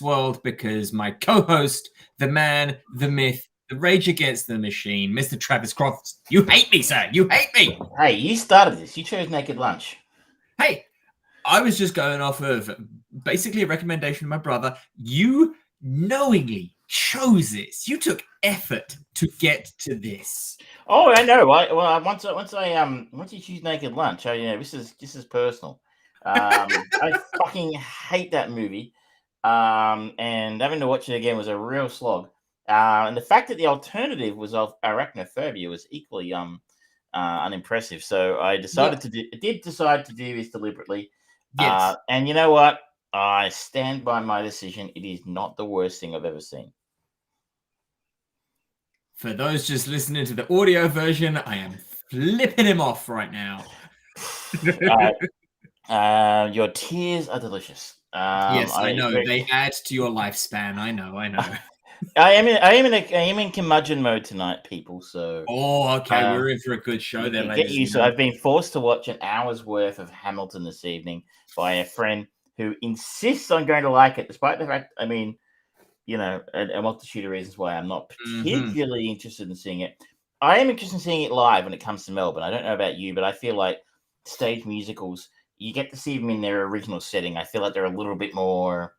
world because my co-host, the man, the myth, the Rage Against the Machine, Mr. Travis Croft. You hate me, sir. You hate me. Hey, you started this. You chose Naked Lunch. Hey, I was just going off of basically a recommendation of my brother. You knowingly chose this. You took effort to get to this. Oh, I know. Once you choose Naked Lunch, this is personal. I fucking hate that movie. And having to watch it again was a real slog. And the fact that the alternative was of arachnophobia was equally unimpressive. So I decide to do this deliberately. Yes. And you know what? I stand by my decision. It is not the worst thing I've ever seen. For those just listening to the audio version, I am flipping him off right now. Your tears are delicious. Yes, I know. They add to your lifespan. I know. I am in curmudgeon mode tonight, people. So okay, we're in for a good show there, ladies. Get used to. I've been forced to watch an hour's worth of Hamilton this evening by a friend who insists on going to like it, despite the fact, a multitude of reasons why I'm not particularly interested in seeing it. I am interested in seeing it live when it comes to Melbourne. I don't know about you, but I feel like stage musicals, you get to see them in their original setting. I feel like they're a little bit more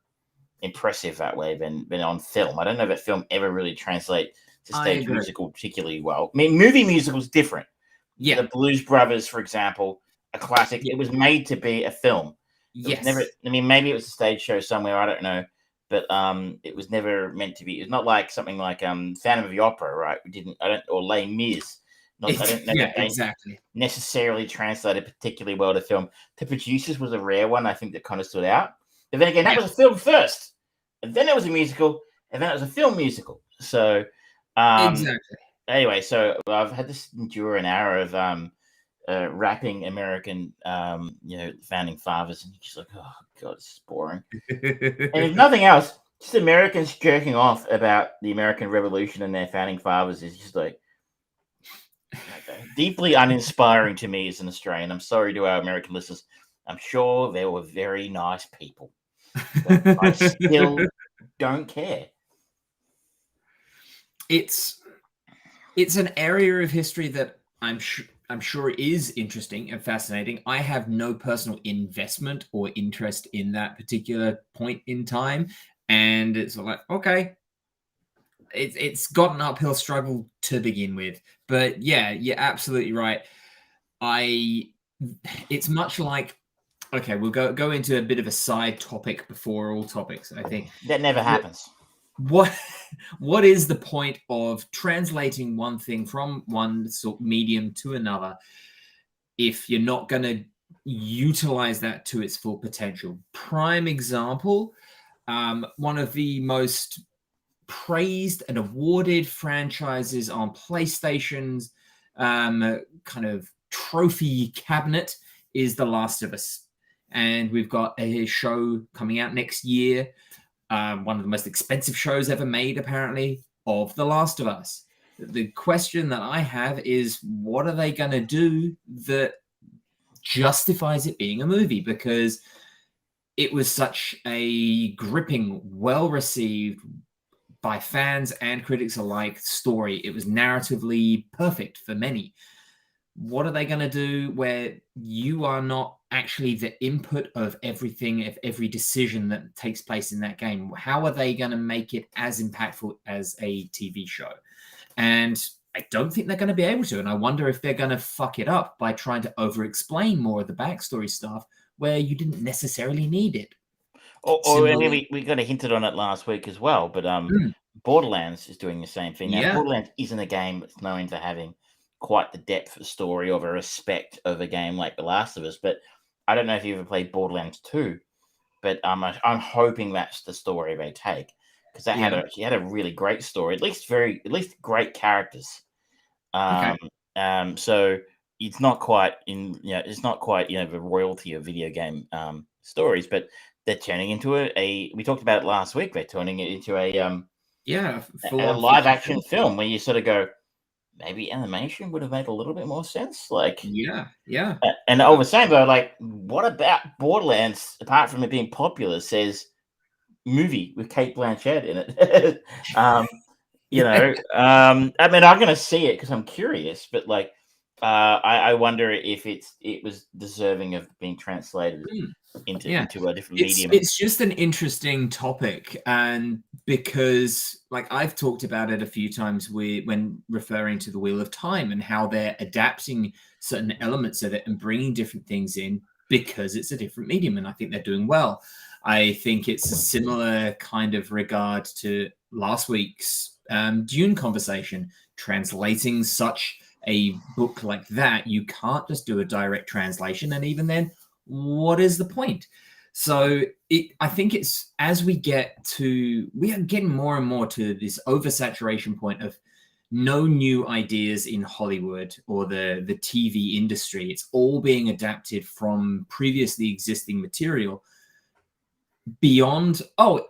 impressive that way than on film. I don't know if film ever really translates to stage musical particularly well. I mean, movie musical's different. Yeah. The Blues Brothers, for example, a classic. Yeah. It was made to be a film. Yes. Maybe it was a stage show somewhere. I don't know. But it was never meant to be. It's not like something like Phantom of the Opera, right? Or Les Mis. I don't know that they necessarily translated particularly well to film. The Producers was a rare one, I think, that kind of stood out. But then again, that was a film first. And then it was a musical. And then it was a film musical. So, anyway, so I've had to endure an hour of rapping American, founding fathers. And you're just like, oh, God, this is boring. And if nothing else, just Americans jerking off about the American Revolution and their founding fathers is just like deeply uninspiring to me as an Australian. I'm sorry to our American listeners. I'm sure they were very nice people. But I still don't care. It's an area of history that I'm sure is interesting and fascinating. I have no personal investment or interest in that particular point in time. And it's like, okay, it's got an uphill struggle to begin with. But yeah, you're absolutely right. It's much like, okay, we'll go into a bit of a side topic before all topics, I think. That never happens. What is the point of translating one thing from one sort of medium to another if you're not going to utilize that to its full potential? Prime example, one of the most praised and awarded franchises on PlayStation's kind of trophy cabinet is The Last of Us. And we've got a show coming out next year, one of the most expensive shows ever made, apparently, of The Last of Us. The question that I have is, what are they going to do that justifies it being a movie? Because it was such a gripping, well-received by fans and critics alike story. It was narratively perfect for many. What are they going to do where you are not actually the input of everything, of every decision that takes place in that game? How are they going to make it as impactful as a TV show? And I don't think they're going to be able to. And I wonder if they're going to fuck it up by trying to over-explain more of the backstory stuff where you didn't necessarily need it. We kind of hinted on it last week as well, but Borderlands is doing the same thing. Now, Borderlands isn't a game that's known for having quite the depth of story or the respect of a game like The Last of Us, but I don't know if you ever played Borderlands 2, but I'm hoping that's the story they take, because that had a really great story, at least great characters. So it's not quite the royalty of video game stories, but they're turning into we talked about it last week. They're turning it into a live action film where you sort of go, maybe animation would have made a little bit more sense. And all the same though, like, what about Borderlands, apart from it being popular, says movie with Kate Blanchett in it. You know, I mean, I'm going to see it because I'm curious, but like, I wonder if it was deserving of being translated into a different medium. It's just an interesting topic, and because like I've talked about it a few times when referring to the Wheel of Time and how they're adapting certain elements of it and bringing different things in because it's a different medium, and I think they're doing well. I think it's a similar kind of regard to last week's Dune conversation. Translating such a book like that, you can't just do a direct translation, and even then, what is the point? So I think it's as we are getting more and more to this oversaturation point of no new ideas in Hollywood or the TV industry. It's all being adapted from previously existing material beyond,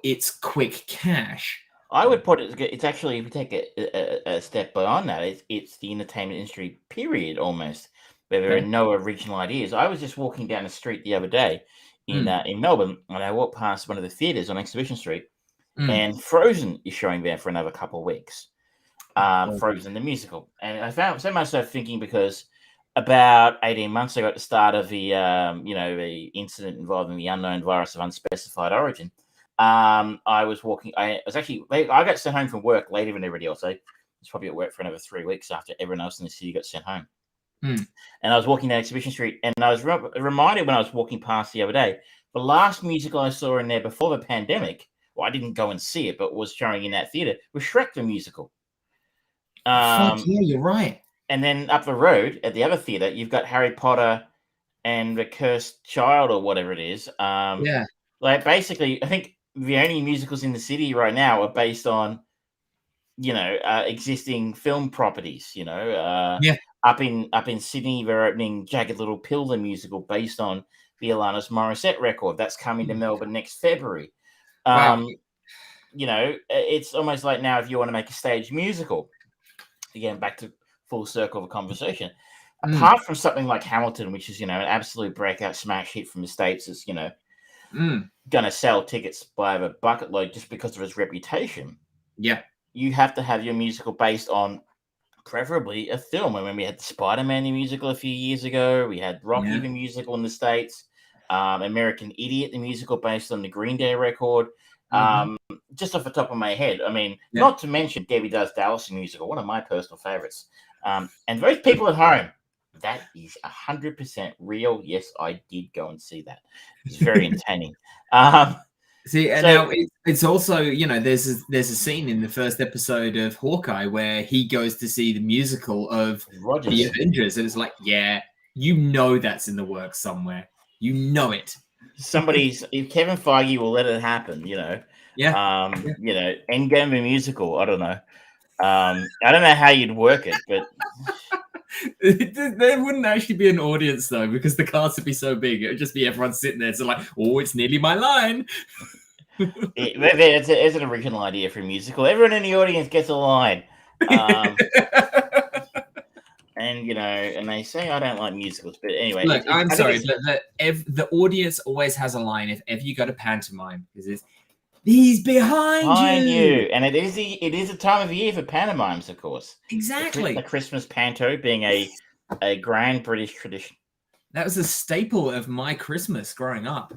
it's quick cash. I would put it, it's actually, if we take a step beyond that, it's the entertainment industry, period, almost, where there are no original ideas. I was just walking down the street the other day in Melbourne, and I walked past one of the theatres on Exhibition Street, and Frozen is showing there for another couple of weeks. Frozen, the musical. And I found myself thinking, because about 18 months ago, at the start of the, the incident involving the unknown virus of unspecified origin, I was walking. I got sent home from work later than everybody else. I was probably at work for another 3 weeks after everyone else in the city got sent home. And I was walking down Exhibition Street, and I was reminded when I was walking past the other day, the last musical I saw in there before the pandemic, well, I didn't go and see it, but was showing in that theater, was Shrek the musical. Yeah, you're right. And then up the road at the other theater, you've got Harry Potter and the Cursed Child, or whatever it is. Like, basically, I think the only musicals in the city right now are based on, existing film properties. Up in Sydney, they're opening Jagged Little Pill, the musical, based on the Alanis Morissette record that's coming to Melbourne next February. Wow. It's almost like now, if you want to make a stage musical, again, back to full circle of a conversation, apart from something like Hamilton, which is, an absolute breakout smash hit from the States, is, gonna sell tickets by the bucket load just because of its reputation. Yeah. You have to have your musical based on preferably a film. I mean, we had the Spider-Man the musical a few years ago. We had Rocky the musical in the States. American Idiot the musical based on the Green Day record. Just off the top of my head, I mean, not to mention Debbie Does Dallas the musical, one of my personal favorites. And those people at home, that is 100% real. Yes, I did go and see that. It's very entertaining. See, and now it's also, there's a scene in the first episode of Hawkeye where he goes to see the musical of the Avengers, and it's like, that's in the works somewhere. It. If Kevin Feige will let it happen, Endgame the musical, I don't know. I don't know how you'd work it, but there wouldn't actually be an audience though, because the cast would be so big. It would just be everyone sitting there. So like, it's nearly my line. It's an original idea for a musical. Everyone in the audience gets a line. And they say I don't like musicals, but anyway. Look, I'm sorry, the audience always has a line if ever you go to pantomime, because it's he's behind you. And it is a time of year for pantomimes, of course. Exactly. The Christmas panto being a grand British tradition. That was a staple of my Christmas growing up.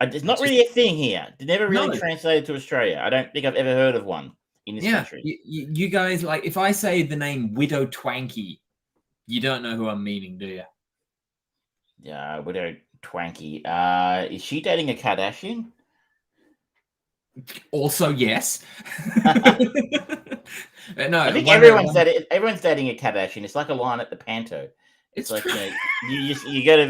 It's not really a thing here. It never really translated to Australia. I don't think I've ever heard of one in this country. You guys, like, if I say the name Widow Twanky, you don't know who I'm meaning, do you? Yeah, Widow Twanky. Is she dating a Kardashian? Also, yes. No, I think everyone's dating a Kardashian. It's like a line at the panto. It's like you go to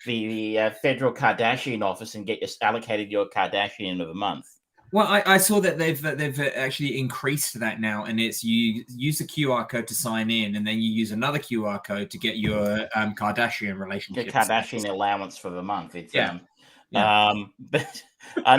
the federal Kardashian office and get allocated your Kardashian of the month. Well, I saw that they've actually increased that now, and it's you use a QR code to sign in, and then you use another QR code to get your Kardashian relationship. The Kardashian allowance for the month. It's but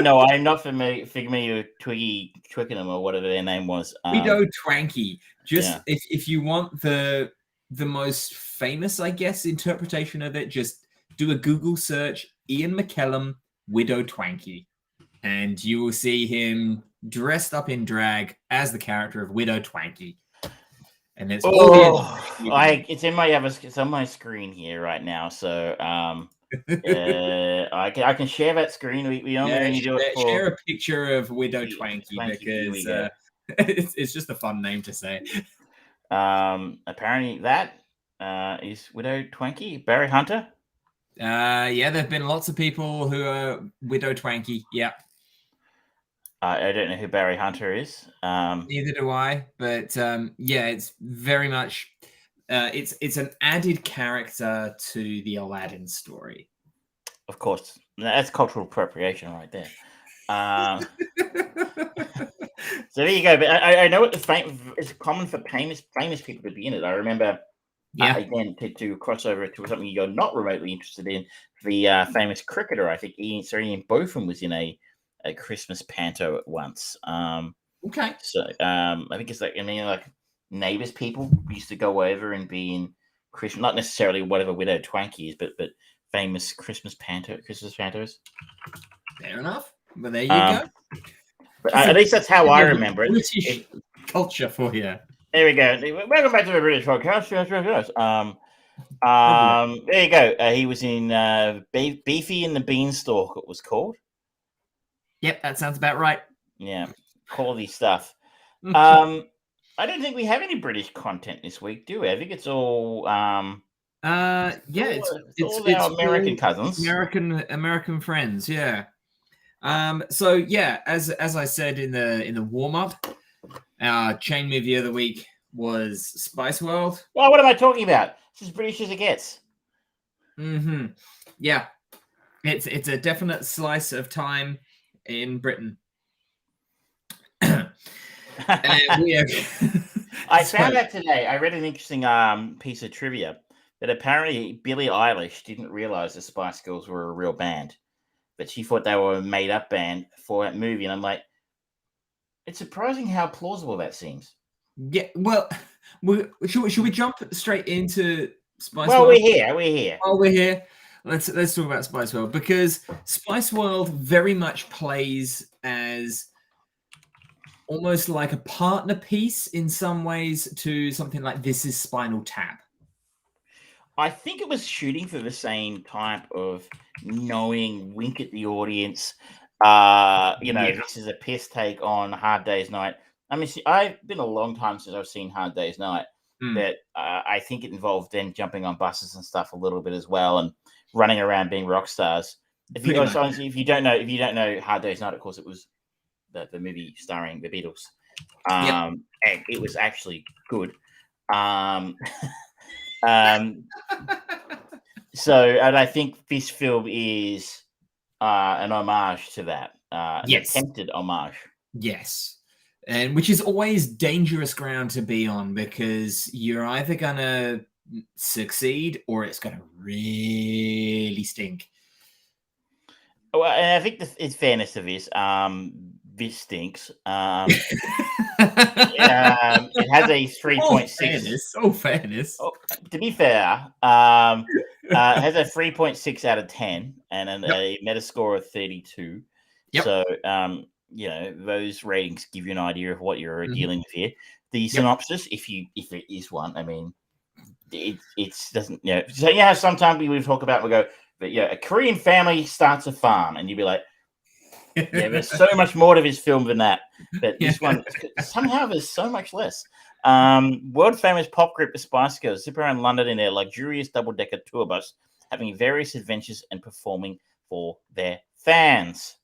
no, I'm not familiar with Twickenham or whatever their name was. Widow Twanky. If you want the most famous, I guess, interpretation of it, just do a Google search, Ian McKellen, Widow Twanky. and you will see him dressed up in drag as the character of Widow Twanky. And it's it's on my screen here right now. So I can share that screen. We only do it for share a picture of Widow Twanky because it's just a fun name to say. Apparently that is Widow Twanky, Barry Hunter. Yeah, there've been lots of people who are Widow Twanky. Yeah. I don't know who Barry Hunter is. Neither do I, but yeah, it's very much it's an added character to the Aladdin story. Of course, that's cultural appropriation right there. So there you go. But I know it's common for famous people to be in it. I remember, again, to cross over to something you're not remotely interested in, the famous cricketer. I think Ian Botham was in a Christmas panto at once. Okay. So I think it's like neighbors people used to go over and be in Christmas, not necessarily whatever Widow Twanky is, but famous Christmas pantos. Fair enough. Well, there you go. But at least that's how I remember it. British culture for you. There we go. Welcome back to the British podcast. There you go. He was in Beefy and the Beanstalk, it was called. Yep, that sounds about right. Yeah, quality stuff. I don't think we have any British content this week, do we? I think it's all it's our American cousins, American friends. Yeah. So yeah, as I said in the warm up, our chain movie of the week was Spice World. Well, what am I talking about? It's as British as it gets. Mm-hmm. Yeah, it's a definite slice of time in Britain. I found out today. I read an interesting piece of trivia that apparently Billie Eilish didn't realize the Spice Girls were a real band, but she thought they were a made-up band for that movie. And I'm like, it's surprising how plausible that seems. Yeah. Well, should we jump straight into Spice World? We're here. Oh, we're here. Let's talk about Spice World, because Spice World very much plays as almost like a partner piece in some ways to something like This Is Spinal Tap. I think it was shooting for the same type of knowing wink at the audience. This is a piss take on Hard Day's Night. I mean, I've been a long time since I've seen Hard Day's Night, but I think it involved them jumping on buses and stuff a little bit as well, and running around being rock stars. If you don't know Hard Day's Night, of course, it was the movie starring the Beatles, and it was actually good. So, and I think this film is an homage to that, an attempted homage. Yes, and which is always dangerous ground to be on, because you're either gonna succeed or it's gonna really stink. Well, and I think in fairness to this, this stinks. It has a 3.6. Fairness. To be fair, it has a 3.6 out of 10 and a Metascore of 32. Yep. So, those ratings give you an idea of what you're dealing with here. The synopsis, if there is one, I mean, it doesn't. So sometimes we talk about, we go, but a Korean family starts a farm, and you'd be like, there's so much more to this film than that. But this one, somehow there's so much less. World famous pop group The Spice Girls zip around London in their luxurious double-decker tour bus, having various adventures and performing for their fans.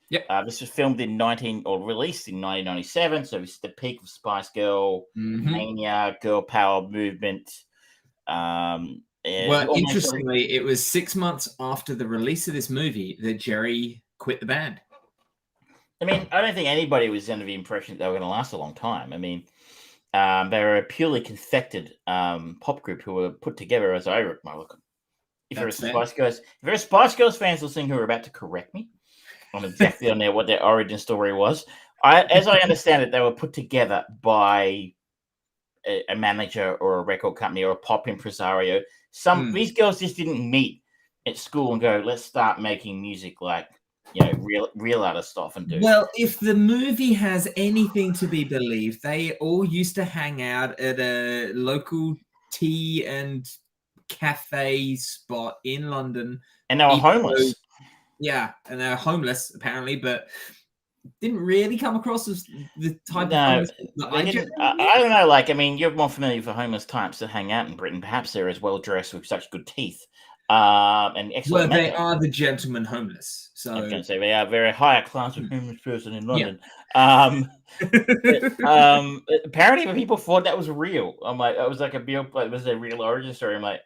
Yep. This was filmed released in 1997, so this is the peak of Spice Girl mania, girl power movement. Interestingly, it was 6 months after the release of this movie that Jerry quit the band. I mean, I don't think anybody was under the impression that they were going to last a long time. I mean, they were a purely confected pop group who were put together as I look. If there are Spice Girls fans listening who are about to correct me on exactly what their origin story was, as I understand it, they were put together by a manager or a record company or a pop impresario. These girls just didn't meet at school and go, let's start making music like real artists often do. Well, if the movie has anything to be believed, they all used to hang out at a local tea and cafe spot in London. And they were homeless. Yeah, and they're homeless apparently, but didn't really come across as the type of homeless that I don't know. Like, I mean, you're more familiar with homeless types that hang out in Britain. Perhaps they're as well dressed with such good teeth. And excellent. Well, they are the gentlemen homeless. So I was going to say they are very higher class of homeless person in London. Apparently, people thought that was real. I'm like, it was like it was a real origin story. I'm like,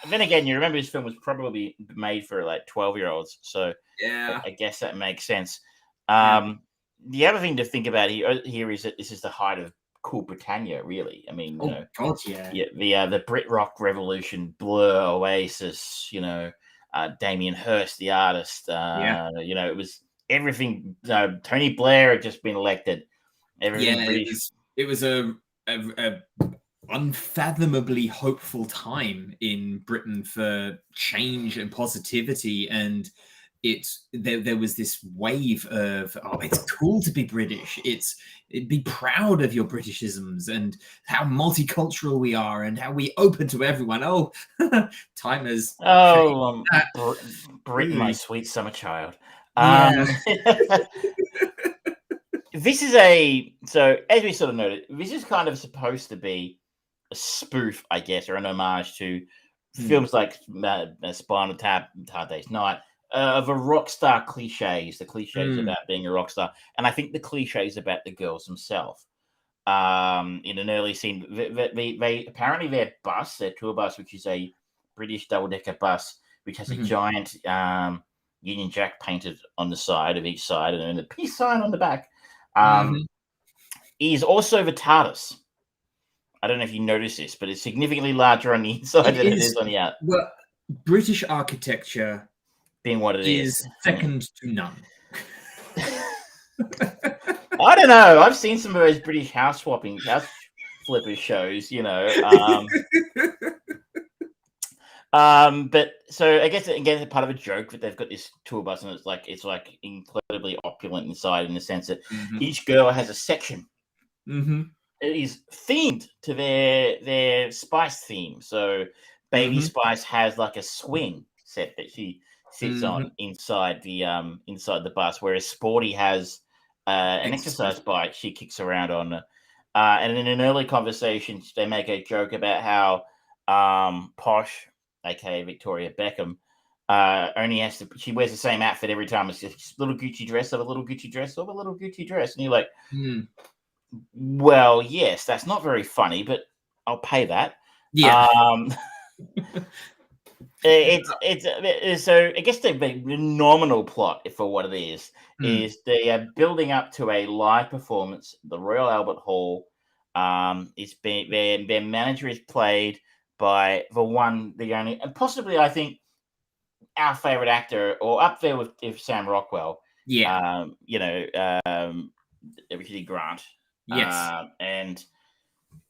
then again, you remember this film was probably made for like 12-year-olds, so yeah, I guess that makes sense. The other thing to think about here is that this is the height of Cool Britannia, really. I mean, God, the Brit rock revolution, Blur, Oasis, Damien Hirst, the artist. It was everything. Tony Blair had just been elected. It was a unfathomably hopeful time in Britain for change and positivity, and there was this wave of it's cool to be British, be proud of your Britishisms and how multicultural we are and how we open to everyone. Time has Britain, my sweet summer child. This is as we sort of noted, this is kind of supposed to be a spoof, I guess, or an homage to films like Spinal Tap, Hard Day's Night, of a rock star cliches, the cliches about being a rock star. And I think the cliches about the girls themselves. In an early scene, they apparently their tour bus, which is a British double-decker bus, which has a giant Union Jack painted on the side of each side, and then the peace sign on the back, is also the TARDIS. I don't know if you notice this, but it's significantly larger on the inside than it is on the out. Well, British architecture, being what it is second to none. I don't know. I've seen some of those British house flipper shows, But so I guess again, part of a joke that they've got this tour bus, and it's like incredibly opulent inside, in the sense that each girl has a section. It is themed to their Spice theme. So Baby Spice has like a swing set that she sits on inside the bus, whereas Sporty has an exercise bike she kicks around on. And in an early conversation, they make a joke about how Posh, aka Victoria Beckham, she wears the same outfit every time. It's just a little Gucci dress, over a little Gucci dress, over a little Gucci dress, and you're like, well, yes, that's not very funny, but I'll pay that. Yeah. It's so I guess the nominal plot for what it is they are building up to a live performance at the Royal Albert Hall. It's been their manager is played by the only, and possibly I think our favorite actor, or up there with Sam Rockwell. Yeah. Richard Grant. Yes. And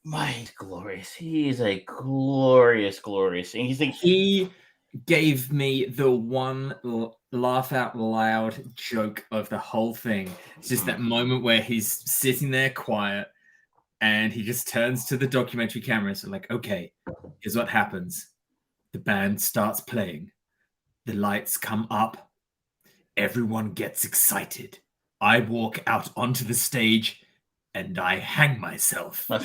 my glorious. He is a glorious. And he gave me the one laugh out loud joke of the whole thing. It's just that moment where he's sitting there quiet and he just turns to the documentary cameras and like, okay, here's what happens. The band starts playing. The lights come up. Everyone gets excited. I walk out onto the stage and I hang myself. I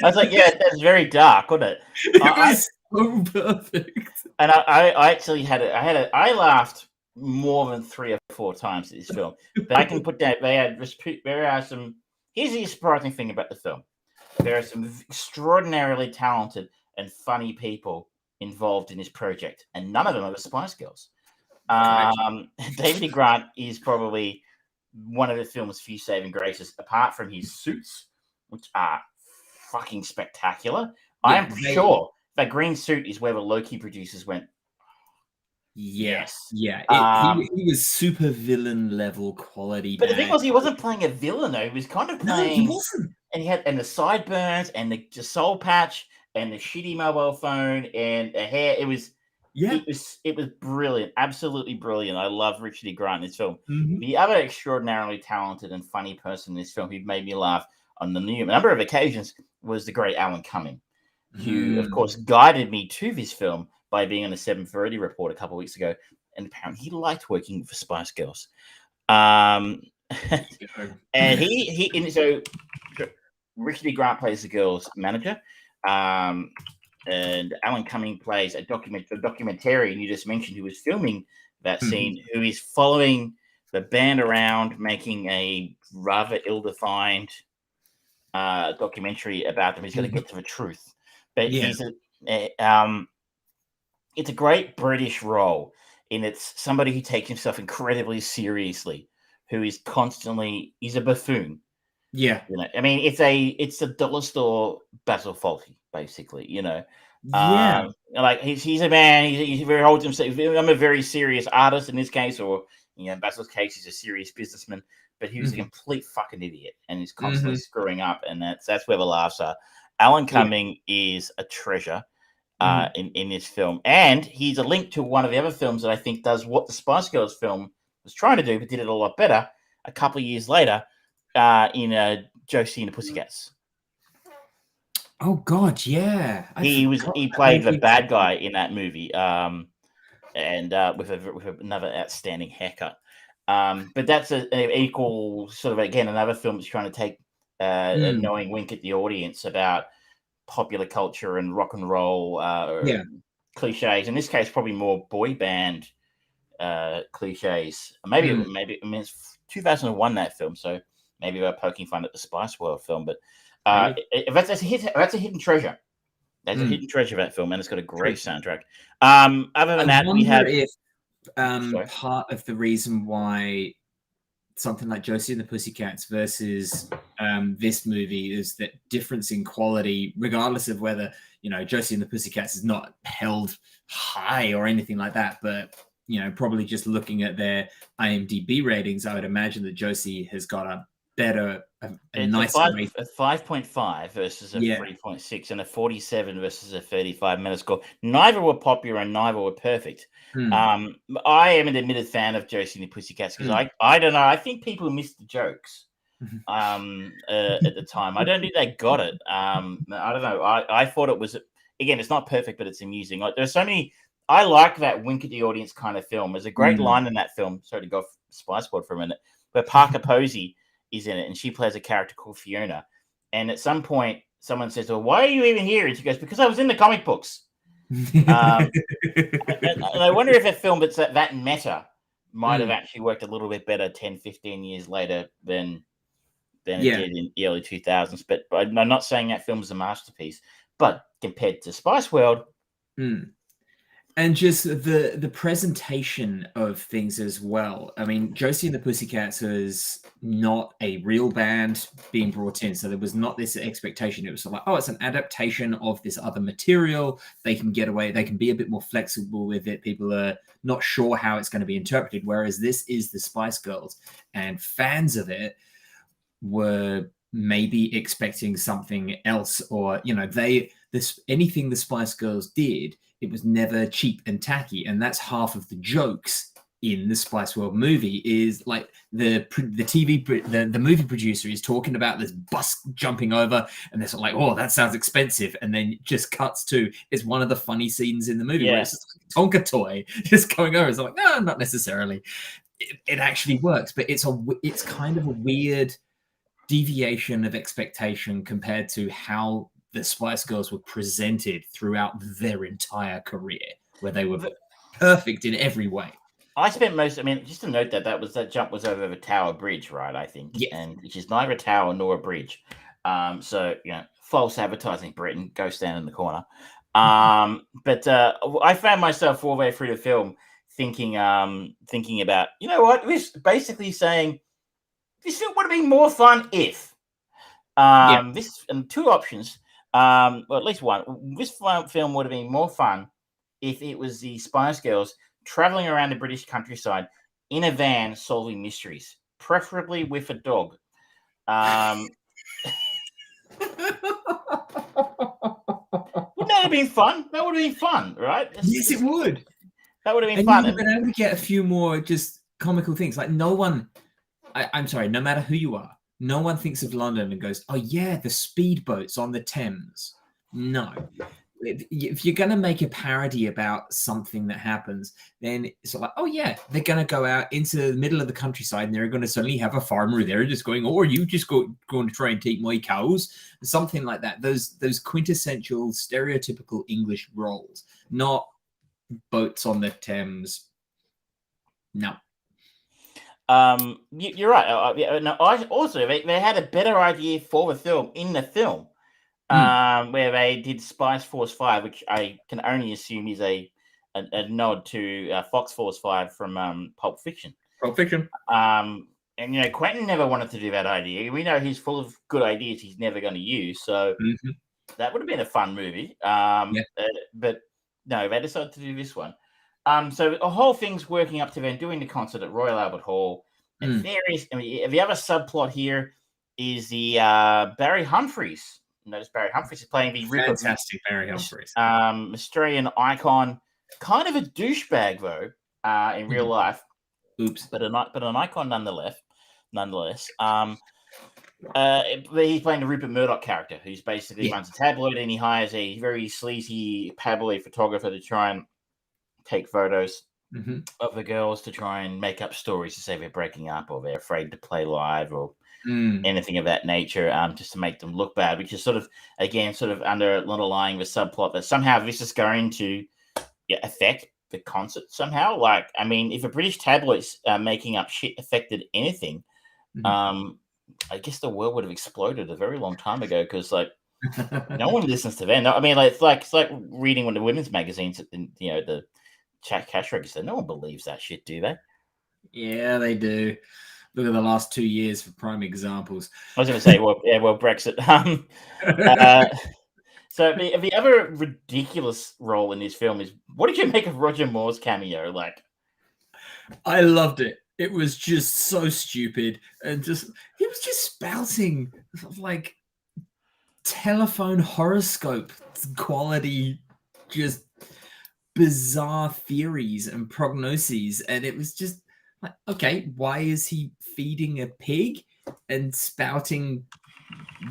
was like, yeah, that's very dark, wasn't it? It was so perfect. And I actually I laughed more than 3 or 4 times at this film. But I can put that, here's the surprising thing about the film. There are some extraordinarily talented and funny people involved in this project, and none of them are the Spice Girls. David E. Grant is probably one of the film's few saving graces, apart from his suits, which are fucking spectacular. Yeah, I am sure that green suit is where the Loki producers went, yes. Yeah, he was super villain level quality. But the thing was, he wasn't playing a villain, though. He was kind of playing... No, he wasn't. And the sideburns and the soul patch and the shitty mobile phone and the hair. It was Yeah. It was brilliant, absolutely brilliant. I love Richard E. Grant in this film. Mm-hmm. The other extraordinarily talented and funny person in this film who made me laugh on a number of occasions was the great Alan Cumming, who, of course, guided me to this film by being on the 7:30 report a couple of weeks ago. And apparently he liked working for Spice Girls. And so Richard E. Grant plays the girl's manager. And Alan Cumming plays a documentarian you just mentioned who was filming that scene, who is following the band around, making a rather ill-defined documentary about them. He's going to get to the truth. But it's a great British role, and it's somebody who takes himself incredibly seriously, who is constantly, he's a buffoon. Yeah. You know, I mean, it's a dollar store Basil Fawlty, basically, you know. Yeah. Like he's a man, he very holds himself. I'm a very serious artist in this case, or in Basil's case, he's a serious businessman, but he was a complete fucking idiot and he's constantly screwing up, and that's where the laughs are. Alan Cumming is a treasure in this film, and he's a link to one of the other films that I think does what the Spice Girls film was trying to do, but did it a lot better a couple of years later in Josie and the Pussycats. Oh God, yeah. He played the bad guy in that movie, and with another outstanding haircut. But that's an equal sort of, again, another film that's trying to take a knowing wink at the audience about popular culture and rock and roll cliches. In this case, probably more boy band cliches. Maybe I mean, it's 2001 that film, so maybe we're poking fun at the Spice World film, but that's a hidden treasure. There's a hidden treasure of that film, and it's got a great soundtrack. Other than that, we have part of the reason why something like Josie and the Pussycats versus this movie is that difference in quality, regardless of whether Josie and the Pussycats is not held high or anything like that, but probably just looking at their IMDb ratings, I would imagine that Josie has got a better, a nicer rate. A 5.5 versus a 3.6 and a 47 versus a 35 Metascore. Neither were popular and neither were perfect. I am an admitted fan of Josie and the Pussycats because I don't know. I think people missed the jokes at the time. I don't think they got it. I don't know. I thought it was, again, it's not perfect, but it's amusing. Like, there's so many. I like that wink at the audience kind of film. There's a great line in that film. Sorry to go off Spice World for a minute, where Parker Posey is in it, and she plays a character called Fiona. And at some point, someone says, "Well, why are you even here?" And she goes, "Because I was in the comic books." And I wonder if a film that's that meta might have actually worked a little bit better 10, 15 years later than it did in the early 2000s. But I'm not saying that film is a masterpiece. But compared to Spice World, and just the presentation of things as well. I mean, Josie and the Pussycats is not a real band being brought in. So there was not this expectation. It was like, oh, it's an adaptation of this other material. They can get away. They can be a bit more flexible with it. People are not sure how it's going to be interpreted. Whereas this is the Spice Girls, and fans of it were maybe expecting something else, or, anything the Spice Girls did, it was never cheap and tacky, and that's half of the jokes in the Spice World movie. Is like the movie producer is talking about this bus jumping over, and they're sort of like, "Oh, that sounds expensive," and then just cuts to it's one of the funny scenes in the movie where it's just like a Tonka toy just going over. It's like, no, not necessarily. It actually works, but it's kind of a weird deviation of expectation compared to how the Spice Girls were presented throughout their entire career, where they were perfect in every way. I spent just to note that jump was over the Tower Bridge, right? I think, and which is neither a tower nor a bridge. So false advertising, Britain, go stand in the corner. But I found myself all the way through the film thinking about, this basically saying this film would have been more fun if this, and two options. Well, at least one. This film would have been more fun if it was the Spice Girls traveling around the British countryside in a van solving mysteries, preferably with a dog. Wouldn't that have been fun. That would have been fun, right? Yes, it would. That would have been and fun. You would have been able to get a few more just comical things. Like no one, I'm sorry, no matter who you are, no one thinks of London and goes, "Oh yeah, the speedboats on the Thames." No. If you're going to make a parody about something that happens, then it's like, oh yeah, they're going to go out into the middle of the countryside and they're going to suddenly have a farmer there just going, "Oh, are you just going to try and take my cows?" Something like that. Those quintessential, stereotypical English roles, not boats on the Thames. No. You're right. No, also they had a better idea for the film in the film. Where they did Spice Force 5, which I can only assume is a nod to Fox Force 5 from Pulp Fiction. Pulp Fiction. And Quentin never wanted to do that idea. We know he's full of good ideas he's never going to use, so that would have been a fun movie. But no, they decided to do this one. So the whole thing's working up to them doing the concert at Royal Albert Hall. And the other subplot here is the Barry Humphries. Notice Barry Humphries is playing the fantastic Barry Humphries, Australian icon, kind of a douchebag though in real life. Oops, but an icon nonetheless. He's playing the Rupert Murdoch character, who's basically runs a tabloid, and he hires a very sleazy tabloid photographer to try and take photos of the girls to try and make up stories to say they're breaking up or they're afraid to play live or anything of that nature, just to make them look bad, which is sort of underlying the subplot that somehow this is going to affect the concert somehow. Like, I mean, if a British tabloid's making up shit affected anything, I guess the world would have exploded a very long time ago, because like no one listens to them. I mean, like it's like reading one of the women's magazines at the cash register. No one believes that shit, do they? Yeah, they do. Look at the last 2 years for prime examples. I was going to say, well, Brexit. So the other ridiculous role in this film is, what did you make of Roger Moore's cameo? Like, I loved it. It was just so stupid, and he was just spouting like telephone horoscope quality, just bizarre theories and prognoses, and it was just like, okay, why is he feeding a pig and spouting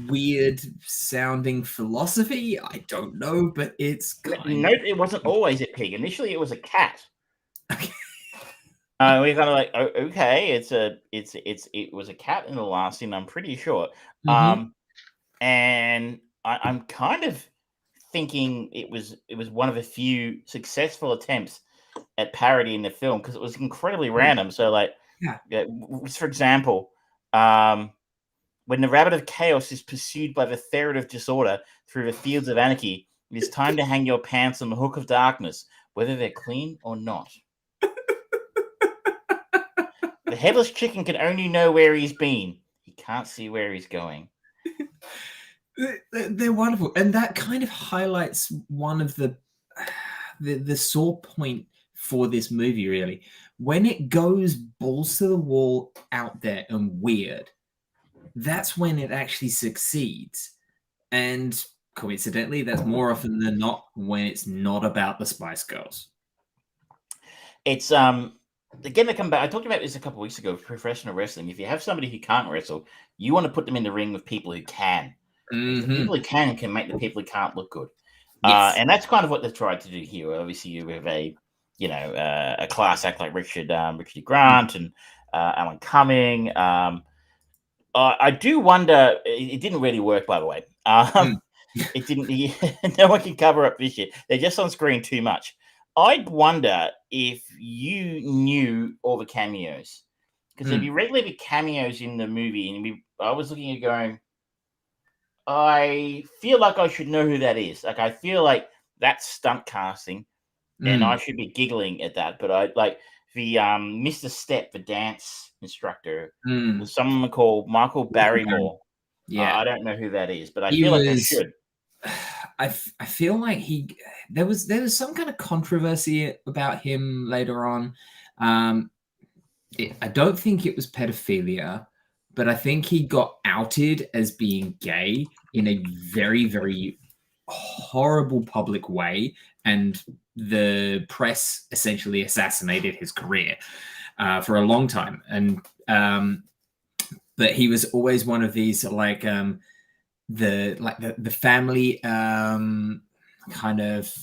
weird sounding philosophy? I don't know, but it's no, it wasn't always a pig. Initially, it was a cat. Okay. We kind of like, okay, it was a cat in the last scene, I'm pretty sure. And I'm kind of thinking it was one of a few successful attempts at parody in the film, because it was incredibly random. So like, for example, when the rabbit of chaos is pursued by the ferret of disorder through the fields of anarchy, it is time to hang your pants on the hook of darkness, whether they're clean or not. The headless chicken can only know where he's been. He can't see where he's going. They're wonderful, and that kind of highlights one of the sore point for this movie, really. When it goes balls to the wall, out there and weird, that's when it actually succeeds. And coincidentally, that's more often than not when it's not about the Spice Girls. It's again, to come back, I talked about this a couple of weeks ago with professional wrestling. If you have somebody who can't wrestle, you want to put them in the ring with people who can. The people who can make the people who can't look good. Yes. And that's kind of what they've tried to do here. Obviously, you have a class act like Richard Grant and Alan Cumming. I do wonder. It didn't really work, by the way. It didn't. No one can cover up this shit. They're just on screen too much. I'd wonder if you knew all the cameos, because there'd be regularly cameos in the movie, and I was looking at going, I feel like I should know who that is. Like, I feel like that's stunt casting, and I should be giggling at that. But I like the Mr. Step, the dance instructor, was someone called Michael Barrymore. Yeah, I don't know who that is, but I feel like I should. I feel like there was some kind of controversy about him later on. I don't think it was pedophilia, but I think he got outed as being gay in a very, very horrible public way, and the press essentially assassinated his career for a long time. And but he was always one of these the family kind of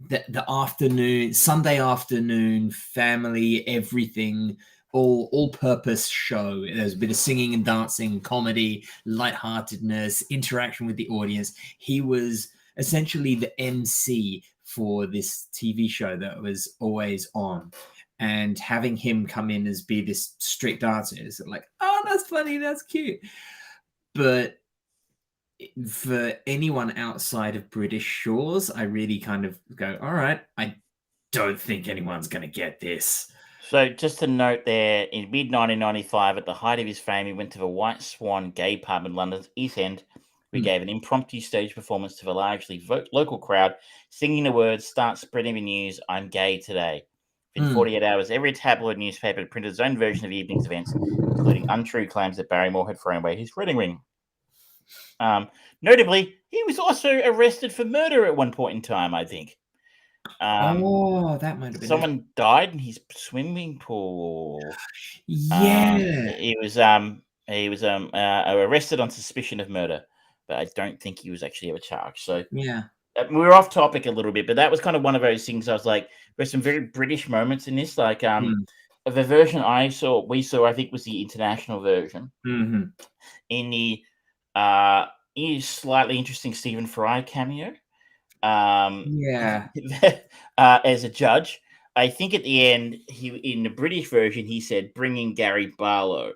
the afternoon, Sunday afternoon family, everything, all purpose show. There's a bit of singing and dancing, comedy, lightheartedness, interaction with the audience. He was essentially the MC for this TV show that was always on. And having him come in as be this strict dancer is like, oh, that's funny, that's cute. But for anyone outside of British shores, I really kind of go, all right, I don't think anyone's going to get this. So just to note there, in mid-1995, at the height of his fame, he went to the White Swan gay pub in London's East End. We gave an impromptu stage performance to the largely local crowd, singing the words, "Start spreading the news, I'm gay today." In 48 hours, every tabloid newspaper had printed its own version of the evening's events, including untrue claims that Barrymore had thrown away his wedding ring. Notably, he was also arrested for murder at one point in time, I think. That might have been someone died in his swimming pool. Yeah, he was arrested on suspicion of murder, but I don't think he was actually ever charged. So yeah, we're off topic a little bit, but that was kind of one of those things. I was like, there's some very British moments in this. Like the version we saw, I think, was the international version. In the slightly interesting Stephen Fry cameo. As a judge, I think at the end, in the British version, he said, "Bring in Gary Barlow."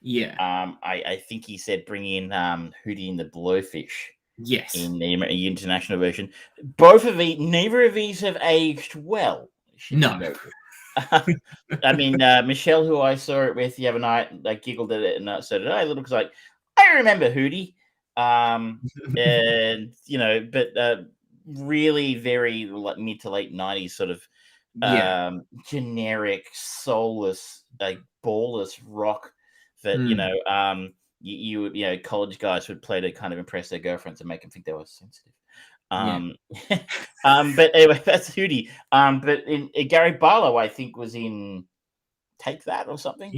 Yeah. I think he said, "Bring in Hootie and the Blowfish." Yes. In the international version, neither of these have aged well. No. I mean, Michelle, who I saw it with the other night, like giggled at it, and so did I. It was like, I remember Hootie, and but really very mid to late 90s sort of generic, soulless, like ballless rock that college guys would play to kind of impress their girlfriends and make them think they were sensitive. But anyway, that's Hootie. But in Gary Barlow, I think, was in Take That or something.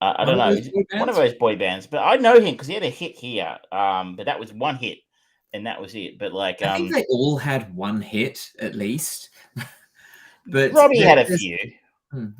I don't know, one of those boy bands. But I know him because he had a hit here. But that was one hit, and that was it. But like, I think they all had one hit at least. But Robbie had a few.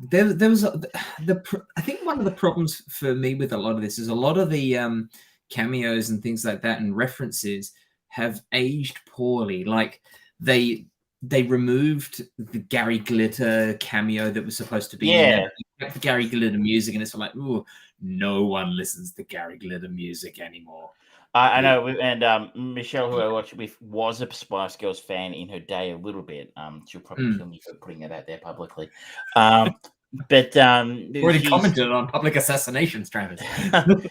There was I think one of the problems for me with a lot of this is a lot of the cameos and things like that and references have aged poorly. Like they removed the Gary Glitter cameo that was supposed to be in the Gary Glitter music, and it's like, ooh, no one listens to Gary Glitter music anymore. I know, and Michelle, who I watched with, was a Spice Girls fan in her day a little bit. She'll probably kill me for putting it out there publicly. But already commented on public assassinations, Travis. But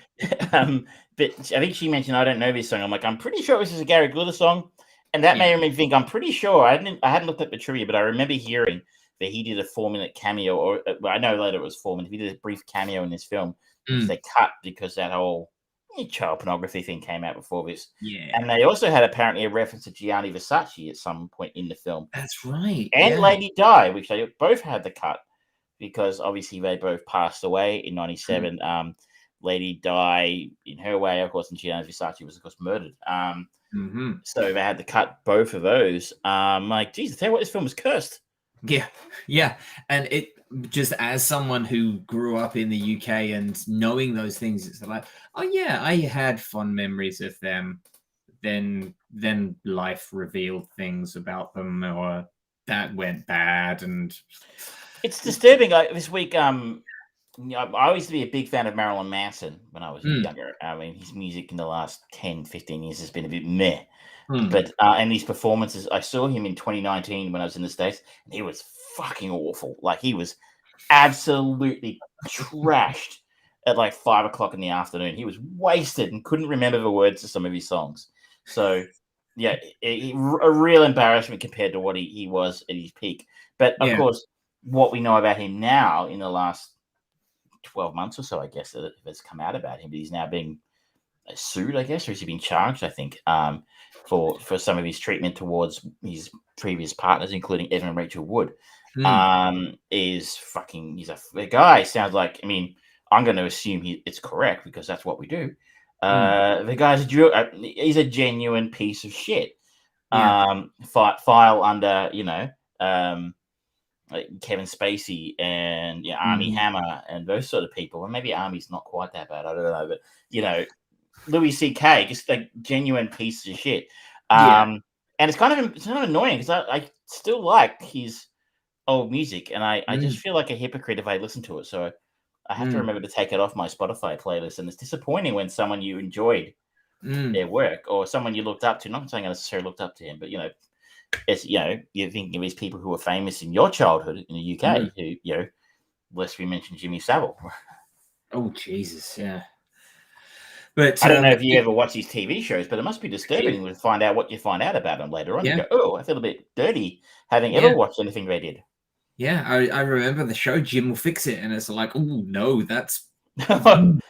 I think she mentioned, I don't know this song. I'm like, I'm pretty sure this is a Gary Glitter song, and that made me think. I'm pretty sure I hadn't looked at the trivia, but I remember hearing that he did a 4-minute cameo, or I know later it was 4 minutes. He did a brief cameo in this film, which they cut because that whole child pornography thing came out before this. And they also had apparently a reference to Gianni Versace at some point in the film. That's right. And Lady Di, which they both had the cut because obviously they both passed away in 97. Lady Di, in her way, of course, and Gianni Versace was, of course, murdered. So they had to cut both of those. Like, Jesus, tell you what, this film was cursed. Yeah. And it just, as someone who grew up in the UK and knowing those things, it's like, oh yeah, I had fond memories of them. Then life revealed things about them, or that went bad, and it's disturbing. Like this week, I used to be a big fan of Marilyn Manson when I was younger. I mean, his music in the last 10, 15 years has been a bit meh. But and these performances, I saw him in 2019 when I was in the States, and he was fucking awful. Like, he was absolutely trashed at like 5 o'clock in the afternoon. He was wasted and couldn't remember the words to some of his songs. So yeah, a real embarrassment compared to what he was at his peak. But of course, what we know about him now in the last 12 months or so, I guess, that has come out about him, he's now being sued, I guess, or has he been charged? I think for some of his treatment towards his previous partners, including Evan and Rachel Wood. Is fucking. The guy sounds like. I mean, I'm going to assume it's correct because that's what we do. The guy's he's a genuine piece of shit. File under like Kevin Spacey and Armie Hammer and those sort of people, and maybe Armie's not quite that bad. I don't know, but Louis C.K. just a genuine piece of shit. And it's kind of annoying because I still like his old music, and I just feel like a hypocrite if I listen to it. So I have to remember to take it off my Spotify playlist. And it's disappointing when someone you enjoyed their work or someone you looked up to. Not saying I necessarily looked up to him, but as you're thinking of these people who were famous in your childhood in the UK, who lest we mention Jimmy Savile. Oh Jesus, yeah. But I don't know if you ever watch these TV shows, but it must be disturbing to find out what you find out about them later on. You go, oh, I feel a bit dirty having ever watched anything they did. Yeah, I remember the show Jim Will Fix It, and it's like, oh no, that's no.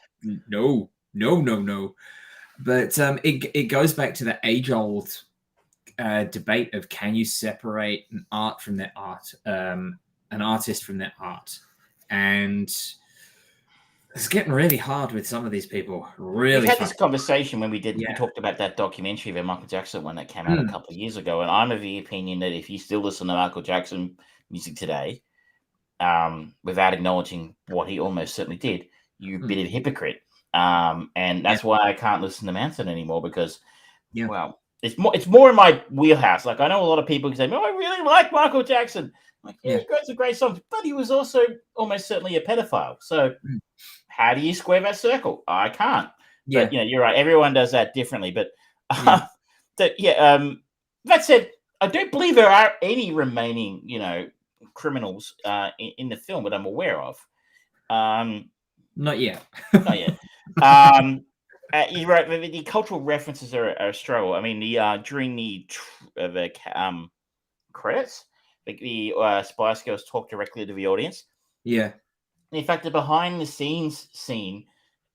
But it goes back to the age-old debate of can you separate an art from their art, an artist from their art, and it's getting really hard with some of these people. Really, we had this conversation when we talked about that documentary of Michael Jackson one that came out a couple of years ago, and I'm of the opinion that if you still listen to Michael Jackson music today, without acknowledging what he almost certainly did, you're a bit of a hypocrite. And that's why I can't listen to Manson anymore because, well, it's more in my wheelhouse. Like I know a lot of people can say, "Oh, I really like Michael Jackson." Like, he got some great songs, but he was also almost certainly a pedophile. So, how do you square that circle? I can't. But you're right. Everyone does that differently. But that said, I don't believe there are any remaining, criminals in the film that I'm aware of. Not yet. Not yet. You're right. The cultural references are a struggle. I mean, during the credits, the Spice Girls talk directly to the audience. Yeah. In fact, the behind-the-scenes scene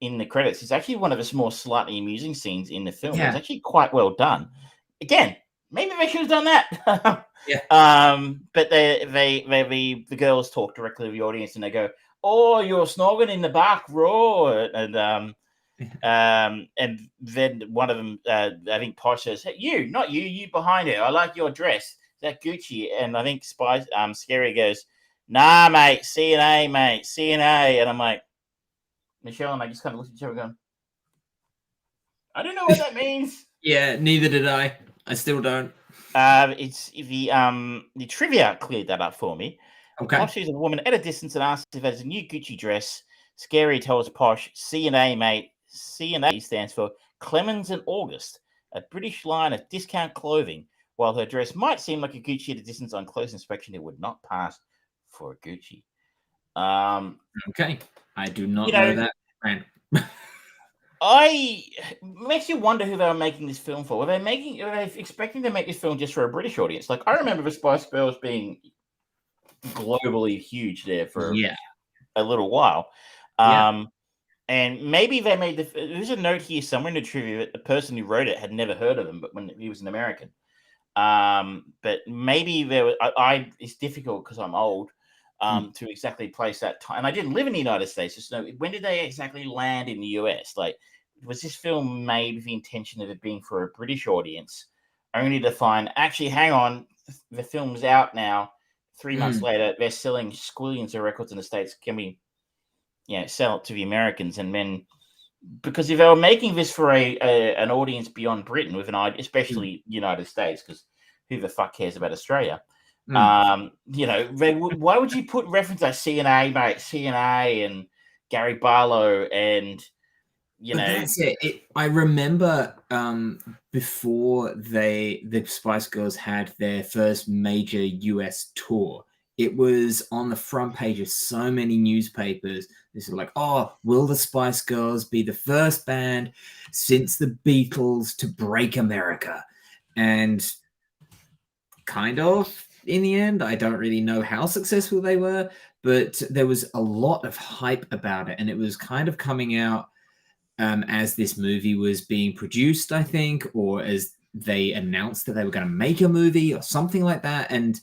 in the credits is actually one of the more slightly amusing scenes in the film. It's actually quite well done. Again, maybe they should have done that. But the girls talk directly to the audience and they go, "Oh, you're snogging in the back row," and then one of them, I think Posh says, "Hey, you behind her. I like your dress. Is that Gucci?" And I think Scary goes, "Nah, mate, C&A, mate, C&A." And I'm like, Michelle and I just kind of looked at each other going, I don't know what that means. Yeah, neither did I. I still don't. It's the trivia cleared that up for me. Okay. Posh sees a woman at a distance and asks if there's a new Gucci dress. Scary tells Posh, "C&A, mate." C&A stands for Clemens and August, a British line of discount clothing. While her dress might seem like a Gucci at a distance, on close inspection, it would not pass for a Gucci. Okay, I do not know that. Makes you wonder who they were making this film for. Were they expecting to make this film just for a British audience? Like I remember the Spice Girls being globally huge there for a little while. And maybe they made there's a note here somewhere in the trivia that the person who wrote it had never heard of them, but when he was an American. But maybe there was, it's difficult because I'm old to exactly place that time. And I didn't live in the United States. Just know when did they exactly land in the US? Like, was this film made with the intention of it being for a British audience, only to find, actually, hang on, the film's out now. 3 months later, they're selling squillions of records in the States. Can we sell it to the Americans? And then, because if they were making this for an audience beyond Britain, with especially United States, because who the fuck cares about Australia? Why would you put reference like C&A, mate, C&A, and Gary Barlow, and But that's it. I remember before the Spice Girls had their first major US tour, it was on the front page of so many newspapers. This is like, "Oh, will the Spice Girls be the first band since the Beatles to break America?" And kind of, in the end, I don't really know how successful they were, but there was a lot of hype about it, and it was kind of coming out as this movie was being produced, I think, or as they announced that they were going to make a movie or something like that. And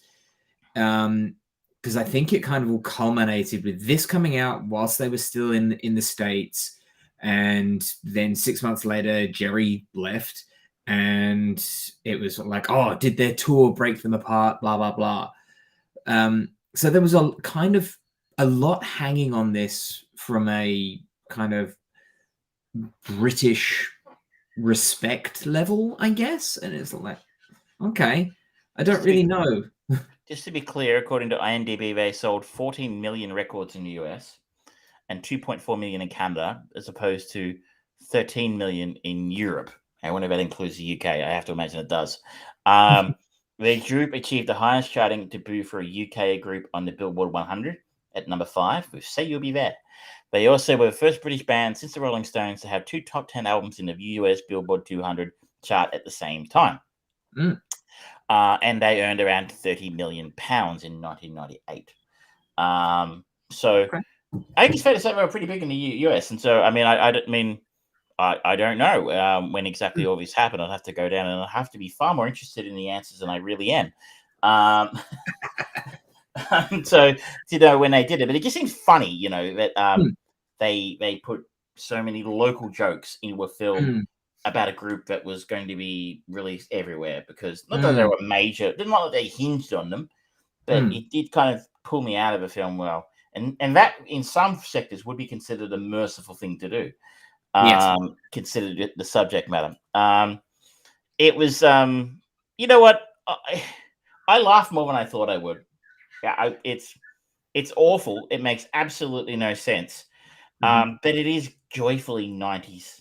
because I think it kind of all culminated with this coming out whilst they were still in the States. And then 6 months later, Jerry left. And it was like, oh, did their tour break them apart? Blah, blah, blah. So there was a kind of a lot hanging on this from a kind of British respect level, I guess. And it's like, okay, I don't really know. Just to be clear, according to IMDb, they sold 14 million records in the US and 2.4 million in Canada, as opposed to 13 million in Europe. I wonder if that includes the UK. I have to imagine it does. The group achieved the highest charting debut for a UK group on the Billboard 100 at number 5 with Say You'll Be There. They also were the first British band since the Rolling Stones to have 2 top 10 albums in the US Billboard 200 chart at the same time. And they earned around £30 million in 1998. I think it's fair to say they were pretty big in the US. And so, I mean, I don't know when exactly all this happened. I'll have to go down and I'll have to be far more interested in the answers than I really am. So, you know, when they did it, but it just seems funny, you know, that they put so many local jokes into a film about a group that was going to be released everywhere, because not that they were major, not that they hinged on them, but it did kind of pull me out of the film. Well, and that in some sectors would be considered a merciful thing to do. Considered the subject matter. It was, you know what? I laughed more than I thought I would. Yeah, it's awful. It makes absolutely no sense. But it is joyfully 90s.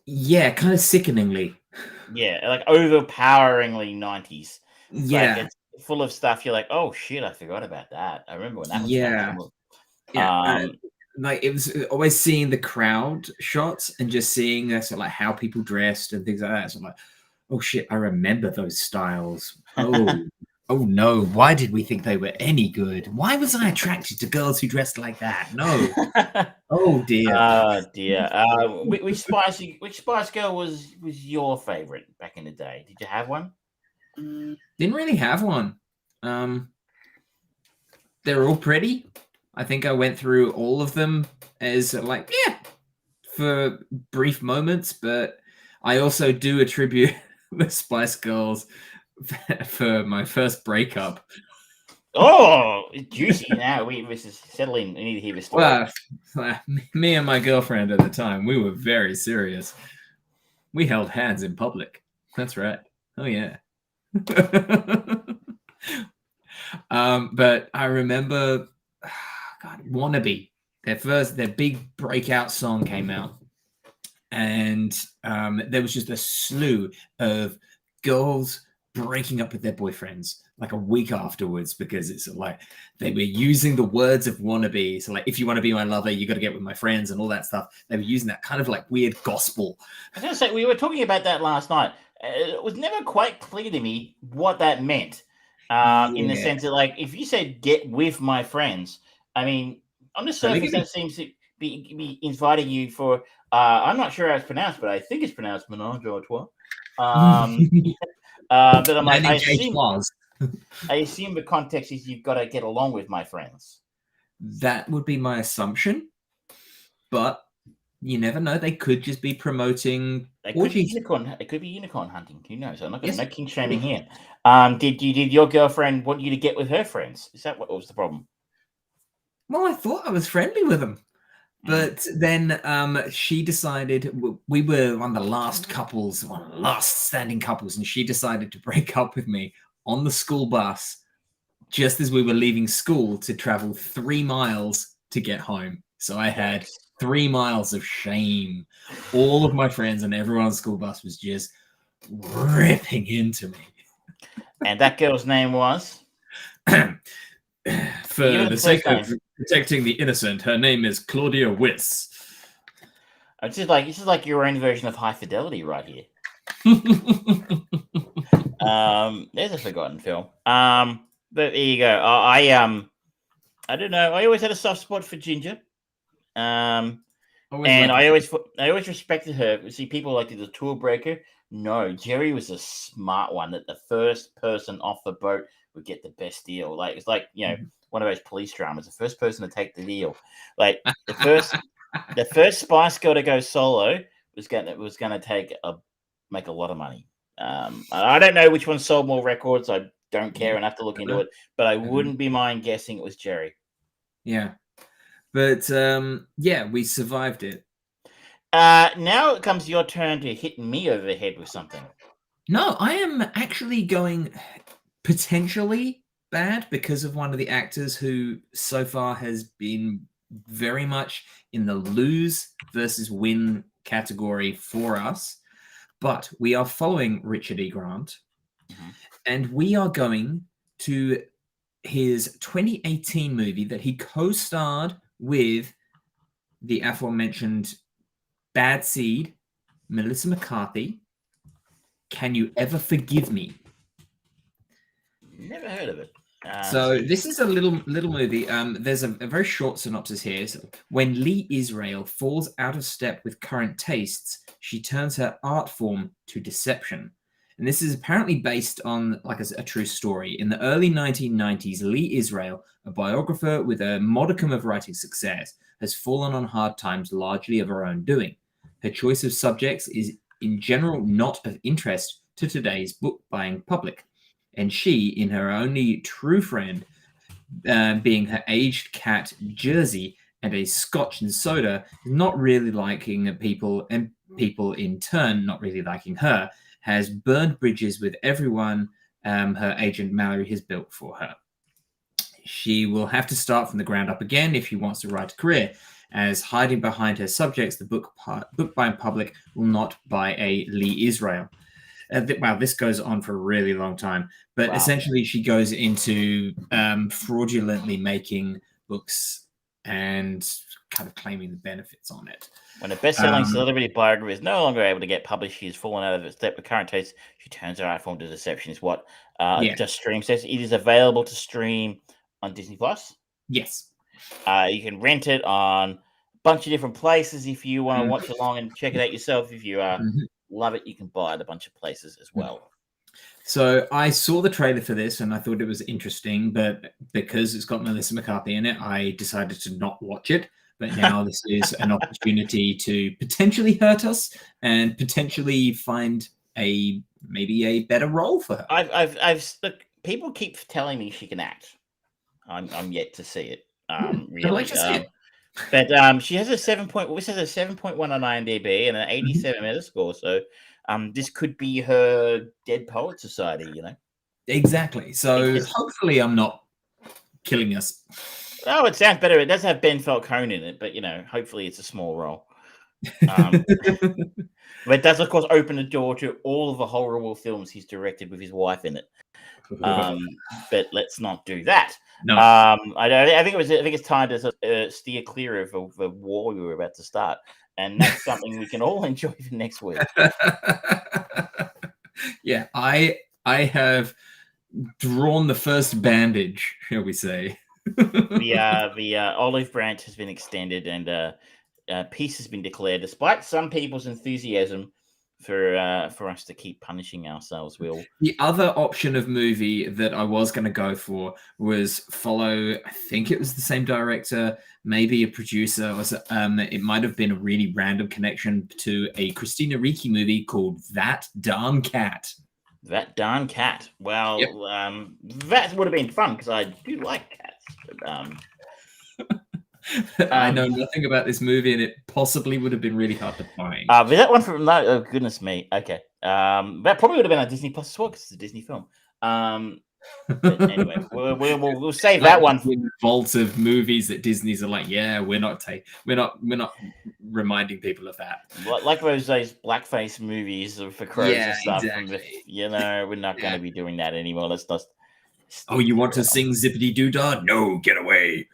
Yeah, kind of sickeningly. Yeah, like overpoweringly 90s. Yeah. Like, it's full of stuff. You're like, oh shit, I forgot about that. I remember when that was. Yeah. Like, it was always seeing the crowd shots and just seeing sort of like how people dressed and things like that. So I'm like, oh shit, I remember those styles. Oh no, why did we think they were any good? Why was I attracted to girls who dressed like that? No. Oh dear. Dear. Which Spice Girl was your favorite back in the day? Did you have one? Didn't really have one. They're all pretty. I think I went through all of them as like, yeah, for brief moments, but I also do attribute the Spice Girls for my first breakup. Oh, juicy. Now this is settling. We need to hear this story. Well, me and my girlfriend at the time, we were very serious. We held hands in public. That's right. Oh yeah. But I remember, God, Wannabe, their big breakout song came out, and there was just a slew of girls breaking up with their boyfriends like a week afterwards, because it's like they were using the words of Wannabe. So like, if you want to be my lover, you got to get with my friends and all that stuff. They were using that kind of like weird gospel. I was going to say, we were talking about that last night. It was never quite clear to me what that meant. In the sense that, like, if you said "get with my friends," I mean, on the surface, that seems to be inviting you for. I'm not sure how it's pronounced, but I think it's pronounced "menage a trois." But I'm like, I assume the context is you've got to get along with my friends. That would be my assumption, but you never know. They could just be promoting. It could be unicorn hunting. Who knows? I'm not going to no king shaming here. Did your girlfriend want you to get with her friends? Is that what was the problem? Well, I thought I was friendly with them, but then she decided, we were one of the last standing couples, and she decided to break up with me on the school bus just as we were leaving school to travel 3 miles to get home. So I had 3 miles of shame. All of my friends and everyone on the school bus was just ripping into me. And that girl's name was? For the sake of protecting the innocent, her name is Claudia Witz. This is like your own version of High Fidelity right here. There's a forgotten film. But there you go. I don't know. I always had a soft spot for Ginger. And I always respected her. See, people like the tour breaker. No, Jerry was a smart one. That the first person off the boat would get the best deal. Like it's like one of those police dramas. The first person to take the deal. Like the first Spice Girl to go solo was gonna make a lot of money. I don't know which one sold more records. I don't care enough to look into it, but I wouldn't be mind guessing it was Jerry. Yeah. But we survived it. Now it comes your turn to hit me over the head with something. No, I am actually going potentially bad because of one of the actors who so far has been very much in the lose versus win category for us. But we are following Richard E. Grant, and we are going to his 2018 movie that he co-starred with the aforementioned Bad Seed, Melissa McCarthy. Can You Ever Forgive Me? Never heard of it. So this is a little movie. There's a very short synopsis here. So, when Lee Israel falls out of step with current tastes, she turns her art form to deception. And this is apparently based on a true story. In the early 1990s, Lee Israel, a biographer with a modicum of writing success, has fallen on hard times largely of her own doing. Her choice of subjects is in general not of interest to today's book-buying public. And she, in her only true friend, being her aged cat Jersey and a scotch and soda, not really liking people, and people in turn not really liking her, has burned bridges with everyone her agent Mallory has built for her. She will have to start from the ground up again if she wants to write a career, as hiding behind her subjects, the book-buying public will not buy a Lee Israel. This goes on for a really long time, but essentially she goes into fraudulently making books and kind of claiming the benefits on it. When a best-selling celebrity biography is no longer able to get published, she has fallen out of step with current taste. She turns her art form to deception. Is what Just Stream says. It is available to stream on Disney Plus. Yes, you can rent it on a bunch of different places if you want to watch along and check it out yourself. If you love it, you can buy it a bunch of places as well. So I saw the trailer for this and I thought it was interesting, but because it's got Melissa McCarthy in it, I decided to not watch it. But now this is an opportunity to potentially hurt us and potentially find maybe a better role for her. Look, people keep telling me she can act. I'm yet to see it. Really. I'd like to see it. But she has a 7.1 on IMDb and an 87 Metascore. So this could be her Dead Poet Society, Exactly. So hopefully I'm not killing us. Oh, it sounds better. It does have Ben Falcone in it, but hopefully it's a small role. But it does, of course, open the door to all of the horrible films he's directed with his wife in it. But let's not do that. No. I think it's time to steer clear of the war we were about to start, and that's something we can all enjoy for next week. Yeah, I have drawn the first bandage, shall we say? The olive branch has been extended and peace has been declared, despite some people's enthusiasm for us to keep punishing ourselves. The other option of movie that I was going to go for was follow. I think it was the same director, maybe a producer. It might have been a really random connection to a Christina Ricci movie called That Darn Cat. That Darn Cat. Well, that would have been fun because I do like cats. But, I know nothing about this movie, and it possibly would have been really hard to find. But that one from oh goodness me. Okay, that probably would have been on Disney Plus as well because it's a Disney film. But anyway, we'll save that one. Vaults of movies that Disney's are like, yeah, we're not reminding people of that. Like those blackface movies for crows and stuff. Exactly. We're not going to be doing that anymore. Let's just. Oh, you want to sing Zippity Doo Dah? No, get away.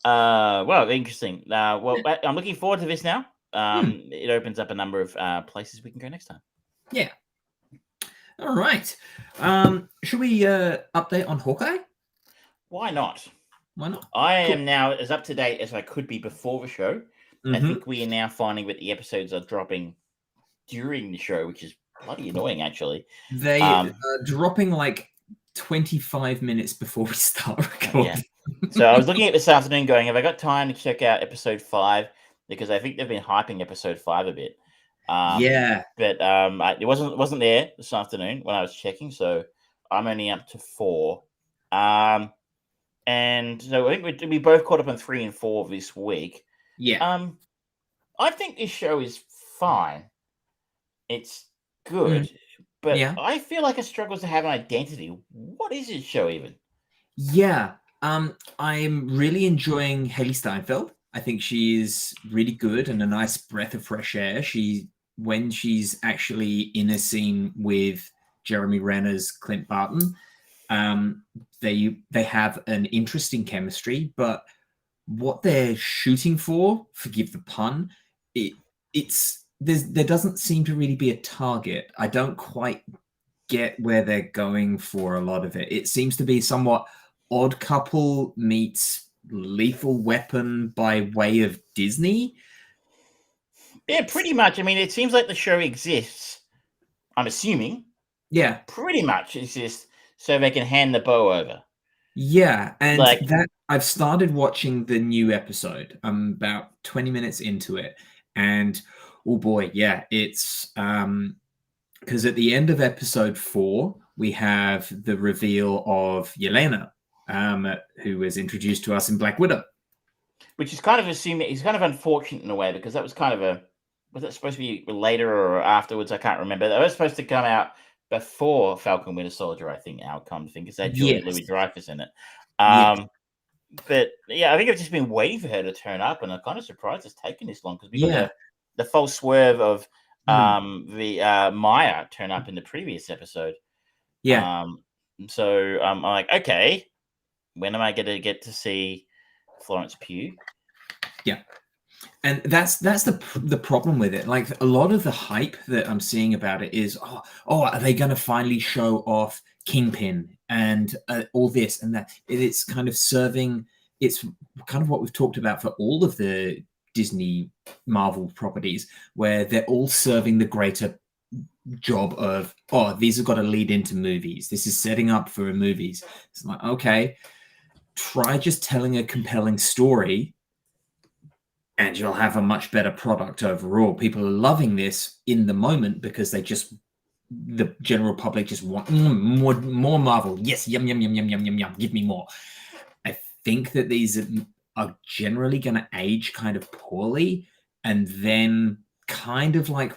Well, interesting. Well, I'm looking forward to this now. It opens up a number of places we can go next time. Yeah. All right. Should we update on Hawkeye? Why not? Why not? I am now as up to date as I could be before the show. I think we are now finding that the episodes are dropping during the show, which is bloody annoying, actually. They are dropping like 25 minutes before we start recording. Yeah. So I was looking at this afternoon going, have I got time to check out episode 5? Because I think they've been hyping episode 5 a bit. Yeah. But it wasn't there this afternoon when I was checking, so I'm only up to 4. And so I think we both caught up on 3 and 4 this week. Yeah. I think this show is fine. It's good, but I feel like it struggles to have an identity. What is this show even? Yeah. I'm really enjoying Haley Steinfeld. I think she's really good and a nice breath of fresh air. When she's actually in a scene with Jeremy Renner's Clint Barton, they have an interesting chemistry, but what they're shooting for, forgive the pun, there doesn't seem to really be a target. I don't quite get where they're going for a lot of it. It seems to be somewhat Odd Couple meets Lethal Weapon by way of Disney. Yeah, pretty much. I mean, it seems like the show exists, I'm assuming. Yeah. Pretty much exists so they can hand the bow over. Yeah, and that I've started watching the new episode. I'm about 20 minutes into it, and oh boy, yeah, it's because at the end of episode 4 we have the reveal of Yelena, who was introduced to us in Black Widow, which is kind of unfortunate in a way, because that was kind of was it supposed to be later or afterwards? I can't remember. That was supposed to come out before Falcon Winter Soldier, I think, outcome thing, because they had Julia Louis-Dreyfus in it. But yeah, I think I've just been waiting for her to turn up, and I'm kind of surprised it's taken this long, because we got the false swerve of the Maya turn up in the previous episode. Yeah. So I'm like, okay, when am I going to get to see Florence Pugh? Yeah. And that's the problem with it. Like, a lot of the hype that I'm seeing about it is, are they going to finally show off Kingpin and all this and that? It's kind of serving. It's kind of what we've talked about for all of the Disney Marvel properties, where they're all serving the greater job of, these have got to lead into movies. This is setting up for movies. It's like, okay, try just telling a compelling story, and you'll have a much better product overall. People are loving this in the moment because the general public just want more Marvel. Yes, yum, yum, yum, yum, yum, yum, yum. Give me more. I think that these are generally going to age kind of poorly, and then kind of like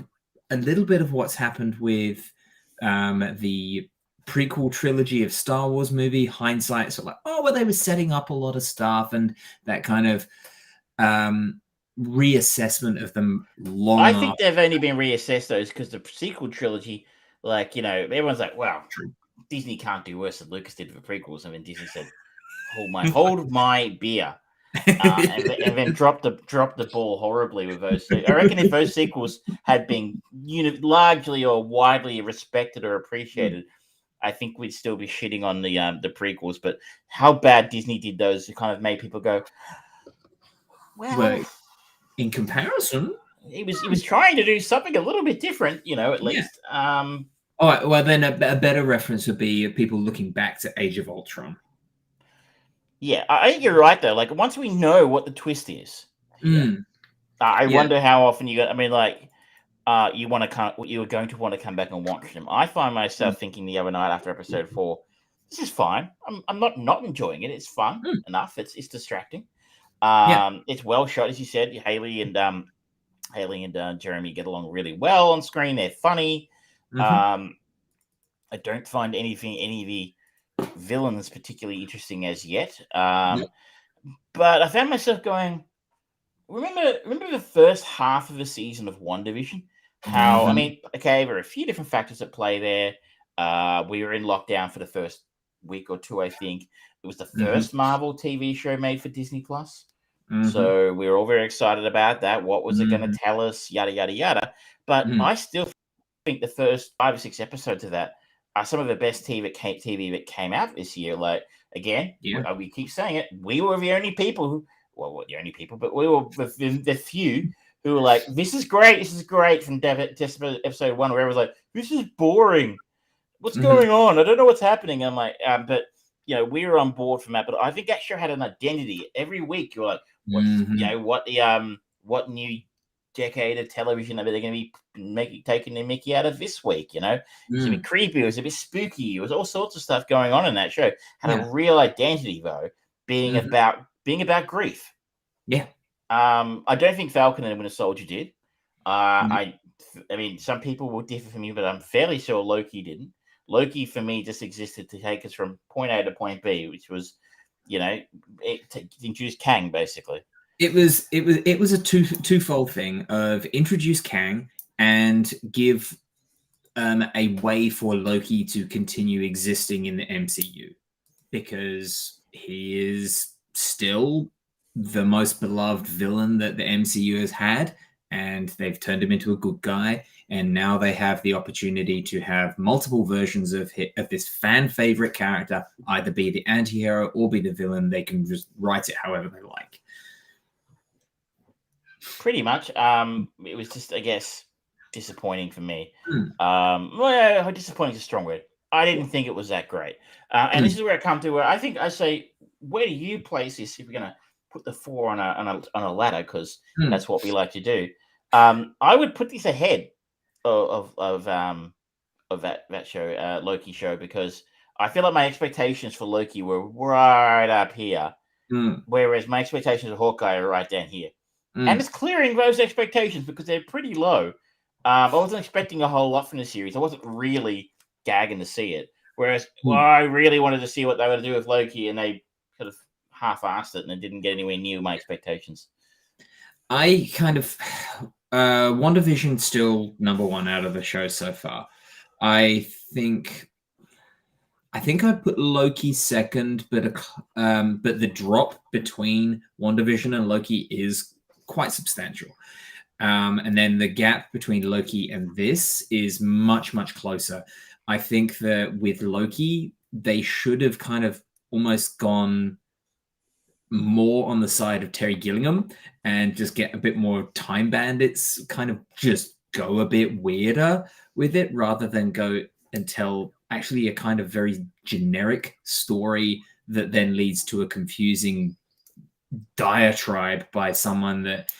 a little bit of what's happened with the prequel trilogy of Star Wars movie. Hindsight, so like, well, they were setting up a lot of stuff, and that kind of reassessment of them I think they've only been reassessed, those, because the sequel trilogy, like, everyone's like, wow, Disney can't do worse than Lucas did for prequels. I mean, Disney said, hold my beer, and then dropped the ball horribly with those. I reckon if those sequels had been largely or widely respected or appreciated, I think we'd still be shitting on the prequels. But how bad Disney did those, it kind of made people go, well, in comparison, he was trying to do something a little bit different, at least. All right, well, then a better reference would be people looking back to Age of Ultron. Yeah, I think you're right, though. Like, once we know what the twist is, I wonder how often you got. I mean, like, you were going to want to come back and watch them. I find myself thinking the other night after episode 4, this is fine. I'm not enjoying it. It's fun enough. It's distracting. It's well shot, as you said. Haley and Jeremy get along really well on screen. They're funny. I don't find any of the villains particularly interesting as yet. But I found myself going, remember the first half of the season of WandaVision? How, I mean, okay, there are a few different factors at play there. We were in lockdown for the first week or two, I think. It was the first Marvel TV show made for Disney Plus. So we were all very excited about that. What was it going to tell us? Yada, yada, yada. But I still think the first 5 or 6 episodes of that are some of the best TV that came out this year. Like, again, Yeah. we keep saying it. We were the only people who, the only people, but we were the few who were like, this is great from episode 1, where everyone's like, this is boring. What's going on? I don't know what's happening. I'm like, but we were on board from that. But I think that show had an identity. Every week you're like, what new decade of television are they going to be taking the Mickey out of this week? It was a bit creepy. It was a bit spooky. It was all sorts of stuff going on in that show. Had a real identity though, being about grief. Yeah. I don't think Falcon and the Winter Soldier did. I mean, some people will differ from me, but I'm fairly sure Loki didn't. Loki for me just existed to take us from point A to point B, which was, introduce Kang basically. It was a twofold thing of introduce Kang and give a way for Loki to continue existing in the MCU, because he is still the most beloved villain that the MCU has had, and they've turned him into a good guy. And now they have the opportunity to have multiple versions of this fan favorite character, either be the anti-hero or be the villain. They can just write it however they like. Pretty much. It was just, I guess, disappointing for me. Well, disappointing is a strong word. I didn't think it was that great. And this is where I come to where I think I say, where do you place this if we're going to put the 4 on a ladder, because that's what we like to do. I would put this ahead of that show, Loki show, because I feel like my expectations for Loki were right up here, whereas my expectations of Hawkeye are right down here. And it's clearing those expectations because they're pretty low. I wasn't expecting a whole lot from the series. I wasn't really gagging to see it. Whereas I really wanted to see what they were going to do with Loki, and they sort of half-assed it, and it didn't get anywhere near my expectations. I kind of... WandaVision still number 1 out of the show so far. I think I put Loki second, but the drop between WandaVision and Loki is quite substantial. And then the gap between Loki and this is much, much closer. I think that with Loki, they should have kind of almost gone more on the side of Terry Gilliam and just get a bit more Time Bandits, kind of just go a bit weirder with it, rather than go and tell actually a kind of very generic story that then leads to a confusing diatribe by someone that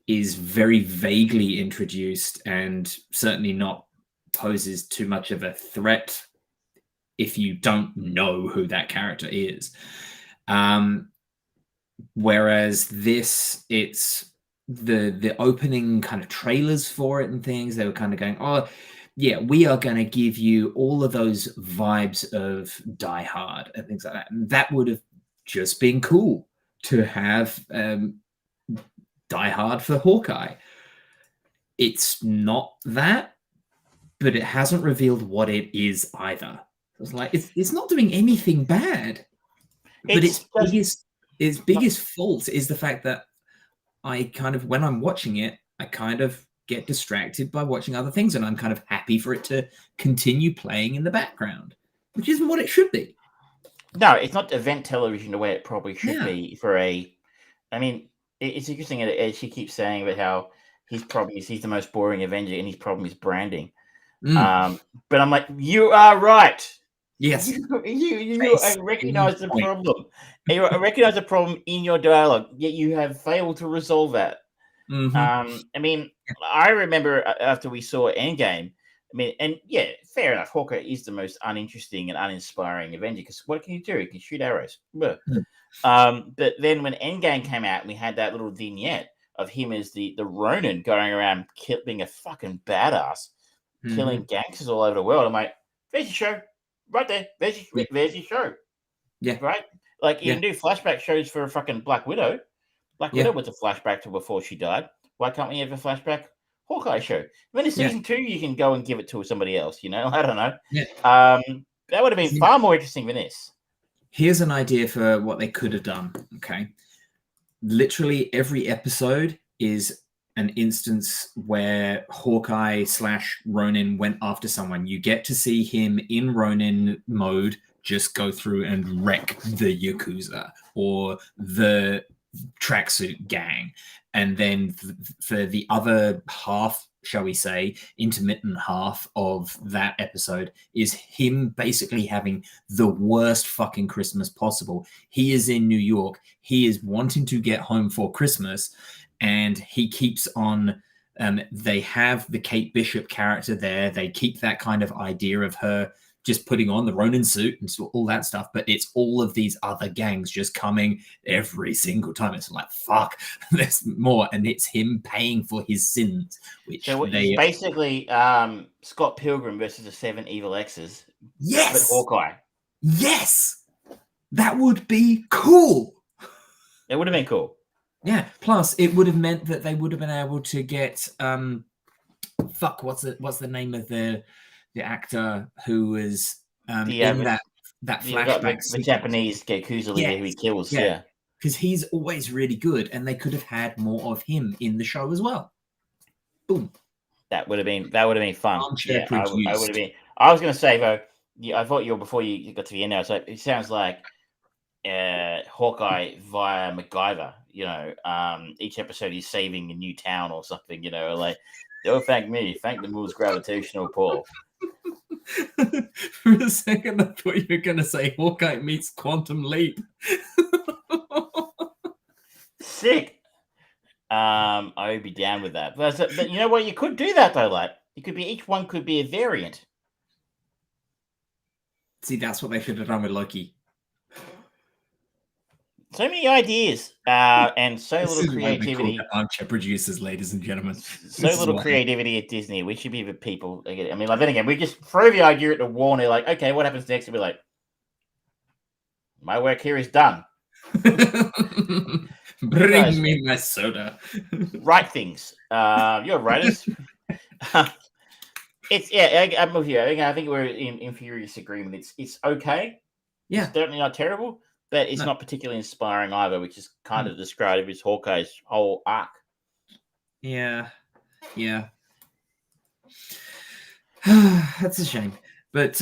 is very vaguely introduced and certainly not poses too much of a threat if you don't know who that character is. Whereas this, it's the opening kind of trailers for it and things, they were kind of going, oh yeah, we are going to give you all of those vibes of Die Hard and things like that. And that would have just been cool to have Die Hard for Hawkeye. It's not that, but it hasn't revealed what it is either. It's like it's not doing anything bad, but its biggest fault is the fact that I kind of, when I'm watching it, I kind of get distracted by watching other things, and I'm kind of happy for it to continue playing in the background, which isn't what it should be. No, it's not event television the way it probably should be for a. I mean, it's interesting as she keeps saying about how his problem is he's the most boring Avenger, and his problem is branding. But I'm like, you are right. Yes, you recognize the problem. You recognize the problem in your dialogue, yet you have failed to resolve that. I mean, I remember after we saw Endgame. I mean, and yeah, fair enough. Hawkeye is the most uninteresting and uninspiring Avenger, because what can you do? He can shoot arrows. But then when Endgame came out, we had that little vignette of him as the Ronin going around being a fucking badass, killing gangsters all over the world. I'm like, there's your show. Right there. There's your show. Yeah. Right? Like, you can do flashback shows for a fucking Black Widow. Black Widow was a flashback to before she died. Why can't we have a flashback Hawkeye show? Then in season 2, you can go and give it to somebody else, you know? I don't know. That would have been far more interesting than this. Here's an idea for what they could have done, okay? Literally every episode is an instance where Hawkeye / Ronin went after someone. You get to see him in Ronin mode just go through and wreck the Yakuza or the tracksuit gang. And then for the other half, shall we say, intermittent half of that episode is him basically having the worst fucking Christmas possible. He is in New York. He is wanting to get home for Christmas, and he keeps on. They have the Kate Bishop character there. They keep that kind of idea of her just putting on the Ronin suit and all that stuff, but it's all of these other gangs just coming every single time. It's like, fuck, there's more, and it's him paying for his sins. Which so it's basically Scott Pilgrim versus the 7 Evil Exes. Yes, but Hawkeye. Yes, that would be cool. It would have been cool. Yeah. Plus, it would have meant that they would have been able to get what's the name of the actor who was in that flashback? The Japanese Yakuza leader who he kills. Yeah, because he's always really good, and they could have had more of him in the show as well. Boom. That would have been fun. Armchair I would have been. I was going to say though, I thought before you got to the end now. So it sounds like Hawkeye via MacGyver. Each episode he's saving a new town or something. Like, don't thank me, thank the moon's gravitational pull. For a second, I thought you were going to say Hawkeye meets Quantum Leap. Sick. I would be down with that. But you know what? You could do that though. Like, each one could be a variant. See, that's what they should have done with Loki. So many ideas and so little creativity. Armchair producers, ladies and gentlemen. So little creativity at Disney. We should be the people. I mean, like, then again, we just throw the idea at the wall and they're like, okay, what happens next? And we're like, my work here is done. Bring me my soda. Write things. You're writers. I'm with you. I think we're in furious agreement. It's okay. Yeah. It's certainly not terrible. But it's not particularly inspiring either, which is kind of described as Hawkeye's whole arc. Yeah. That's a shame. But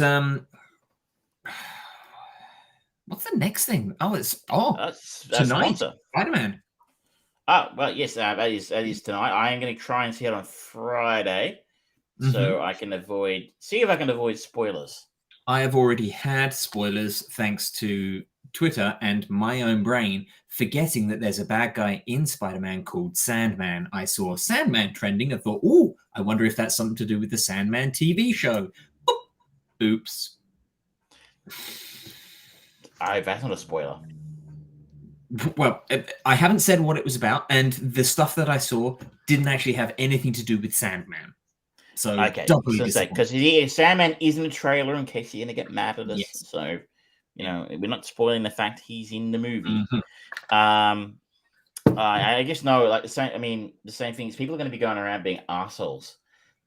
what's the next thing? That's tonight. Spider-Man. Oh, well, yes, that is tonight. I am going to try and see it on Friday, so I can see if I can avoid spoilers. I have already had spoilers thanks to Twitter and my own brain forgetting that there's a bad guy in Spider-Man called Sandman. I saw Sandman trending and thought, oh, I wonder if that's something to do with the Sandman TV show. Oops. That's not a spoiler. Well, I haven't said what it was about, and the stuff that I saw didn't actually have anything to do with Sandman. So, okay, because Sandman isn't a trailer in case you're going to get mad at us. Yes. So, we're not spoiling the fact he's in the movie. I guess like the same thing is people are going to be going around being arseholes,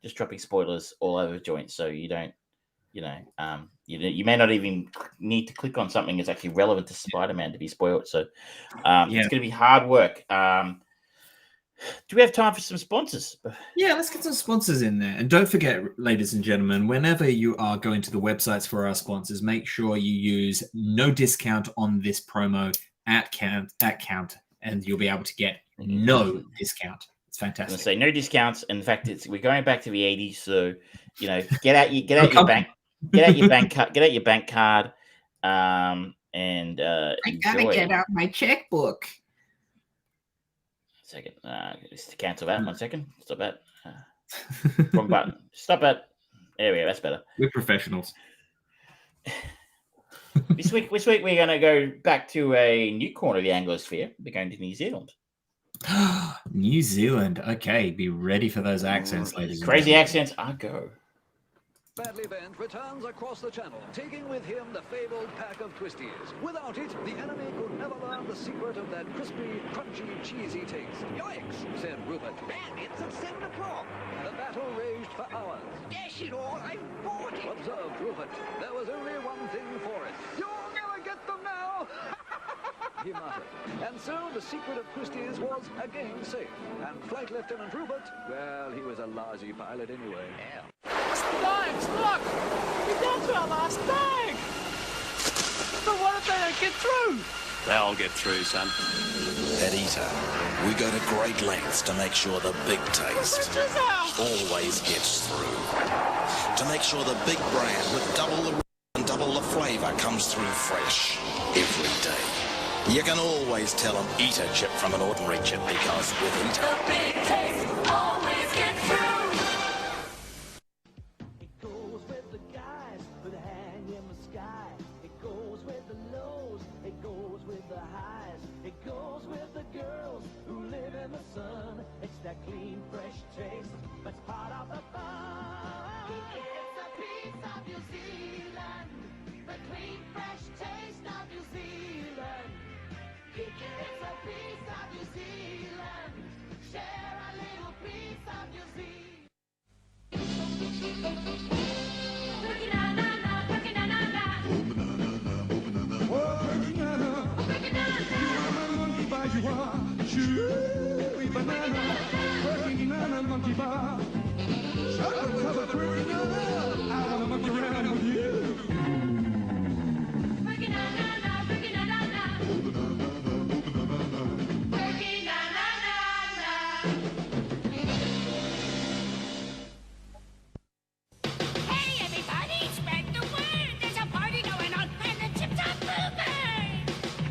just dropping spoilers all over the joint. So you don't, you may not even need to click on something that's actually relevant to Spider-Man to be spoiled. So it's going to be hard work. Do we have time for some sponsors? Yeah, let's get some sponsors in there. And don't forget, ladies and gentlemen, whenever you are going to the websites for our sponsors, make sure you use no discount on this promo at count, and you'll be able to get no discount. It's fantastic. I was gonna say no discounts. In fact, we're going back to the 80s, so get out your bank card, and I gotta get out my checkbook. Second, just to cancel that. 1 second. Stop that. Wrong button. Stop it. There we go. That's better. We're professionals. This week we're going to go back to a new corner of the Anglosphere. We're going to New Zealand. New Zealand. Okay, be ready for those accents, ladies. Crazy accents. I go. Badly Bent returns across the channel, taking with him the fabled pack of twisties. Without it, the enemy could never learn the secret of that crispy, crunchy, cheesy taste. Yoicks, said Rupert. Bandits at 7 o'clock. The battle raged for hours. Dash it all, I bought it. Observed Rupert. There was only one thing for it. You'll never get them now! He muttered. And so the secret of twisties was again safe. And Flight Lieutenant Rupert, well, he was a lousy pilot anyway. Bags, look! We got to our last bag! they don't get through. They'll get through, son. At Eater, we go to great lengths to make sure the big taste always gets through. To make sure the big brand with double the and double the flavour comes through fresh every day. You can always tell an Eater chip from an ordinary chip because with Eater, the big taste always gets through. It goes with the guys who hang in the sky. It goes with the lows. It goes with the highs. It goes with the girls who live in the sun. It's that clean, fresh taste that's part of the fun. It's a piece of New Zealand. The clean, fresh taste of New Zealand. It's a piece of New Zealand. Share a little piece of New Zealand. Hey, everybody, spread the word. There's a party going on, and the chips are moving.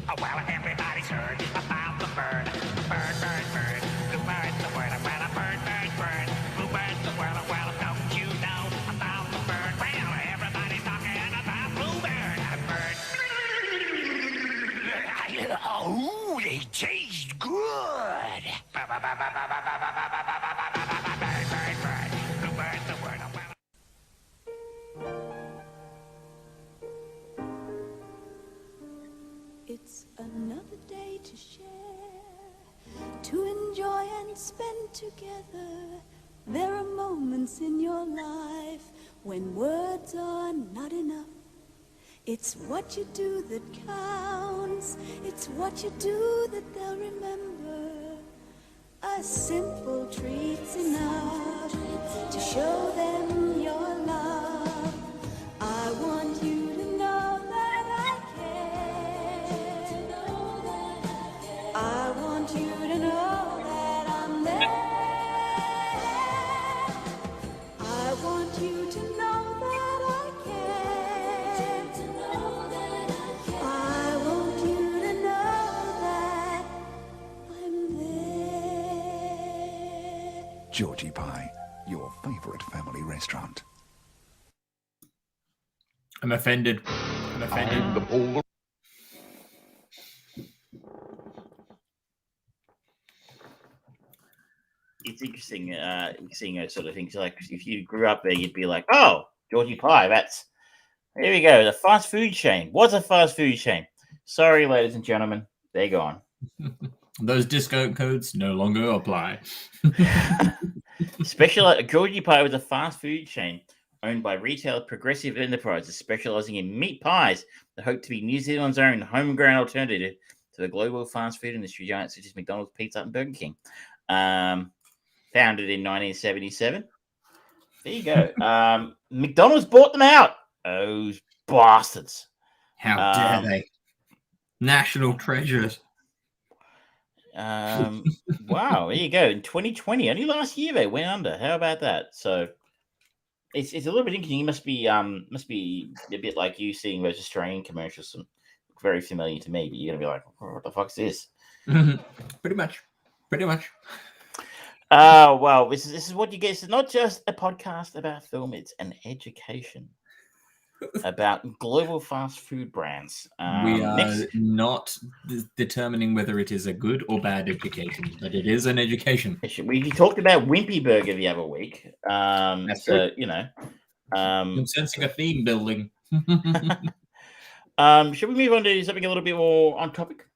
Oh, well, everybody's heard about the bird. The bird, bird, bird. Who birds the word? Well, a bird, bird, bird. Who birds the word? Well, don't you know about the bird? Well, everybody's talking about Bluebird. A bird. Oh, they taste good. Bird, bird, bird. Who birds the word? Well, It's another day to share, to enjoy and spend together. There are moments in your life when words are not enough. It's what you do that counts. It's what you do that they'll remember. A simple treat's enough to show them your love. I want you to know that I care. I want you to know that I'm there. I want you to know that I care. I want you to know that I'm there. Georgie Pie, your favourite family restaurant. I'm offended. I'm offended. It's interesting seeing those sort of things. Like if you grew up there, you'd be like, "Oh, Georgie Pie, that's there we go." The fast food chain. What's a fast food chain? Sorry, ladies and gentlemen, they're gone. Those discount codes no longer apply. Georgie Pie was a fast food chain owned by retail Progressive Enterprises, specializing in meat pies that hope to be New Zealand's own homegrown alternative to the global fast food industry giants such as McDonald's, Pizza Hut, and Burger King. Founded in 1977. There you go. McDonald's bought them out. Those bastards. How dare they? National treasures. Wow, there you go. In 2020, only last year they went under. How about that? So it's a little bit interesting. You must be a bit like you seeing those Australian commercials. And very familiar to me, but you're gonna be like, oh, what the fuck's this? Pretty much. Well, this is what you get. It's not just a podcast about film; it's an education about global fast food brands. We are not determining whether it is a good or bad education, but it is an education. We talked about Wimpy Burger the other week. That's so good. you know, I'm sensing a theme building. Should we move on to something a little bit more on topic?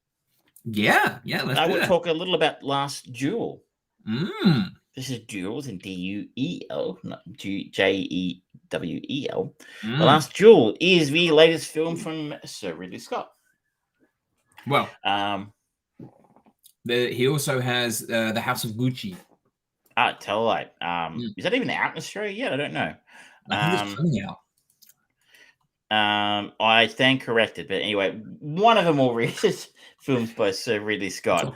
Yeah. Let's I do will that. talk a little about Last Duel. This is Duels in DUEL, not JEWEL. The Last Duel is the latest film from Sir Ridley Scott. Well, he also has The House of Gucci. Tell a lie. Is that even out in Australia yet? I don't know. I think it's coming out. I stand corrected, but anyway, one of the more recent films by Sir Ridley Scott.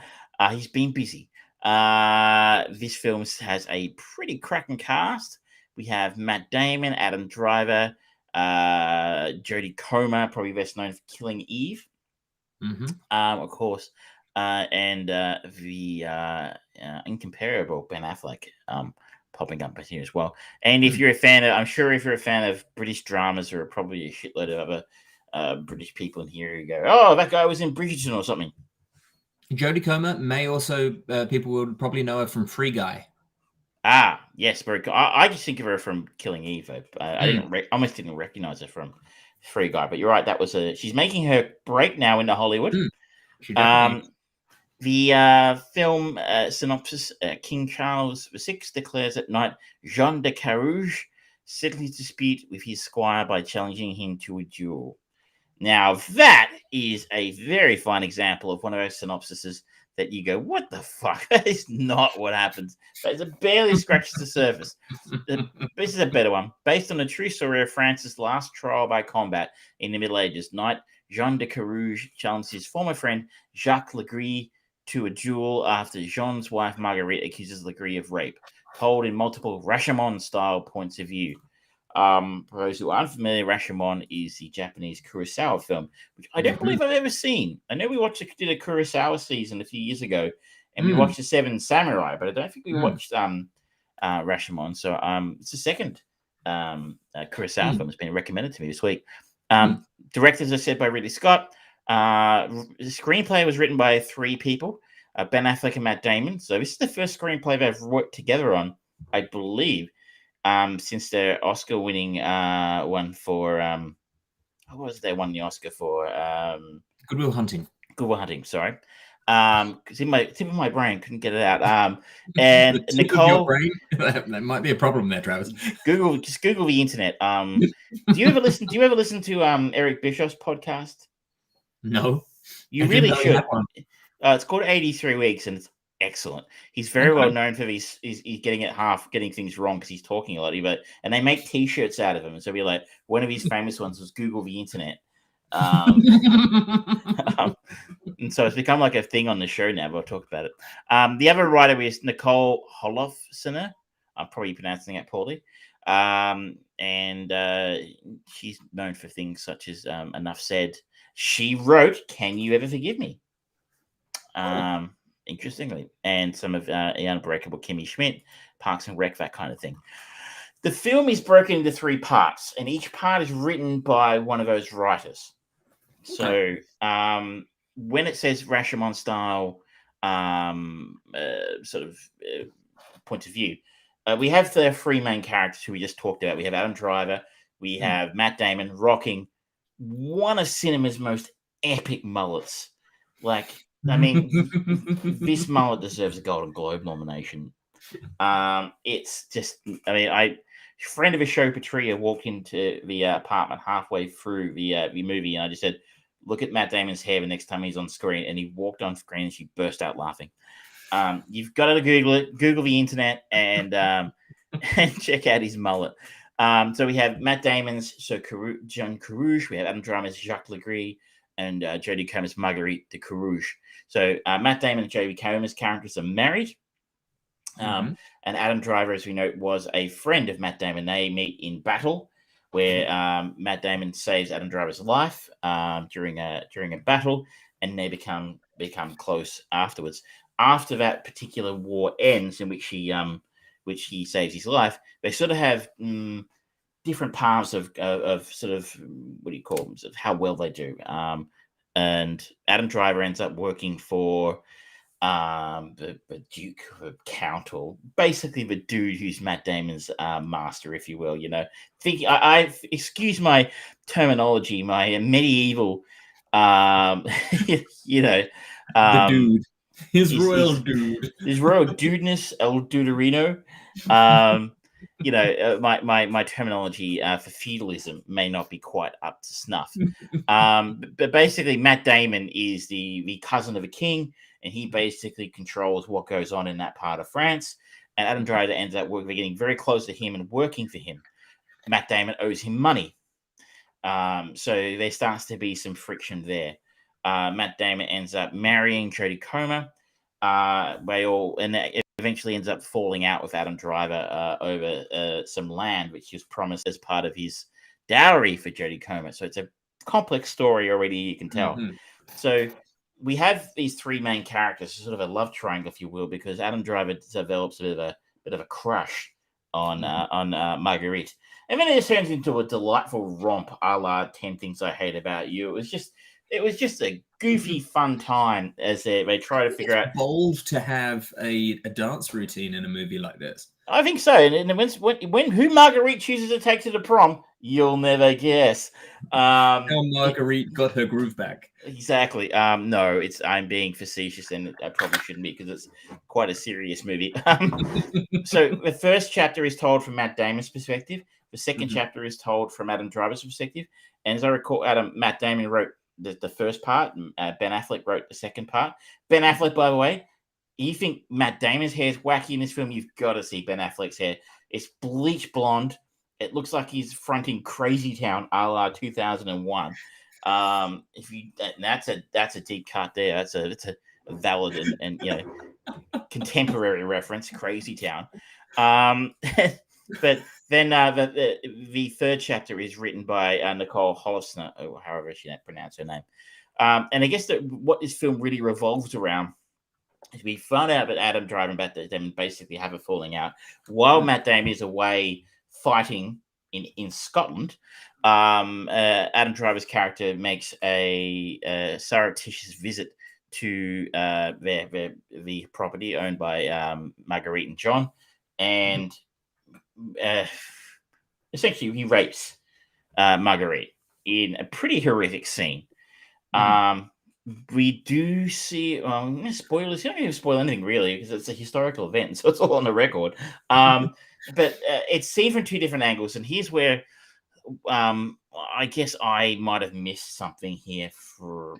He's been busy. This film has a pretty cracking cast. We have Matt Damon, Adam Driver, Jodie Comer, probably best known for Killing Eve, of course, and the incomparable Ben Affleck popping up here as well. And if you're a fan of, I'm sure if you're a fan of British dramas, there are probably a shitload of other British people in here who go, "Oh, that guy was in Bridgerton or something." Jodie Comer may also, people would probably know her from Free Guy. Ah, yes, very cool. I just think of her from Killing Eve. I almost didn't recognize her from Free Guy, but you're right. That was she's making her break now into Hollywood. She definitely The film synopsis: King Charles VI declares at night Jean de Carouge settles his dispute with his squire by challenging him to a duel. Now, that is a very fine example of one of those synopsises that you go, what the fuck? That is not what happens. But it barely scratches the surface. This is a better one. Based on a true story of France's last trial by combat in the Middle Ages, Knight Jean de Carouge challenged his former friend Jacques Legris to a duel after Jean's wife Marguerite accuses Legris of rape, told in multiple Rashomon-style points of view. For those who aren't familiar, Rashomon is the Japanese Kurosawa film, which I don't believe I've ever seen. I know we did a Kurosawa season a few years ago, and we watched The Seven Samurai, but I don't think we watched Rashomon. So it's the second Kurosawa film that's been recommended to me this week. Directed, as I said, by Ridley Scott. The screenplay was written by three people, Ben Affleck and Matt Damon. So this is the first screenplay they've worked together on, I believe. Since their Oscar-winning one for what was they won the Oscar for? Good Will Hunting. Good Will Hunting. Sorry, because in my tip of my brain couldn't get it out. And Nicole, that might be a problem there, Travis. Google the internet. Do you ever listen to Eric Bischoff's podcast? No, you really should. It's called 83 Weeks, and it's excellent. He's very well known for he's getting things wrong because he's talking a lot. And they make T-shirts out of him. So be like, one of his famous ones was Google the internet. And so it's become like a thing on the show now. But I'll talk about it. The other writer is Nicole Holofcener. I'm probably pronouncing it poorly. And she's known for things such as Enough Said. She wrote Can You Ever Forgive Me? Interestingly, and some of the Unbreakable Kimmy Schmidt, Parks and Rec, that kind of thing. The film is broken into three parts, and each part is written by one of those writers. So when it says Rashomon style point of view, we have the three main characters who we just talked about. We have Adam Driver, we have Matt Damon rocking one of cinema's most epic mullets. Like, I mean, this mullet deserves a Golden Globe nomination. It's just, I mean, a friend of the show, Patria, walked into the apartment halfway through the movie, and I just said, look at Matt Damon's hair the next time he's on screen, and he walked on screen and she burst out laughing. You've got to Google the internet, and and check out his mullet. So we have Matt Damon's Jean Carouge, we have Adam Driver's Jacques Legris, and Jodie Comer's Marguerite de Carouge. So Matt Damon and Jodie Comer's characters are married. And Adam Driver, as we know, was a friend of Matt Damon. They meet in battle, where Matt Damon saves Adam Driver's life during a battle, and they become close afterwards. After that particular war ends, in which he saves his life, they sort of have different paths of sort of, what do you call them, sort of how well they do. And Adam Driver ends up working for the Duke or Count, or basically the dude who's Matt Damon's master, if you will. You know, I excuse my terminology, my medieval, you know, the dude, his royal dudeness, El Duderino. You know, my terminology for feudalism may not be quite up to snuff. But basically, Matt Damon is the cousin of a king, and he basically controls what goes on in that part of France. And Adam Driver ends up getting very close to him and working for him. Matt Damon owes him money. So there starts to be some friction there. Matt Damon ends up marrying Jodie Comer. It eventually ends up falling out with Adam Driver over some land, which he was promised as part of his dowry for Jodie Comer. So it's a complex story already, you can tell. Mhm. So we have these three main characters, sort of a love triangle, if you will, because Adam Driver develops a bit of a crush on Marguerite, and then it turns into a delightful romp, a la 10 Things I Hate About You. It was just a goofy, fun time as they try to figure out. Bold to have a dance routine in a movie like this. I think so. And when who Marguerite chooses to take to the prom, you'll never guess. How Marguerite got her groove back. Exactly. No, I'm being facetious, and I probably shouldn't be because it's quite a serious movie. So the first chapter is told from Matt Damon's perspective. The second chapter is told from Adam Driver's perspective. And as I recall, Matt Damon wrote the first part. Ben Affleck wrote the second part. Ben Affleck, by the way, you think Matt Damon's hair is wacky in this film? You've got to see Ben Affleck's hair. It's bleach blonde. It looks like he's fronting Crazy Town, a la 2001. That's a deep cut there. That's a valid and contemporary reference, Crazy Town. But then the third chapter is written by Nicole Hollisner, or however she pronounced her name. And I guess that what this film really revolves around is we found out that Adam Driver and Matt Damon basically have a falling out while Matt Damon is away fighting in Scotland. Adam Driver's character makes a surreptitious visit to the property owned by Marguerite and John, and essentially he rapes Marguerite in a pretty horrific scene. We do see spoilers. You don't even spoil anything really because it's a historical event, so it's all on the record. But it's seen from two different angles, and here's where I guess I might have missed something here. For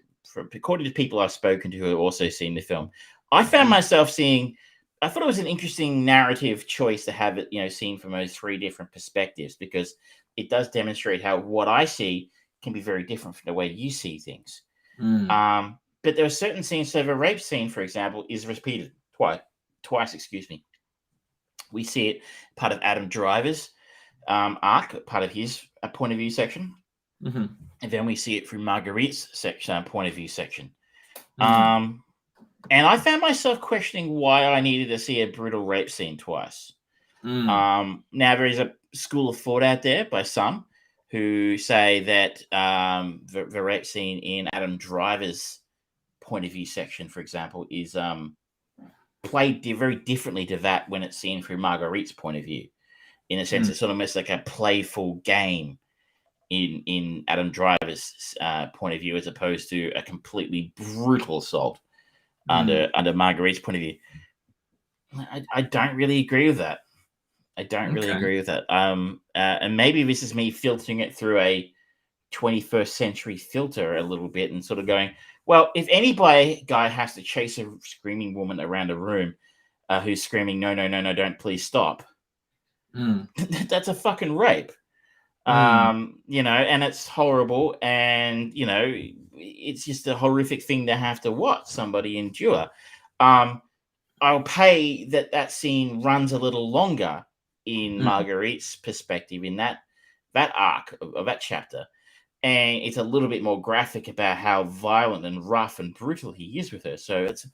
according to people I've spoken to who have also seen the film, I found myself seeing. I thought it was an interesting narrative choice to have it, seen from those three different perspectives, because it does demonstrate how what I see can be very different from the way you see things. But there are certain scenes. So the rape scene, for example, is repeated twice. Excuse me. We see it part of Adam Driver's arc, part of his point of view section, and then we see it through Marguerite's section, point of view section. And I found myself questioning why I needed to see a brutal rape scene twice. Now, there is a school of thought out there by some who say that the rape scene in Adam Driver's point of view section, for example, is played very differently to that when it's seen through Marguerite's point of view. In a sense, it's almost like a playful game in Adam Driver's point of view, as opposed to a completely brutal assault under Marguerite's point of view. I don't really agree with that. I don't really agree with that. And maybe this is me filtering it through a 21st century filter a little bit and sort of going, well, if any guy has to chase a screaming woman around a room who's screaming, no, don't please stop. That's a fucking rape. And it's horrible. And, it's just a horrific thing to have to watch somebody endure. I'll pay that scene runs a little longer in Marguerite's perspective in that arc of that chapter, and it's a little bit more graphic about how violent and rough and brutal he is with her. So it's,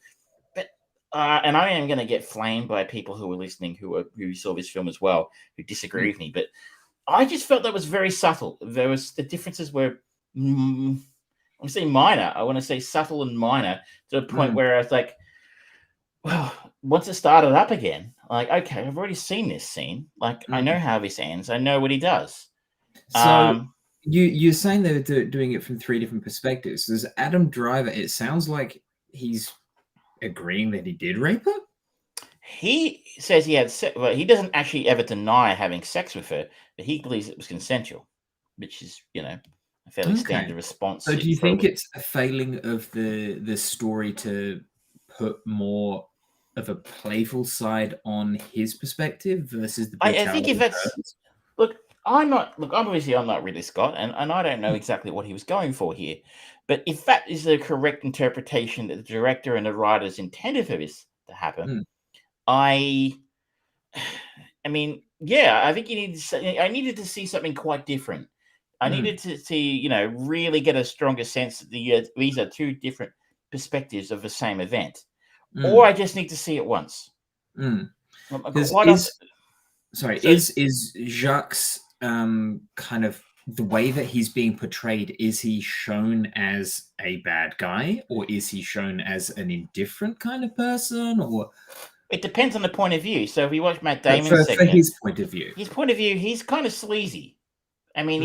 and I am going to get flamed by people who are listening who saw this film as well, who disagree with me, but I just felt that was very subtle. There was the differences were, I want to say minor. I want to say subtle and minor to the point where I was like, well, once it started up again, like, okay, I've already seen this scene. Like, I know how this ends. I know what he does. So you're saying they're doing it from three different perspectives. There's Adam Driver. It sounds like he's agreeing that he did rape her. He says he had sex. Well, he doesn't actually ever deny having sex with her, but he believes it was consensual, which is, a fairly standard response. So do you think it's a failing of the story to put more of a playful side on his perspective versus the brutality? I think if that's look, I'm not. Look, obviously, I'm not Ridley Scott, and I don't know exactly what he was going for here. But if that is the correct interpretation that the director and the writers intended for this to happen, I mean, yeah, I think I needed to see something quite different. I needed to see, really get a stronger sense that these are two different perspectives of the same event, or I just need to see it once. Is Jacques kind of the way that he's being portrayed? Is he shown as a bad guy, or is he shown as an indifferent kind of person, or? It depends on the point of view. So if you watch Matt Damon's for segment, his point of view, he's kind of sleazy. I mean,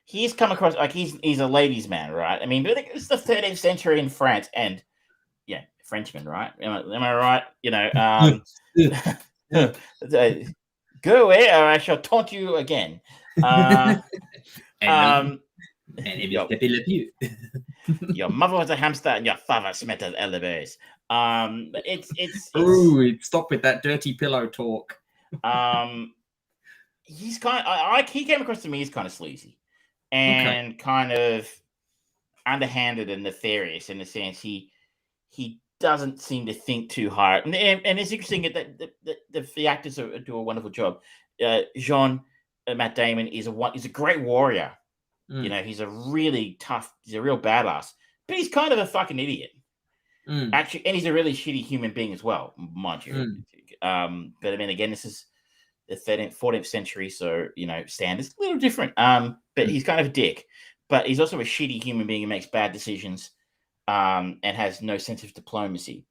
he's come across like he's a ladies' man, right? I mean, but it's the 13th century in France, and yeah, Frenchman, right? Am I right? Go away, or I shall taunt you again. Your mother was a hamster, and your father smelt of elbows. Stop with that dirty pillow talk. He's kind of, he came across to me as kind of sleazy and kind of underhanded and nefarious in the sense he doesn't seem to think too hard. And it's interesting that the actors do a wonderful job. Matt Damon is a great warrior. He's a really tough, he's a real badass, but he's kind of a fucking idiot. Actually, and he's a really shitty human being as well, mind you. But I mean, again, this is the 13th, 14th century, so standards a little different. But he's kind of a dick, but he's also a shitty human being who makes bad decisions, and has no sense of diplomacy,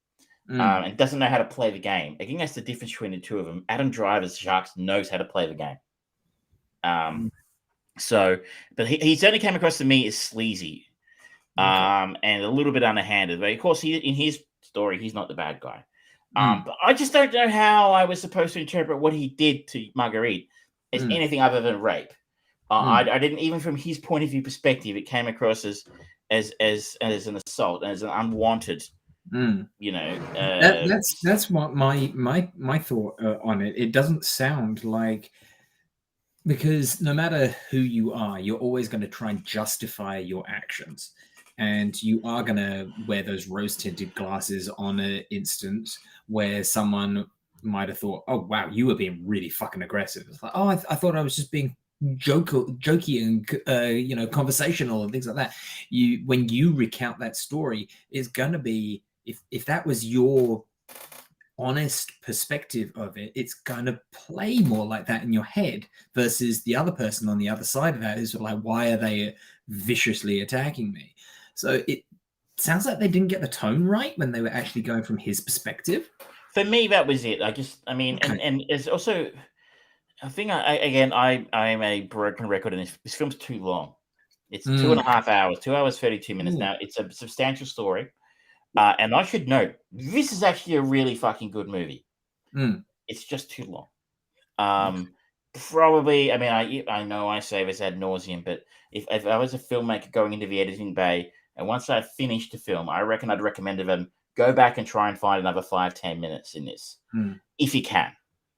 and doesn't know how to play the game. I think that's the difference between the two of them. Adam Driver's Sharks knows how to play the game. But he certainly came across to me as sleazy, and a little bit underhanded. But of course, in his story, he's not the bad guy. But I just don't know how I was supposed to interpret what he did to Marguerite as anything other than rape. I didn't, even from his point of view perspective, it came across as an assault, as an unwanted. That's what my thought on it. It doesn't sound like, because no matter who you are, you're always going to try and justify your actions. And you are going to wear those rose-tinted glasses on an instance where someone might have thought, oh, wow, you were being really fucking aggressive. It's like, oh, I thought I was just being jokey and, conversational and things like that. When you recount that story, it's going to be, if that was your honest perspective of it, it's going to play more like that in your head versus the other person on the other side of that is like, why are they viciously attacking me? So it sounds like they didn't get the tone right when they were actually going from his perspective. For me, that was it. And it's also, I think I'm a broken record, and this film's too long. It's 2.5 hours, 2 hours, 32 minutes. Now, it's a substantial story. And I should note, this is actually a really fucking good movie. It's just too long. Probably, I mean, I know I say this ad nauseum, but if I was a filmmaker going into the editing bay, and once I finished the film, I reckon I'd recommend them go back and try and find another 5-10 minutes in this, if you can.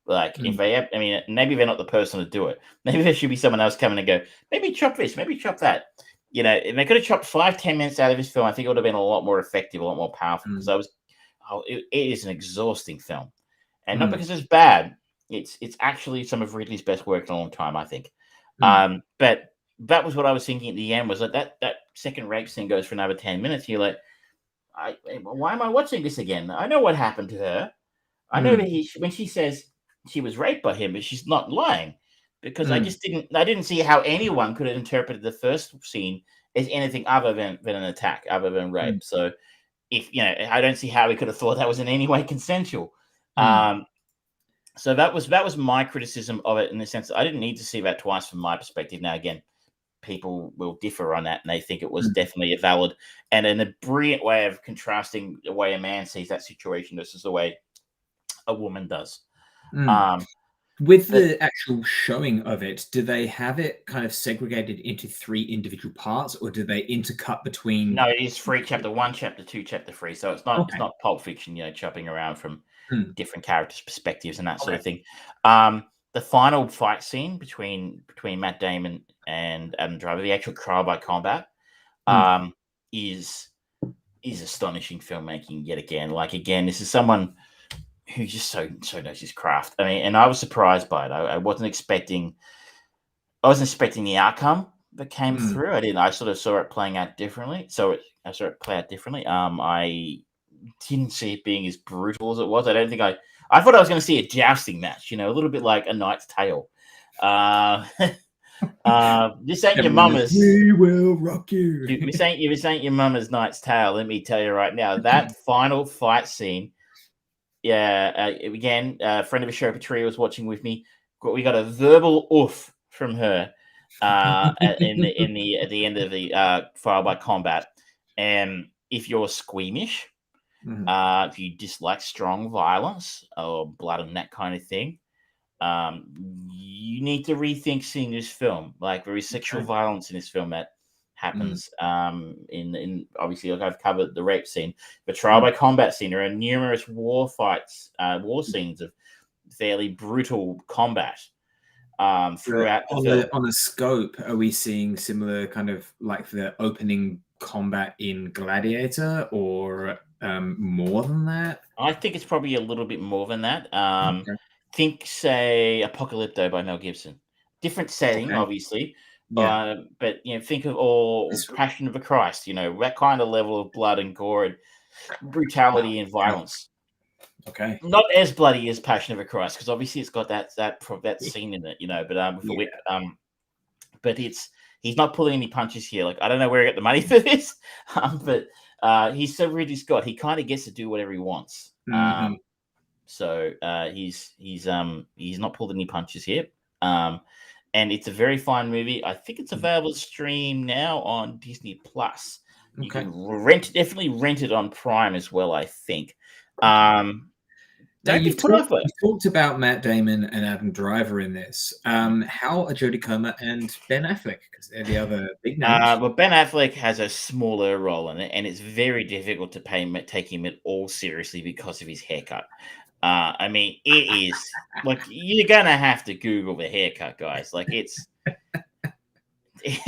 Like, if they have, I mean, maybe they're not the person to do it. Maybe there should be someone else coming and go, maybe chop this, maybe chop that. If they could have chopped 5-10 minutes out of this film, I think it would have been a lot more effective, a lot more powerful. Because it is an exhausting film, and not because it's bad. It's actually some of Ridley's best work in a long time, I think. But that was what I was thinking at the end. Was that second rape scene goes for another 10 minutes. You're like, why am I watching this again? I know what happened to her. I know that when she says she was raped by him, but she's not lying. Because I didn't see how anyone could have interpreted the first scene as anything other than an attack, other than rape. So I don't see how he could have thought that was in any way consensual. So that was my criticism of it, in the sense that I didn't need to see that twice from my perspective. Now, again, people will differ on that, and they think it was definitely a valid and a brilliant way of contrasting the way a man sees that situation versus the way a woman does. With the actual showing of it, do they have it kind of segregated into 3 individual parts, or do they intercut between? No, it is free. Chapter 1, Chapter 2, Chapter 3. So it's not Pulp Fiction, chopping around from different characters' perspectives and that sort of thing. the final fight scene between Matt Damon and Adam Driver, the actual trial by combat, is astonishing filmmaking yet again. Like, again, this is someone who just so knows his craft. I mean, and I was surprised by it. I wasn't expecting the outcome that came through. I sort of saw it playing out differently. I saw it play out differently. I didn't see it being as brutal as it was. I thought I was going to see a jousting match, a little bit like A Knight's Tale. This ain't your mama's. We will rock you. This ain't your mama's Knight's Tale. Let me tell you right now, that final fight scene. Yeah, again, a friend of the show, Patria, was watching with me. We got a verbal oof from her at the end of the trial by combat. And if you're squeamish, if you dislike strong violence or blood and that kind of thing, you need to rethink seeing this film. Like, there is sexual violence in this film that happens. In obviously, like, I've covered the rape scene, the trial by combat scene. There are numerous war scenes of fairly brutal combat throughout. On a scope, are we seeing similar kind of like the opening combat in Gladiator, or more than that? I think it's probably a little bit more than that. Think, say, Apocalypto by Mel Gibson. Different setting, obviously. But think of Passion of the Christ. That kind of level of blood and gore and brutality and violence. Okay. Not as bloody as Passion of the Christ, because obviously it's got that scene in it. But with the whip. But he's not pulling any punches here. Like, I don't know where he got the money for this, but he's so Ridley Scott. He kind of gets to do whatever he wants. So he's not pulled any punches here. And it's a very fine movie. I think it's available to stream now on Disney Plus. You can definitely rent it on Prime as well, I think. You've talked about Matt Damon and Adam Driver in this. How are Jodie Comer and Ben Affleck? Because they're the other big names. Well, Ben Affleck has a smaller role in it, and it's very difficult to take him at all seriously because of his haircut. I mean, it is like, you're gonna have to Google the haircut, guys. Like, it's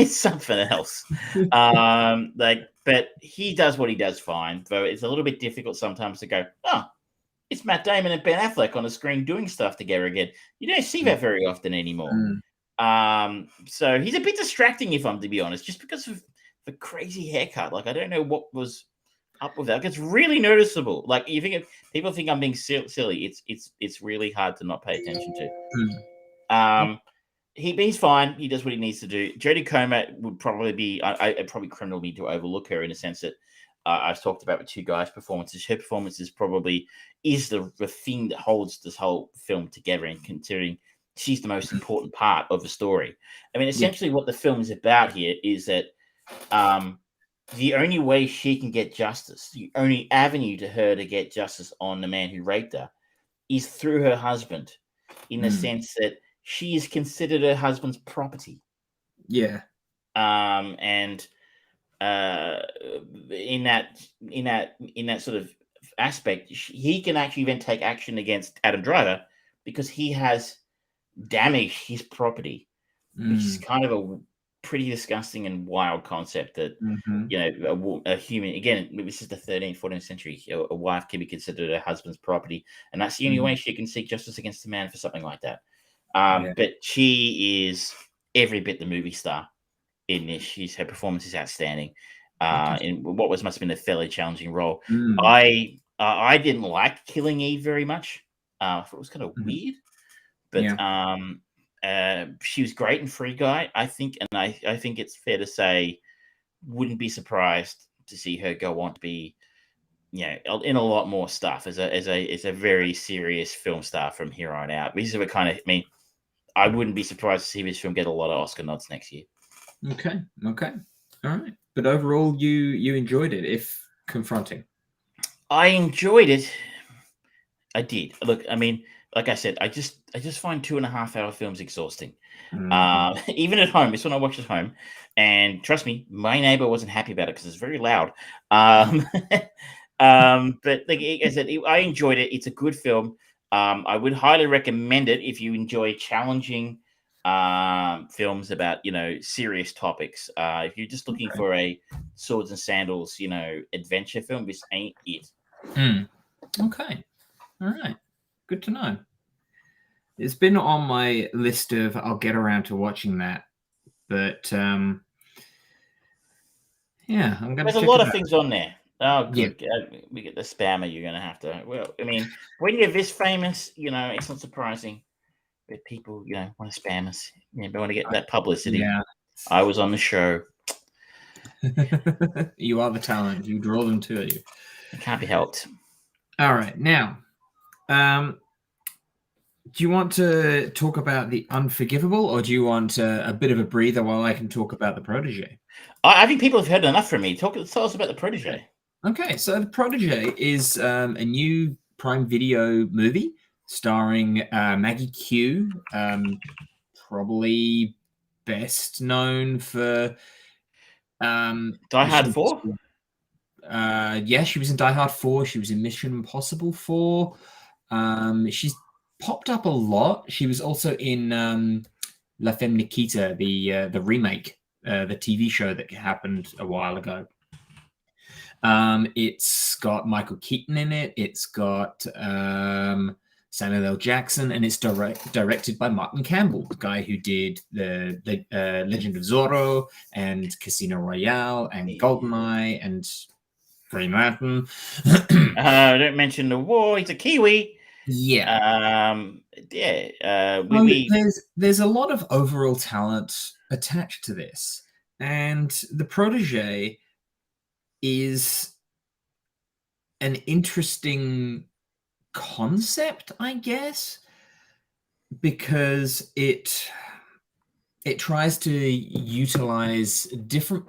something else. But he does what he does fine. Though it's a little bit difficult sometimes to go, oh, it's Matt Damon and Ben Affleck on the screen doing stuff together again. You don't see that very often anymore. So he's a bit distracting, if I'm to be honest, just because of the crazy haircut. Like, I don't know what was up with that. Like, it's really noticeable. Like, people think I'm being silly. It's really hard to not pay attention to. He's fine. He does what he needs to do. Jodie Comer would probably be. It'd probably criminal me to overlook her in a sense that I've talked about the two guys' performances. Her performance is probably the thing that holds this whole film together, and considering she's the most important part of the story. I mean, essentially, what the film is about here is that the only way she can get justice, the only avenue to her to get justice on the man who raped her, is through her husband, in the sense that she is considered her husband's property. Yeah. And in that sort of aspect, he can actually then take action against Adam Driver because he has damaged his property, which is kind of a pretty disgusting and wild concept that a human, again, this is the 13th, 14th century, a wife can be considered her husband's property, and that's the only way she can seek justice against a man for something like that. But she is every bit the movie star in this. Her performance is outstanding in what must have been a fairly challenging role. I didn't like Killing Eve very much. I thought it was kind of weird, but she was great in Free Guy, I think, and I think it's fair to say, wouldn't be surprised to see her go on to be, in a lot more stuff as a very serious film star from here on out. These are the kind of, I wouldn't be surprised to see this film get a lot of Oscar nods next year. Okay, all right. But overall, you enjoyed it, if confronting. I enjoyed it. I did. Look, like I said, I just find 2.5 hour films exhausting. Even at home, this one I watched at home, and trust me, my neighbor wasn't happy about it because it's very loud. But like I said, I enjoyed it. It's a good film. I would highly recommend it if you enjoy challenging films about serious topics. If you're just looking for a swords and sandals adventure film, this ain't it. Okay, all right, good to know. It's been on my list of I'll get around to watching that, but yeah, I'm gonna. There's a check lot it of out. things on there. Oh, Yeah. good. We get the spammer. You're gonna have to. Well, I mean, when you're this famous, it's not surprising that people, want to spam us. They want to get that publicity. Yeah. I was on the show. You are the talent. You draw them to you. It can't be helped. All right, now, do you want to talk about The Unforgivable, or do you want a bit of a breather while I can talk about The Protege? I think people have heard enough from me. Tell us about The Protege. Okay, so The Protege is a new Prime Video movie starring Maggie Q, probably best known for Die Hard 4? Yeah, she was in Die Hard 4. She was in Mission Impossible 4. She's popped up a lot. She was also in La Femme Nikita, the remake, the TV show that happened a while ago. It's got Michael Keaton in it. It's got Samuel L. Jackson, and it's directed by Martin Campbell, the guy who did the Legend of Zorro and Casino Royale and GoldenEye and Green Lantern. Don't mention the war. He's a Kiwi. Yeah. There's a lot of overall talent attached to this, and The Protege is an interesting concept, I guess, because it tries to utilize different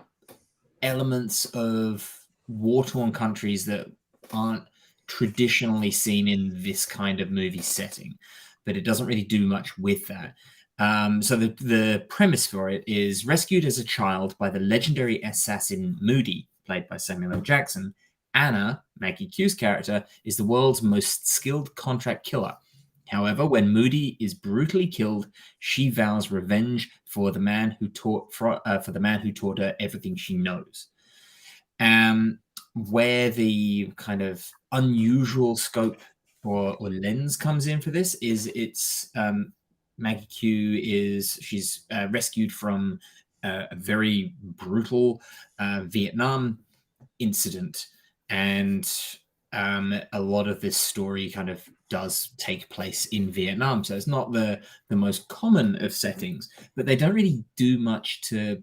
elements of war-torn countries that aren't traditionally seen in this kind of movie setting, but it doesn't really do much with that. So the premise for it is rescued as a child by the legendary assassin Moody, played by Samuel L. Jackson. Anna, Maggie Q's character, is the world's most skilled contract killer. However, when Moody is brutally killed, she vows revenge for the man who taught her everything she knows. Where the kind of unusual scope or lens comes in for this is it's Maggie Q she's rescued from a very brutal Vietnam incident, and a lot of this story kind of does take place in Vietnam, so it's not the most common of settings, but they don't really do much to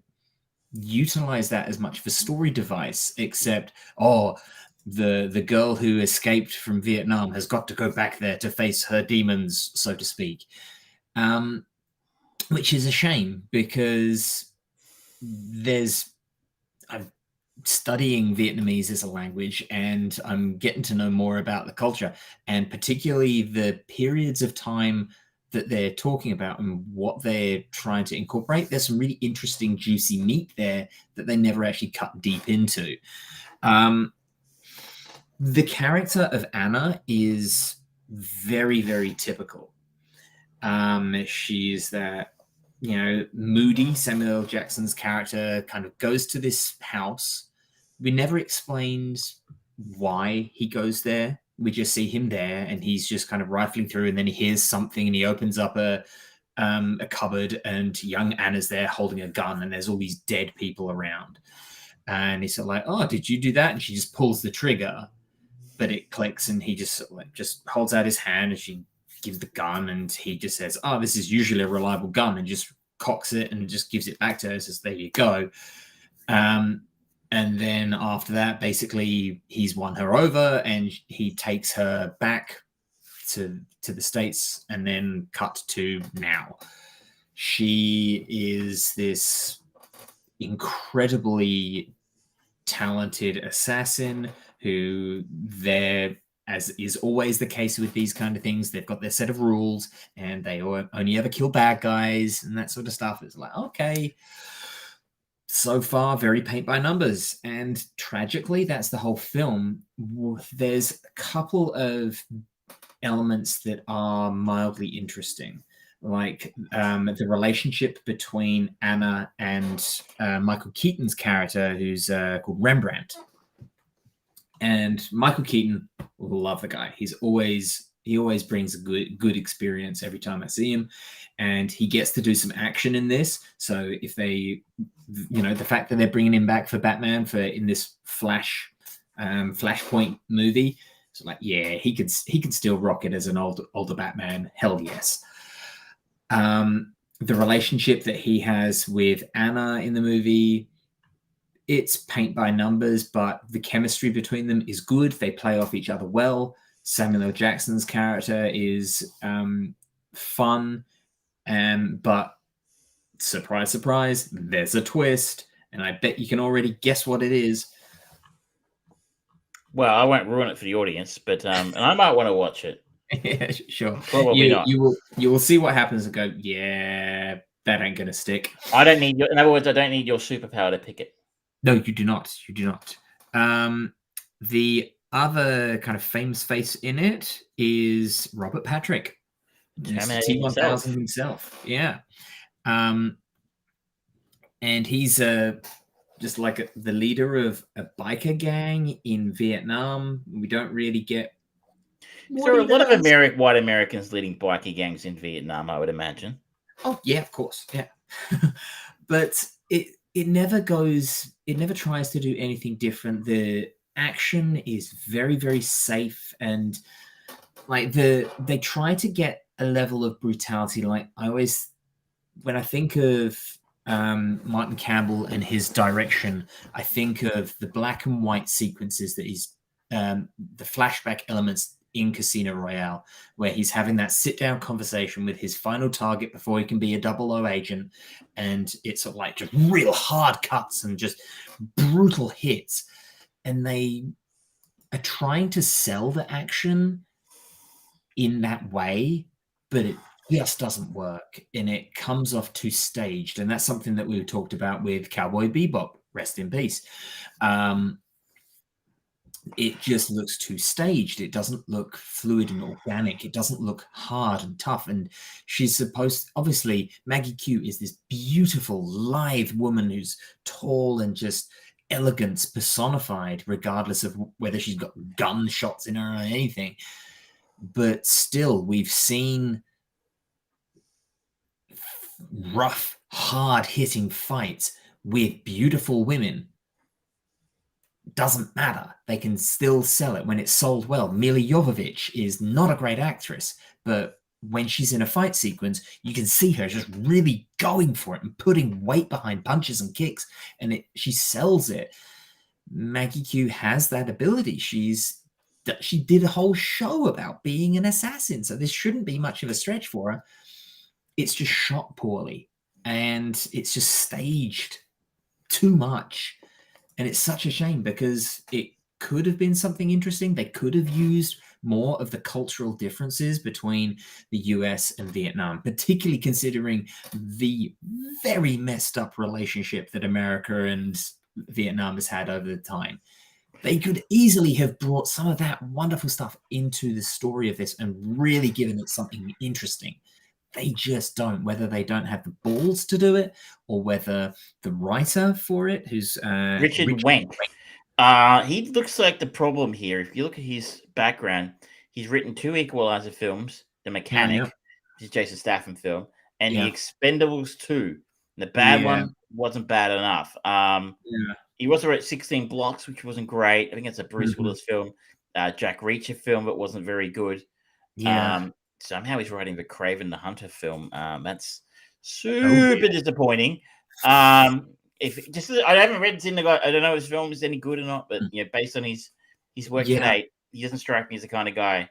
utilize that as much of a story device, except the girl who escaped from Vietnam has got to go back there to face her demons, so to speak, which is a shame, because I'm studying Vietnamese as a language, and I'm getting to know more about the culture, and particularly the periods of time that they're talking about and what they're trying to incorporate. There's some really interesting, juicy meat there that they never actually cut deep into. The character of Anna is very, very typical. She's that, moody Samuel L. Jackson's character kind of goes to this house. We never explained why he goes there. We just see him there, and he's just kind of rifling through, and then he hears something, and he opens up a cupboard, and young Anna's there holding a gun, and there's all these dead people around. And he's sort of like, "Oh, did you do that?" And she just pulls the trigger, but it clicks, and he just just holds out his hand, and she gives the gun, and he just says, "Oh, this is usually a reliable gun," and just cocks it and just gives it back to her and says, "There you go." And then after that, basically, he's won her over, and he takes her back to the States, and then cut to now. She is this incredibly talented assassin who as is always the case with these kind of things, they've got their set of rules, and they only ever kill bad guys and that sort of stuff. It's like, okay, so far, very paint by numbers. And tragically, that's the whole film. There's a couple of elements that are mildly interesting, like the relationship between Anna and Michael Keaton's character, who's called Rembrandt. And Michael Keaton, love the guy. He always brings a good experience every time I see him, and he gets to do some action in this. So if they, the fact that they're bringing him back for Batman in this Flashpoint movie, so like, yeah, he could still rock it as an older Batman. Hell yes. The relationship that he has with Anna in the movie, it's paint by numbers, but the chemistry between them is good. They play off each other well. Samuel L. Jackson's character is fun, but surprise, surprise, there's a twist, and I bet you can already guess what it is. Well, I won't ruin it for the audience, but and I might want to watch it. Yeah, sure. Probably not. You will see what happens and go, yeah, that ain't gonna stick. In other words, I don't need your superpower to pick it. No, you do not. You do not. The other kind of famous face in it is Robert Patrick, T-1000 himself. Yeah. And he's just like the leader of a biker gang in Vietnam. We don't really get. There are a lot of white Americans leading biker gangs in Vietnam, I would imagine. Oh yeah, of course, yeah. But it never tries to do anything different. The action is very, very safe, and like they try to get a level of brutality. Like when I think of Martin Campbell and his direction, I think of the black and white sequences that he's the flashback elements in Casino Royale, where he's having that sit-down conversation with his final target before he can be a 00 agent, and it's sort of like just real hard cuts and just brutal hits, and they are trying to sell the action in that way, but it just doesn't work, and it comes off too staged, and that's something that we talked about with Cowboy Bebop, rest in peace. It just looks too staged. It doesn't look fluid and organic. It doesn't look hard and tough. And obviously, Maggie Q is this beautiful, lithe woman who's tall and just elegance personified, regardless of whether she's got gunshots in her or anything. But still, we've seen rough, hard-hitting fights with beautiful women. Doesn't matter. They can still sell it when it's sold well. Mila Jovovich is not a great actress, but when she's in a fight sequence, you can see her just really going for it and putting weight behind punches and kicks, and she sells it. Maggie Q has that ability. She did a whole show about being an assassin, so this shouldn't be much of a stretch for her. It's just shot poorly, and it's just staged too much. And it's such a shame because it could have been something interesting. They could have used more of the cultural differences between the US and Vietnam, particularly considering the very messed up relationship that America and Vietnam has had over the time. They could easily have brought some of that wonderful stuff into the story of this and really given it something interesting. They just don't, whether they don't have the balls to do it or whether the writer for it, who's Richard Wenk. He looks like the problem here. If you look at his background, he's written 2 Equalizer films, The Mechanic, which is Jason Statham film, and The Expendables 2. The bad one wasn't bad enough. He also wrote 16 Blocks, which wasn't great. I think it's a Bruce Willis film. Jack Reacher film, but wasn't very good. Somehow he's writing the Kraven the Hunter film. That's super disappointing. I haven't read Zindigo. I don't know if his film is any good or not, but based on his work today, he doesn't strike me as the kind of guy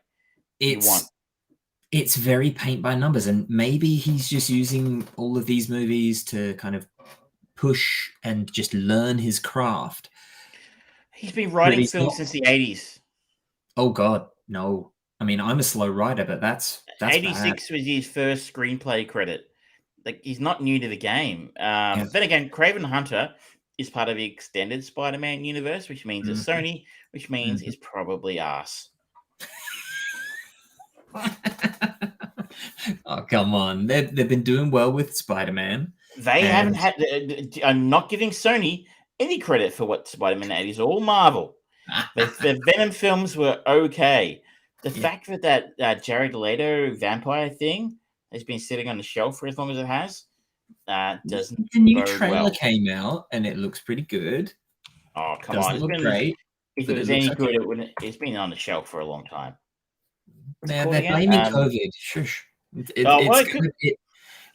you want. It's very paint by numbers, and maybe he's just using all of these movies to kind of push and just learn his craft. He's been writing films since the 80s. Oh God, no. I mean, I'm a slow writer, but that's 86 bad. was his first screenplay credit. Like, he's not new to the game. Then again, Kraven the Hunter is part of the extended Spider-Man universe, which means it's Sony, which means it's probably us. Oh, come on. They've been doing well with Spider-Man. They haven't had. I'm not giving Sony any credit for what Spider-Man had. It's all Marvel. The Venom films were okay. The fact that Jared Leto vampire thing has been sitting on the shelf for as long as it has doesn't. The new trailer came out and it looks pretty good. Oh, come doesn't on! Look great. If it was any good, it wouldn't. It's been on the shelf for a long time. They're blaming COVID. Shush.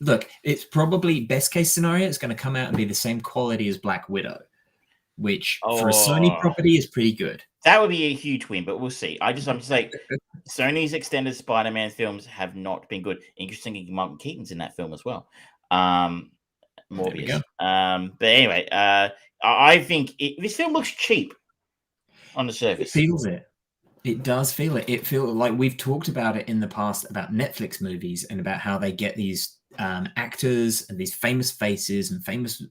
Look, it's probably best case scenario. It's going to come out and be the same quality as Black Widow, which for a Sony property is pretty good. That would be a huge win, but we'll see. I'm just saying, Sony's extended Spider-Man films have not been good. Interestingly, Michael Keaton's in that film as well. Morbius. But anyway, I think this film looks cheap on the surface. It feels it. It does feel it. It feels like we've talked about it in the past about Netflix movies and about how they get these actors and these famous faces and famous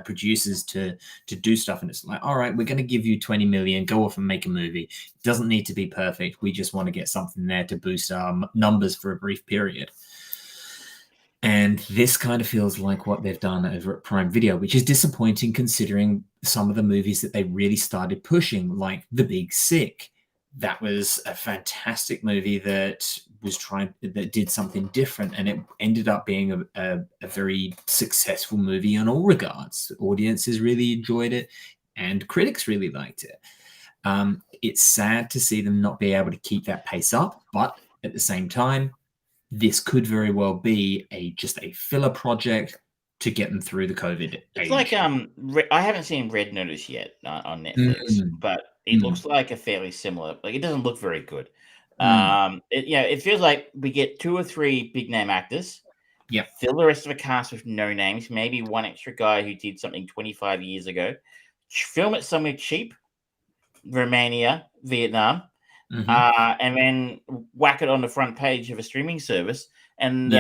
producers to do stuff. And it's like, all right, we're going to give you 20 million, go off and make a movie. It doesn't need to be perfect. We just want to get something there to boost our numbers for a brief period. And this kind of feels like what they've done over at Prime Video, which is disappointing considering some of the movies that they really started pushing, like The Big Sick. That was a fantastic movie that did something different, and it ended up being a very successful movie in all regards. Audiences really enjoyed it, and critics really liked it. It's sad to see them not be able to keep that pace up, but at the same time, this could very well be just a filler project to get them through the COVID age. It's like I haven't seen Red Notice yet on Netflix, but it looks like a fairly similar. Like it doesn't look very good. It feels like we get 2 or 3 big name actors. Yeah, fill the rest of the cast with no names. Maybe one extra guy who did something 25 years ago. Film it somewhere cheap, Romania, Vietnam. And then whack it on the front page of a streaming service. And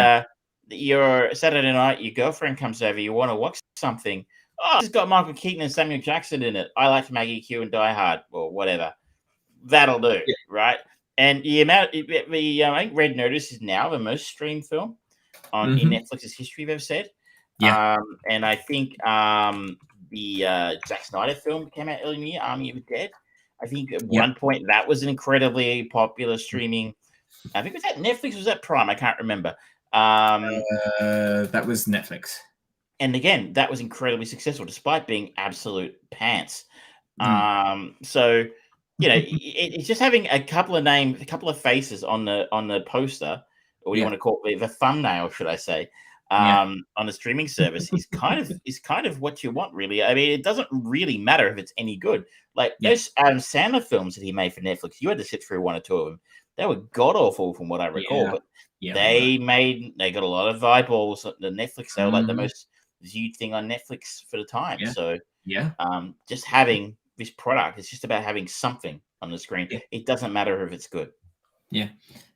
your Saturday night, your girlfriend comes over, you want to watch something. Oh, it's got Michael Keaton and Samuel Jackson in it. I like Maggie Q and Die Hard or whatever. That'll do, right? And I think Red Notice is now the most streamed film in Netflix's history, they've said. Yeah. And I think the Zack Snyder film came out earlier in the year, Army of the Dead. I think at one point that was an incredibly popular streaming. I think was that Netflix, was that Prime? I can't remember. That was Netflix. And again, that was incredibly successful despite being absolute pants. So, it's just having a couple of names, a couple of faces on the poster, or what do you want to call it, the thumbnail, should I say, on the streaming service is kind of what you want, really. I mean, it doesn't really matter if it's any good. Like those Adam Sandler films that he made for Netflix, you had to sit through 1 or 2 of them. They were god awful from what I recall, but they got a lot of eyeballs on the Netflix. They were like the most viewed thing on Netflix for the time. So just having this product, it's just about having something on the screen. It doesn't matter if it's good.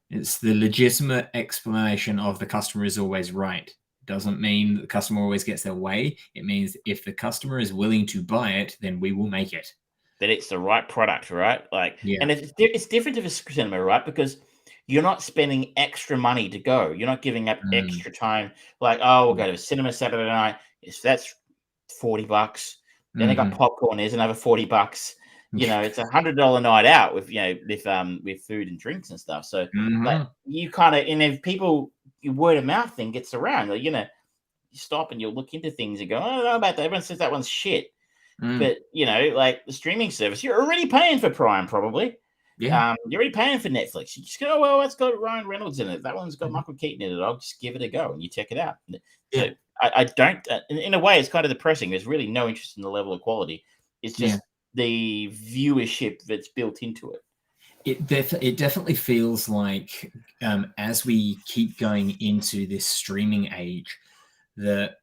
It's the legitimate explanation of the customer is always right. Doesn't mean the customer always gets their way. It means if the customer is willing to buy it, then we will make it. That it's the right product, right? And it's different if it's cinema, right? Because you're not spending extra money to go. You're not giving up extra time. Like, we'll go to the cinema Saturday night. That's $40. Then they got popcorn. There's another $40. It's $100 night out with with food and drinks and stuff. So like you kind of, and if people, your word of mouth thing gets around, like, you stop and you'll look into things and go, I don't know about that. Everyone says that one's shit. But like the streaming service, you're already paying for Prime, probably. You're already paying for Netflix. You just go, well, that's got Ryan Reynolds in it. That one's got Michael Keaton in it. I'll just give it a go, and you check it out. So I don't. In a way, it's kind of depressing. There's really no interest in the level of quality. It's just the viewership that's built into it. It definitely feels like as we keep going into this streaming age, that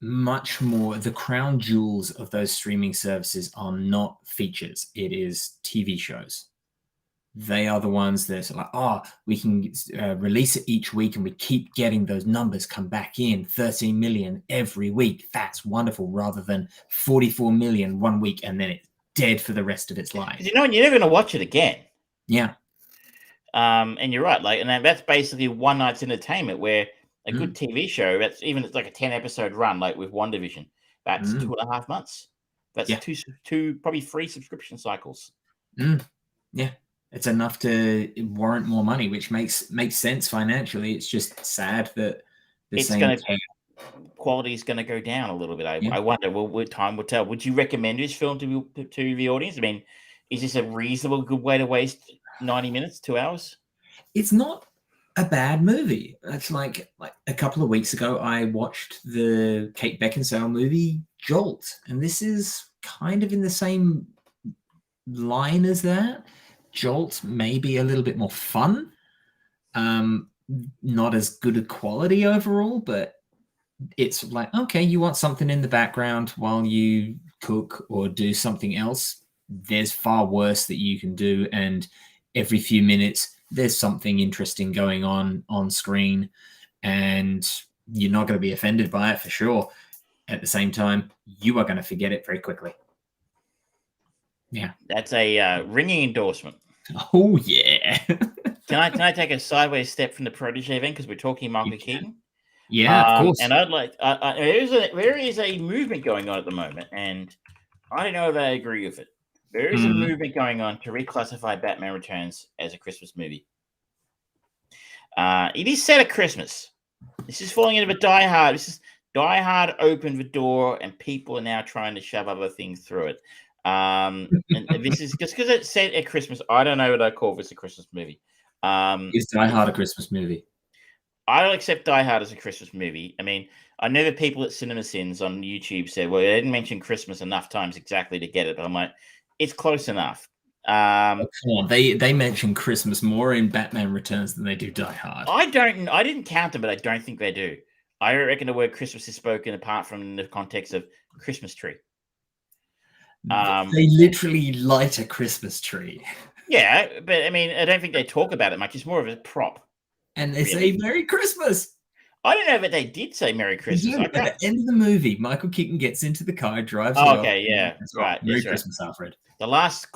much more the crown jewels of those streaming services are not features. It is TV shows. They are the ones that are like, we can release it each week and we keep getting those numbers come back in, 13 million every week. That's wonderful, rather than 44 million one week and then it's dead for the rest of its life. You're never going to watch it again. Yeah. And you're right, like, and that's basically one night's entertainment. Where a good TV show, that's even it's like a 10-episode run, like with WandaVision, that's 2.5 months. That's two probably 3 subscription cycles. Yeah, it's enough to warrant more money, which makes sense financially. It's just sad that quality is going to go down a little bit. I wonder. Well, time will tell. Would you recommend this film to the audience? I mean, is this a reasonable, good way to waste 90 minutes, 2 hours? It's not a bad movie. It's like a couple of weeks ago, I watched the Kate Beckinsale movie Jolt, and this is kind of in the same line as that. Jolt may be a little bit more fun, not as good a quality overall, but it's like, okay, you want something in the background while you cook or do something else, there's far worse that you can do, and every few minutes there's something interesting going on screen, and you're not going to be offended by it for sure. At the same time, you are going to forget it very quickly. Yeah, that's a ringing endorsement. Oh yeah. Can I take a sideways step from the Protege event, because we're talking Michael Keaton? Yeah, of course. And I'd like there is a movement going on at the moment, and I don't know if I agree with it. There is a movement going on to reclassify Batman Returns as a Christmas movie. It is set at Christmas. This is falling into a Die Hard. Die Hard opened the door, and people are now trying to shove other things through it. And this is just because it's set at Christmas. I don't know what I call this a Christmas movie. Is Die Hard a Christmas movie? I don't accept Die Hard as a Christmas movie. I mean, I know the people at CinemaSins on YouTube said, well, they didn't mention Christmas enough times exactly to get it. But I'm like, it's close enough. Come on. They mention Christmas more in Batman Returns than they do Die Hard. I didn't count them, but I don't think they do. I reckon the word Christmas is spoken apart from the context of Christmas tree. They literally light a Christmas tree. Yeah, but I mean, I don't think they talk about it much. It's more of a prop. And they say Merry Christmas. I don't know that they did say Merry Christmas. At the end of the movie, Michael Keaton gets into the car, drives. Okay, yeah, right. Merry Christmas, Alfred. The last.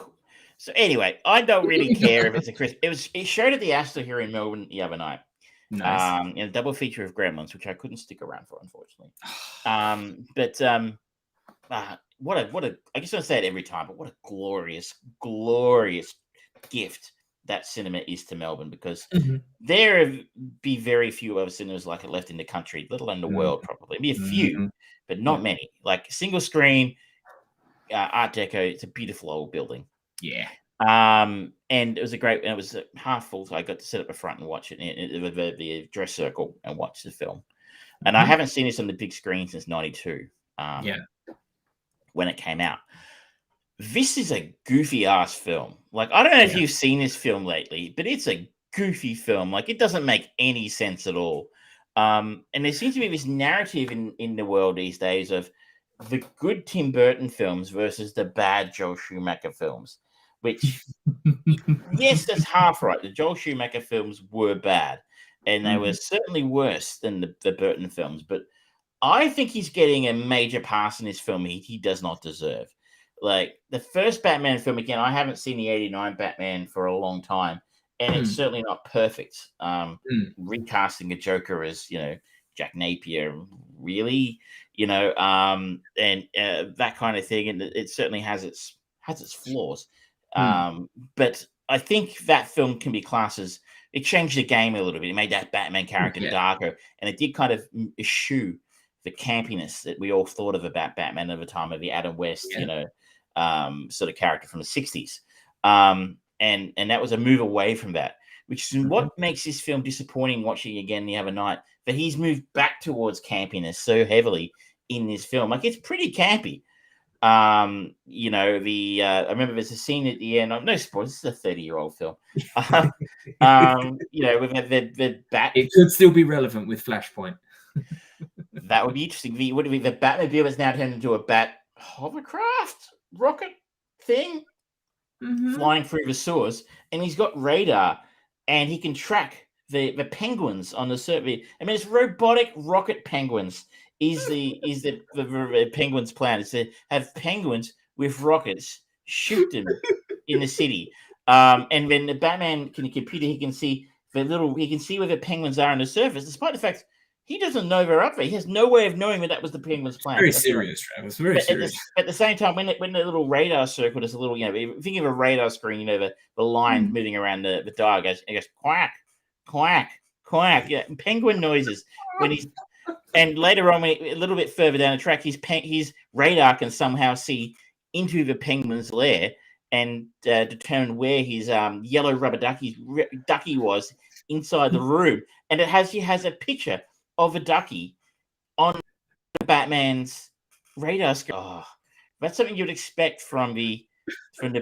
So anyway, I don't really care if it's a Christmas. It showed at the Astor here in Melbourne the other night. Nice. In a double feature of Gremlins, which I couldn't stick around for, unfortunately. What a I just don't say it every time, but what a glorious gift that cinema is to Melbourne, because there be very few other cinemas like it left in the country, let alone the world. Probably be a few, but not many. Like single screen, Art Deco. It's a beautiful old building. Yeah. And it was it was half full, so I got to sit up the front and watch it in the dress circle and watch the film. And I haven't seen this on the big screen since '92. When it came out. This is a goofy ass film. Like, I don't know if you've seen this film lately, but it's a goofy film. Like, it doesn't make any sense at all. And there seems to be this narrative in the world these days of the good Tim Burton films versus the bad Joel Schumacher films, which, yes, that's half right. The Joel Schumacher films were bad, and they were certainly worse than the Burton films, but I think he's getting a major pass in this film he does not deserve. Like, the first Batman film, again, I haven't seen the 89 Batman for a long time, and it's certainly not perfect. Recasting a Joker as, Jack Napier, really, and that kind of thing, and it certainly has its flaws. But I think that film can be classed as, it changed the game a little bit. It made that Batman character darker, and it did kind of eschew the campiness that we all thought of about Batman at the time of the Adam West, sort of character from the 60s. And that was a move away from that, which is what makes this film disappointing watching again the other night, that he's moved back towards campiness so heavily in this film. Like, it's pretty campy. I remember there's a scene at the end, no spoilers, this is a 30-year-old film. With the bat. It could still be relevant with Flashpoint. That would be interesting. The Batmobile is now turned into a bat hovercraft rocket thing flying through the sewers, and he's got radar, and he can track the penguins on the survey. I mean, it's robotic rocket penguins. Is the penguins' plan is to have penguins with rockets shoot them in the city. And when the Batman can computer, he can see where the penguins are on the surface, despite the fact he doesn't know they're up there. He has no way of knowing that was the penguins' plan. Very serious, Travis. Very serious. At the same time, when the little radar circle does a little, think of a radar screen, the line moving around the dial it goes quack, quack, quack. Yeah, penguin noises when he's. And later on, a little bit further down the track, his radar can somehow see into the penguin's lair and determine where his yellow rubber ducky was inside the room. And he has a picture of a ducky on Batman's radar screen. Oh, that's something you'd expect from the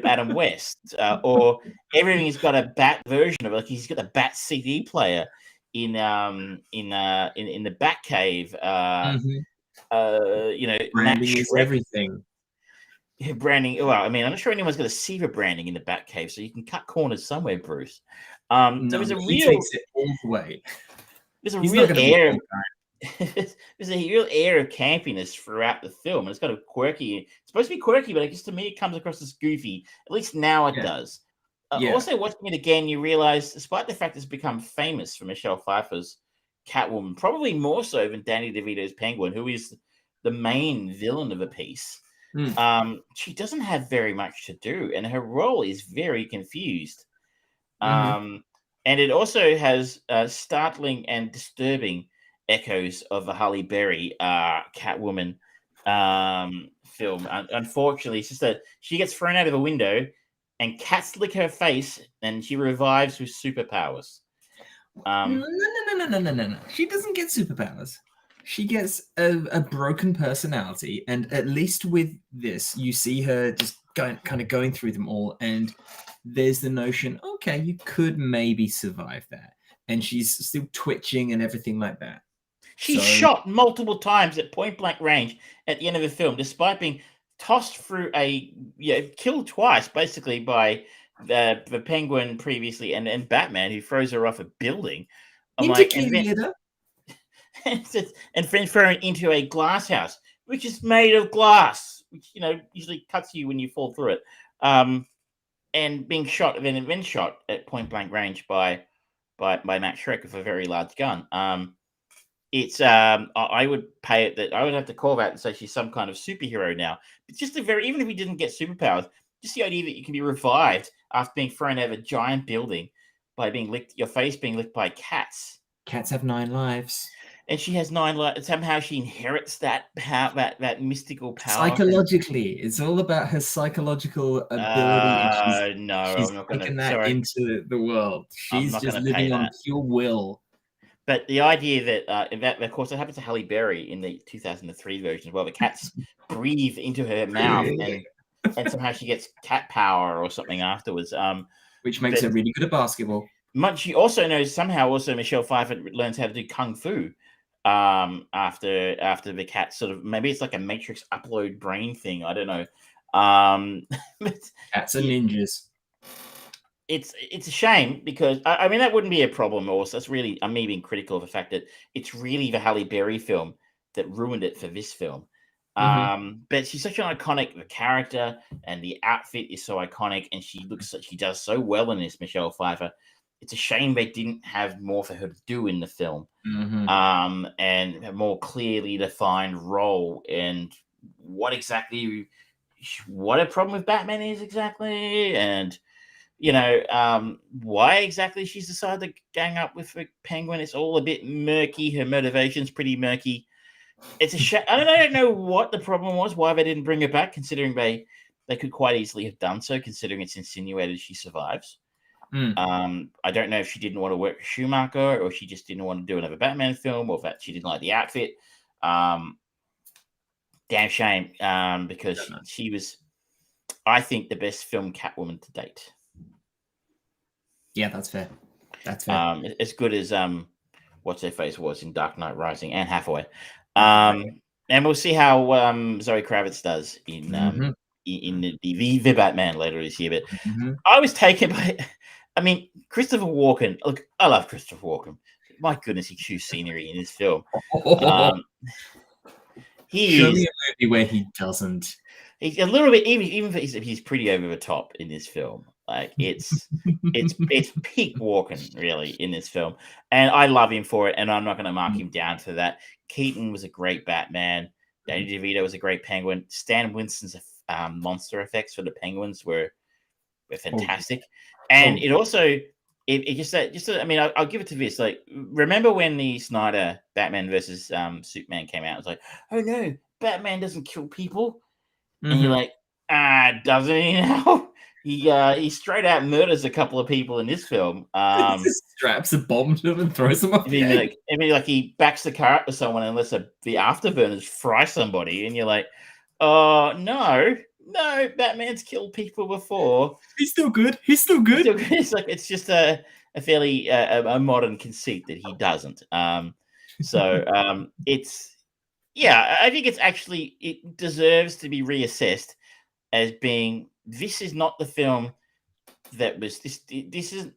Adam West, or everything's got a Bat version of it. Like he's got a Bat CD player in the Batcave. Branding is everything. Yeah, branding. Well, I mean, I'm not sure anyone's going to see the branding in the Batcave, so you can cut corners somewhere, Bruce. There's a real takes it all the way. There's a real air. There's a real air of campiness throughout the film, and it's got a quirky. It's supposed to be quirky, but I guess to me it comes across as goofy. At least now it does. Also, watching it again, you realize, despite the fact it's become famous for Michelle Pfeiffer's Catwoman, probably more so than Danny DeVito's Penguin, who is the main villain of the piece. She doesn't have very much to do, and her role is very confused. And it also has startling and disturbing echoes of the Halle Berry Catwoman film. Unfortunately, it's just that she gets thrown out of a window and cats lick her face and she revives with superpowers. No. She doesn't get superpowers. She gets a broken personality. And at least with this, you see her just going through them all. And there's the notion, okay, you could maybe survive that. And she's still twitching and everything like that. She's shot multiple times at point blank range at the end of the film, despite being tossed through killed twice, basically, by the Penguin previously and Batman, who throws her off a building. And then thrown into a glass house, which is made of glass, which usually cuts you when you fall through it. And being shot, then shot at point blank range by Max Schreck with a very large gun. I would pay it that I would have to call that and say she's some kind of superhero now. But just even if we didn't get superpowers, just the idea that you can be revived after being thrown out of a giant building by your face being licked by cats. Cats have 9 lives. And she has 9 lives. Somehow she inherits that power, that mystical power. Psychologically, it's all about her psychological ability. She's I'm not taken that into the world. She's just living on pure will. But the idea that of course, it happens to Halle Berry in the 2003 version as well. The cats breathe into her mouth, and somehow she gets cat power or something afterwards. Which makes her really good at basketball. She also knows Michelle Pfeiffer learns how to do kung fu after the cat sort of, maybe it's like a Matrix upload brain thing. I don't know. Cats are ninjas. It's a shame because I mean that wouldn't be a problem. Also, that's really me being critical of the fact that it's really the Halle Berry film that ruined it for this film. But she's such an iconic character, and the outfit is so iconic, and she does so well in this, Michelle Pfeiffer. It's a shame they didn't have more for her to do in the film, and a more clearly defined role, and what a problem with Batman is exactly, and why exactly she's decided to gang up with the Penguin. It's all a bit murky. Her motivation's pretty murky. It's a shame. I don't know what the problem was, why they didn't bring her back, considering they could quite easily have done so, considering it's insinuated she survives. I don't know if she didn't want to work with Schumacher, or she just didn't want to do another Batman film, or that she didn't like the outfit. Damn shame, because she was, I think, the best film Catwoman to date. Yeah, that's fair. That's fair. As good as what's her face was in Dark Knight Rising, Anne Hathaway. And we'll see how Zoe Kravitz does in the Batman later this year. But I was taken by, Christopher Walken. Look, I love Christopher Walken. My goodness, he chews scenery in this film. Show me a movie where he doesn't. He's a little bit, even if he's pretty over the top in this film. Like it's peak Walken really in this film, and I love him for it. And I'm not going to mark him down for that. Keaton was a great Batman. Danny DeVito was a great Penguin. Stan Winston's monster effects for the Penguins were fantastic, and it also it just I mean I'll give it to this. Like, remember when the Snyder Batman versus Superman came out? It was like, oh no, Batman doesn't kill people, and you're like, doesn't he now? He straight out murders a couple of people in this film. He just straps a bomb to them and throws them off. Like he backs the car up to someone unless the afterburners fry somebody, and you're like, oh no, Batman's killed people before. He's still good. He's still good. It's like it's just a fairly a modern conceit that he doesn't. It's I think it's actually it deserves to be reassessed as being. This is not the film that was this. This is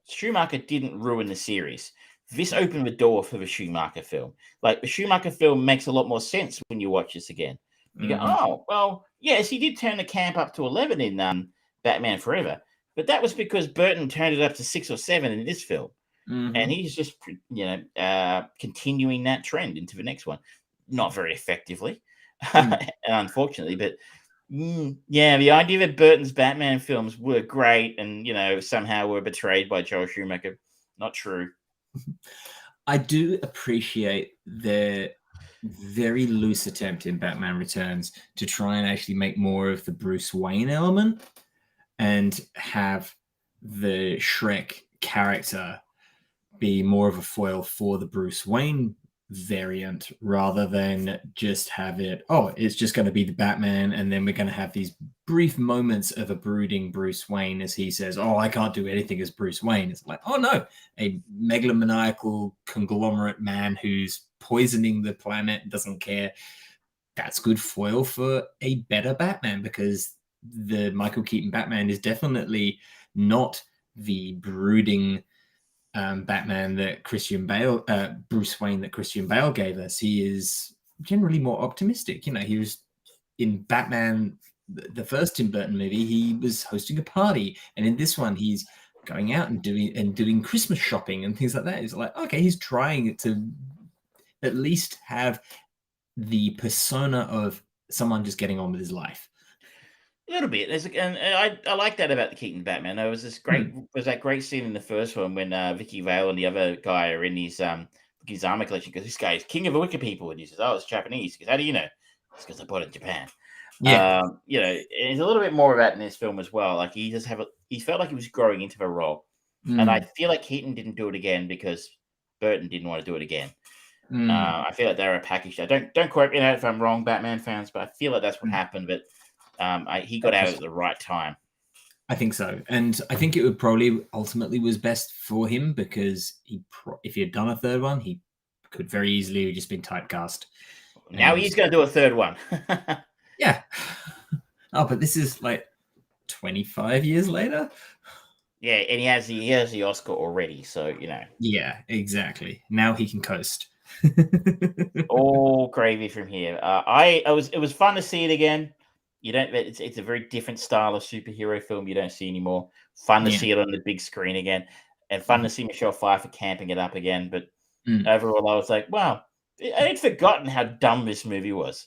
Schumacher didn't ruin the series. This opened the door for the Schumacher film. Like the Schumacher film makes a lot more sense when you watch this again. You go, oh well, yes, he did turn the camp up to 11 in Batman Forever, but that was because Burton turned it up to 6 or 7 in this film, and he's just continuing that trend into the next one. Not very effectively, unfortunately, but. The idea that Burton's Batman films were great and, somehow were betrayed by Joel Schumacher, not true. I do appreciate their very loose attempt in Batman Returns to try and actually make more of the Bruce Wayne element and have the Shrek character be more of a foil for the Bruce Wayne variant rather than just have it's just going to be the Batman, and then we're going to have these brief moments of a brooding Bruce Wayne as he says, I can't do anything as Bruce Wayne. It's like, oh no, a megalomaniacal conglomerate man who's poisoning the planet, doesn't care. That's good foil for a better Batman, because the Michael Keaton Batman is definitely not the brooding Batman that Bruce Wayne that Christian Bale gave us. He is generally more optimistic. He was in Batman, the first Tim Burton movie, he was hosting a party, and in this one, he's going out and doing Christmas shopping and things like that. It's like, okay, he's trying to at least have the persona of someone just getting on with his life. A little bit. I like that about the Keaton Batman. There was that great scene in the first one when Vicky Vale and the other guy are in his armor collection, because this guy is king of the wicked people, and he says, "Oh, it's Japanese." Because how do you know? It's because I bought it in Japan. Yeah. There's a little bit more of that in this film as well. Like he felt like he was growing into the role, and I feel like Keaton didn't do it again because Burton didn't want to do it again. I feel like they were a package. Don't quote me if I'm wrong, Batman fans, but I feel like that's what happened. But he got out at the right time. I think so. And I think it would probably ultimately was best for him, because if he had done a third one, he could very easily have just been typecast. Now he's going to do a third one. Yeah. Oh, but this is like 25 years later. Yeah, and he has the Oscar already, so Yeah, exactly. Now he can coast. All gravy from here. It was fun to see it again. It's a very different style of superhero film you don't see anymore. Fun to see it on the big screen again, and fun to see Michelle Pfeiffer camping it up again. But overall, I was like, wow, I had forgotten how dumb this movie was.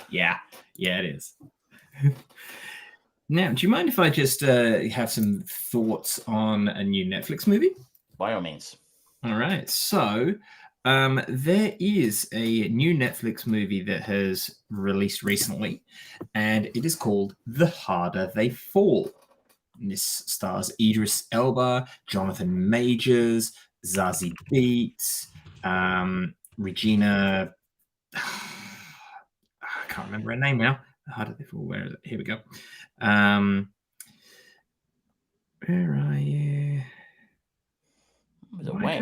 Yeah, it is. Now, do you mind if I just have some thoughts on a new Netflix movie? By all means. All right. So there is a new Netflix movie that has released recently, and it is called The Harder They Fall. And this stars Idris Elba, Jonathan Majors, Zazie Beetz, Regina. I can't remember her name now. The Harder They Fall. Where is it? Here we go. Where are you?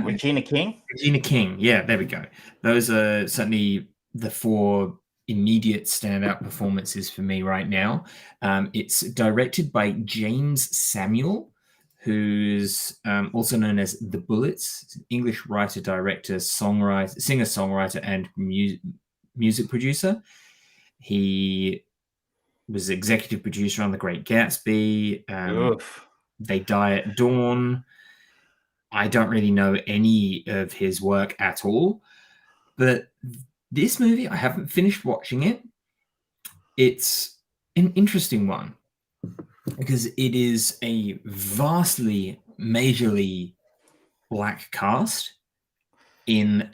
Regina King? Regina King. Yeah, there we go. Those are certainly the 4 immediate standout performances for me right now. It's directed by James Samuel, who's also known as The Bullets. It's an English writer, director, singer-songwriter, and music producer. He was executive producer on The Great Gatsby. They Die at Dawn. I don't really know any of his work at all, but this movie, I haven't finished watching it. It's an interesting one because it is a vastly, majorly black cast in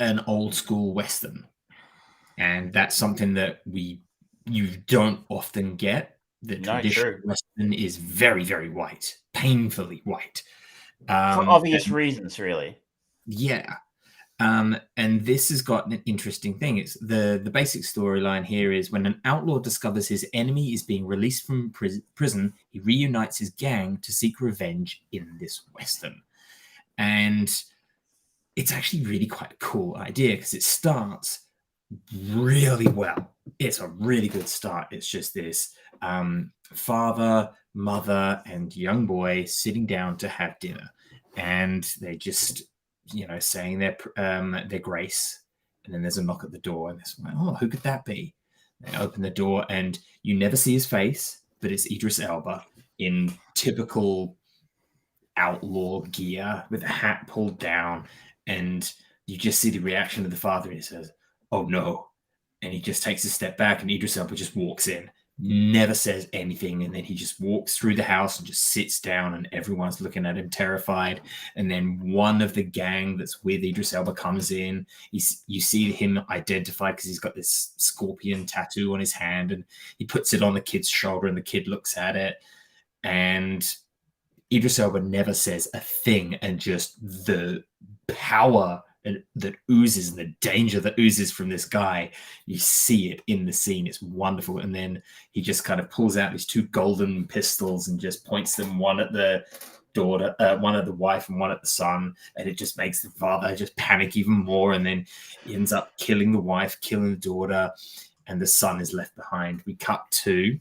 an old school Western. And that's something that you don't often get. The traditional Western is very, very white, painfully white. For obvious reasons, really. Yeah. And this has got an interesting thing. It's the basic storyline here is when an outlaw discovers his enemy is being released from prison, he reunites his gang to seek revenge in this Western. And it's actually really quite a cool idea because it starts really well. It's a really good start. It's just this father, mother, and young boy sitting down to have dinner, and they just, saying their grace, and then there's a knock at the door, and it's like, oh, who could that be? They open the door, and you never see his face, but it's Idris Elba in typical outlaw gear with a hat pulled down, and you just see the reaction of the father, and he says, oh no. And he just takes a step back, and Idris Elba just walks in, never says anything, and then he just walks through the house and just sits down, and everyone's looking at him terrified. And then one of the gang that's with Idris Elba comes in. You see him identified because he's got this scorpion tattoo on his hand, and he puts it on the kid's shoulder, and the kid looks at it, and Idris Elba never says a thing, and just the power that oozes and the danger that oozes from this guy, you see it in the scene. It's wonderful. And then he just kind of pulls out these two golden pistols and just points them, one at the daughter, one at the wife and one at the son, and it just makes the father just panic even more. And then he ends up killing the wife, killing the daughter, and the son is left behind. We cut to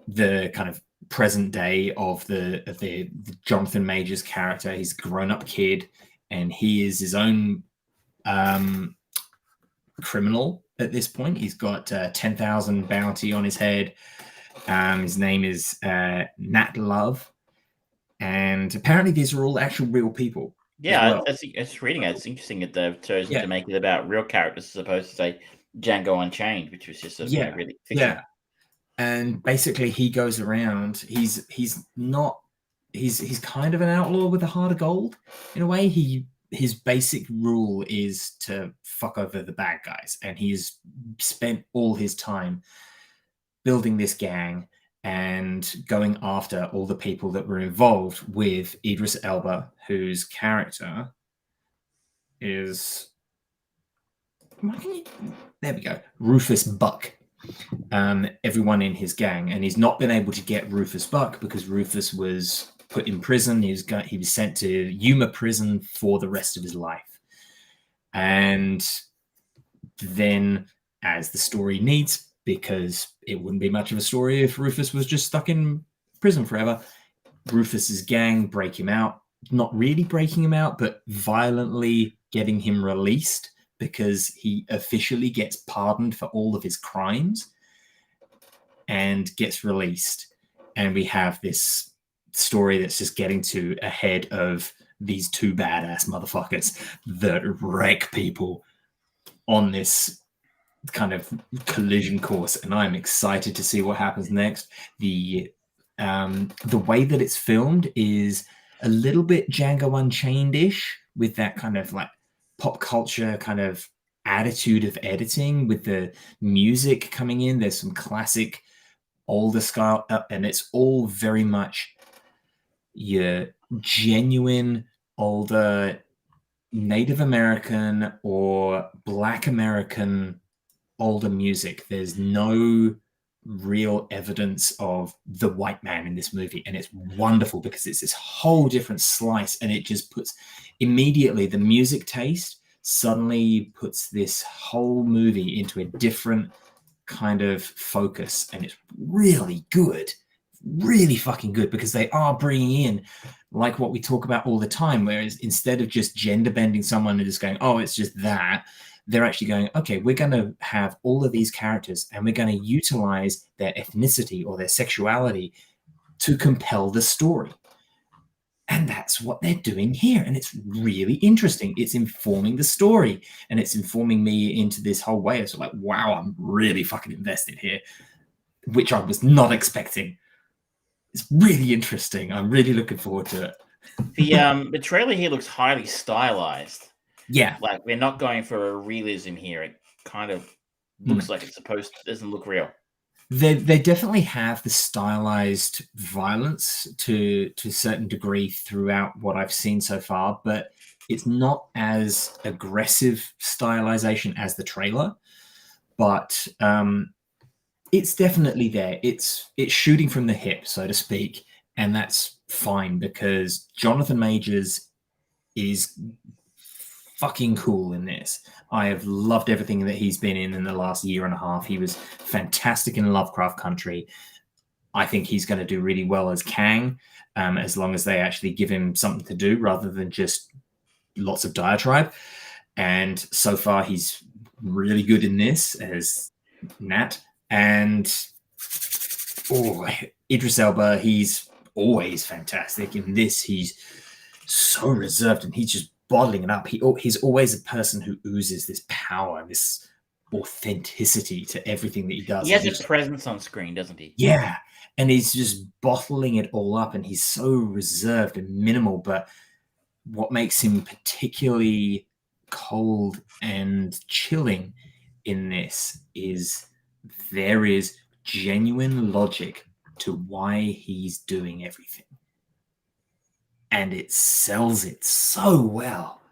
the kind of present day of the Jonathan Majors character. He's a grown-up kid, and he is his own criminal at this point. He's got 10,000 bounty on his head. His name is Nat Love, and apparently these are all actual real people. Yeah, it's reading it. It's interesting that they've chosen to make it about real characters as opposed to, say, Django Unchained, which was just really fictional. Yeah. And basically, he goes around. He's kind of an outlaw with a heart of gold in a way. His basic rule is to fuck over the bad guys, and he's spent all his time building this gang and going after all the people that were involved with Idris Elba, whose character is there we go, Rufus Buck. Everyone in his gang, and he's not been able to get Rufus Buck because Rufus was put in prison. He was sent to Yuma prison for the rest of his life. And then, as the story needs, because it wouldn't be much of a story if Rufus was just stuck in prison forever, Rufus's gang break him out. Not really breaking him out, but violently getting him released, because he officially gets pardoned for all of his crimes and gets released. And we have this story that's just getting to a head of these two badass motherfuckers that wreck people on this kind of collision course. And I'm excited to see what happens next. The way that it's filmed is a little bit Django Unchained-ish, with that kind of like pop culture kind of attitude of editing, with the music coming in. There's some classic older style, and it's all very much your genuine older Native American or Black American older music. There's no real evidence of the white man in this movie, and it's wonderful because it's this whole different slice, and it just puts immediately the music taste suddenly puts this whole movie into a different kind of focus, and it's really good, really fucking good, because they are bringing in, like what we talk about all the time, whereas instead of just gender bending someone and just going, oh, it's just that, they're actually going, okay, we're going to have all of these characters and we're going to utilize their ethnicity or their sexuality to compel the story. And that's what they're doing here. And it's really interesting. It's informing the story, and it's informing me into this whole way. It's like, wow, I'm really fucking invested here, which I was not expecting. It's really interesting. I'm really looking forward to it. The trailer here looks highly stylized. Yeah. Like, we're not going for a realism here. It kind of looks like it's supposed to, doesn't look real. They definitely have the stylized violence to a certain degree throughout what I've seen so far, but it's not as aggressive stylization as the trailer. But it's definitely there. It's shooting from the hip, so to speak, and that's fine because Jonathan Majors is fucking cool in this. I have loved everything that he's been in the last year and a half. He was fantastic in Lovecraft Country. I think he's going to do really well as Kang, as long as they actually give him something to do rather than just lots of diatribe. And so far, he's really good in this as Nat. And Idris Elba, he's always fantastic. In this, he's so reserved and he's just bottling it up. He's always a person who oozes this power, this authenticity to everything that he does. He has a presence on screen, doesn't he? Yeah. And he's just bottling it all up, and he's so reserved and minimal. But what makes him particularly cold and chilling in this is there is genuine logic to why he's doing everything. And it sells it so well.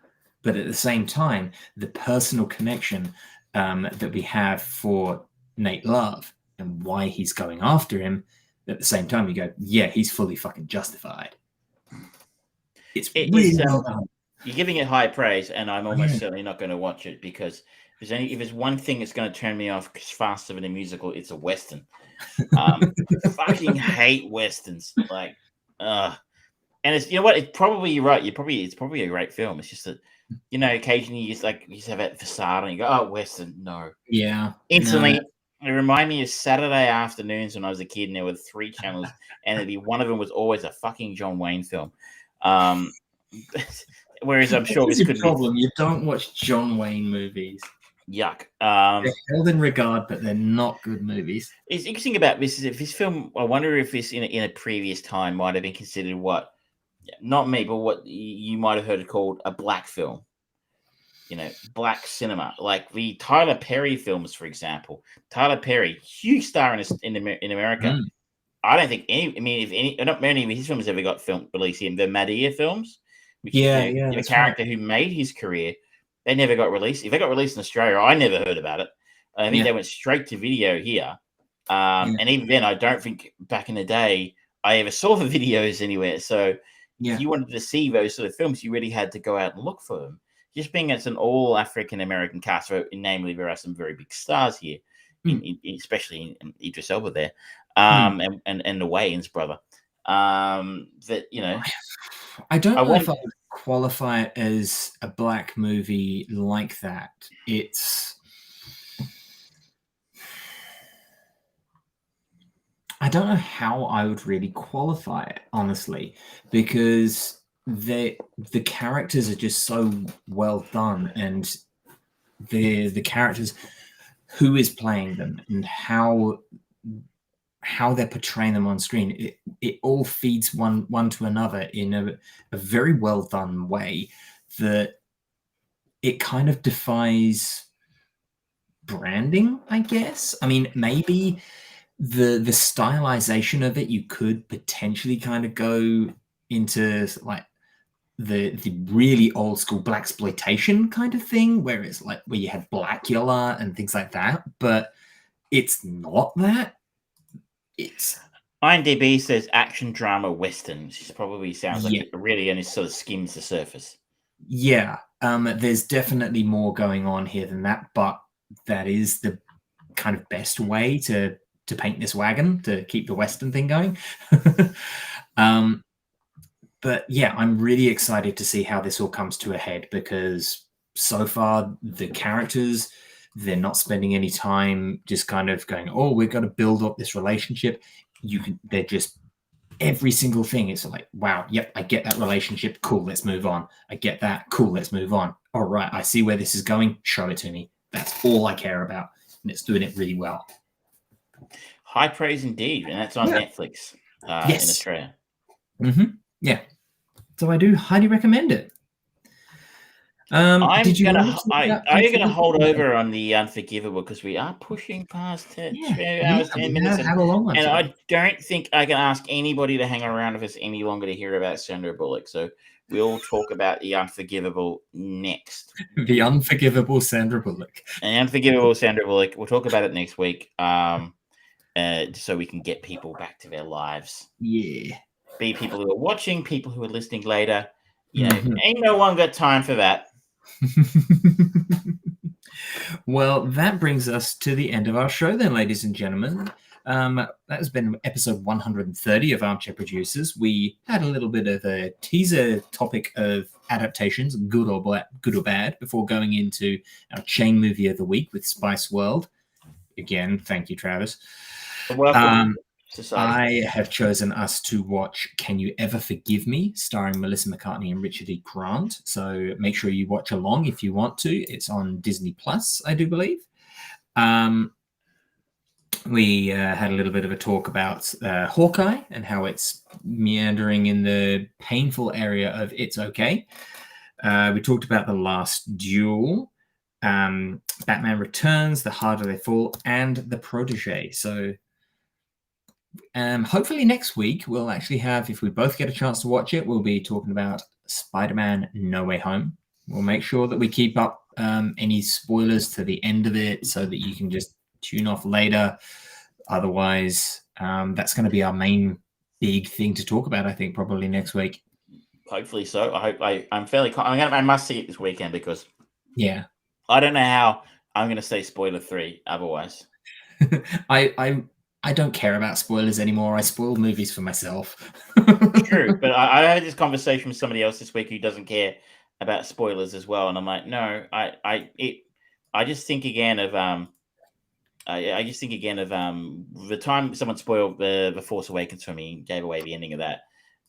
But at the same time, the personal connection that we have for Nate Love and why he's going after him, at the same time, you go, yeah, he's fully fucking justified. It's really well done. You're giving it high praise, and I'm almost certainly not going to watch it because if there's one thing that's going to turn me off faster than a musical, it's a Western. Fucking hate Westerns. Like, and it's, you know what? It's probably, you're right. It's probably a great film. It's just that, you know, occasionally you just have that facade and you go, oh, Western, no. Yeah. Instantly, it reminded me of Saturday afternoons when I was a kid and there were 3 channels and one of them was always a fucking John Wayne film. Whereas I'm sure this could problem. You don't watch John Wayne movies. Yuck. They're held in regard, but they're not good movies. It's interesting about this is if this film, I wonder if this in a previous time might have been considered not me, but what you might have heard it called a black film. You know, black cinema, like the Tyler Perry films, for example. Tyler Perry, huge star in America. I don't think not many of his films ever got released in the Madea films, which is the character who made his career. They never got released. If they got released in Australia, I never heard about it. I think they went straight to video here. And even then, I don't think back in the day I ever saw the videos anywhere. So if you wanted to see those sort of films, you really had to go out and look for them. Just being it's an all African American cast, so namely there are some very big stars here, especially in Idris Elba there, and the Wayans brother. That I don't know if I would qualify it as a black movie like that. I don't know how I would really qualify it, honestly, because the characters are just so well done, and the characters, who is playing them and how they're portraying them on screen, it all feeds one to another in a very well done way that it kind of defies branding, I guess. I mean, maybe the stylization of it, you could potentially kind of go into like the really old school blaxploitation kind of thing, where it's like where you had Blackula and things like that, but it's not that. It's IMDb says action drama western, which probably sounds like it really only sort of skims the surface. Yeah, there's definitely more going on here than that, but that is the kind of best way to paint this wagon to keep the western thing going. But yeah, I'm really excited to see how this all comes to a head, because so far, the characters, they're not spending any time just kind of going, oh, we've got to build up this relationship. They're just every single thing. It's like, wow, yep, I get that relationship. Cool, let's move on. I get that. Cool, let's move on. All right, I see where this is going. Show it to me. That's all I care about. And it's doing it really well. High praise indeed. And that's on Netflix in Australia. Mm-hmm. Yeah. So I do highly recommend it. Are you going to hold over on the Unforgivable because we are pushing past 2 hours, 10 minutes, and I don't think I can ask anybody to hang around with us any longer to hear about Sandra Bullock. So we'll talk about the Unforgivable next. The Unforgivable Sandra Bullock. The Unforgivable Sandra Bullock. We'll talk about it next week, so we can get people back to their lives. Yeah. Be people who are watching, people who are listening later. You know, ain't no one got time for that. Well, that brings us to the end of our show then, ladies and gentlemen. That has been episode 130 of Armchair Producers. We had a little bit of a teaser topic of adaptations, good or bad, before going into our chain movie of the week with Spice World. Again, thank you, Travis. Welcome. I have chosen us to watch Can You Ever Forgive Me, starring Melissa McCartney and Richard E. Grant. So make sure you watch along if you want to. It's on Disney Plus, I do believe. We had a little bit of a talk about Hawkeye and how it's meandering in the painful area of It's Okay. We talked about The Last Duel, Batman Returns, The Harder They Fall, and The Protege. So hopefully next week we'll actually have, if we both get a chance to watch it, we'll be talking about Spider-Man No Way Home. We'll make sure that we keep up any spoilers to the end of it so that you can just tune off later. Otherwise, that's going to be our main big thing to talk about, I think, probably next week. Hopefully so. I'm fairly I must see it this weekend because I don't know how I'm going to say spoiler 3 otherwise. I don't care about spoilers anymore. I spoil movies for myself. True, but I had this conversation with somebody else this week who doesn't care about spoilers as well, and I'm like, no, I just think again of the time someone spoiled the Force Awakens for me, gave away the ending of that,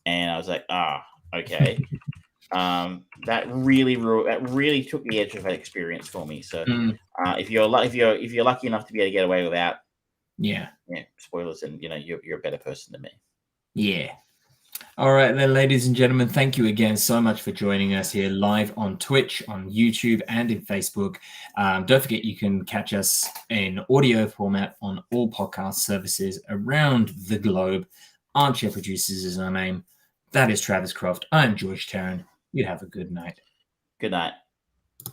and I was like, okay, that really took the edge of that experience for me. So if you're lucky enough to be able to get away without spoilers, and you're a better person than me. Yeah. All right then, ladies and gentlemen, thank you again so much for joining us here live on Twitch, on YouTube, and in Facebook. Don't forget you can catch us in audio format on all podcast services around the globe. Armchair Producers is our name. That is Travis Croft. I'm George Tarrant. You have a good night. Good night.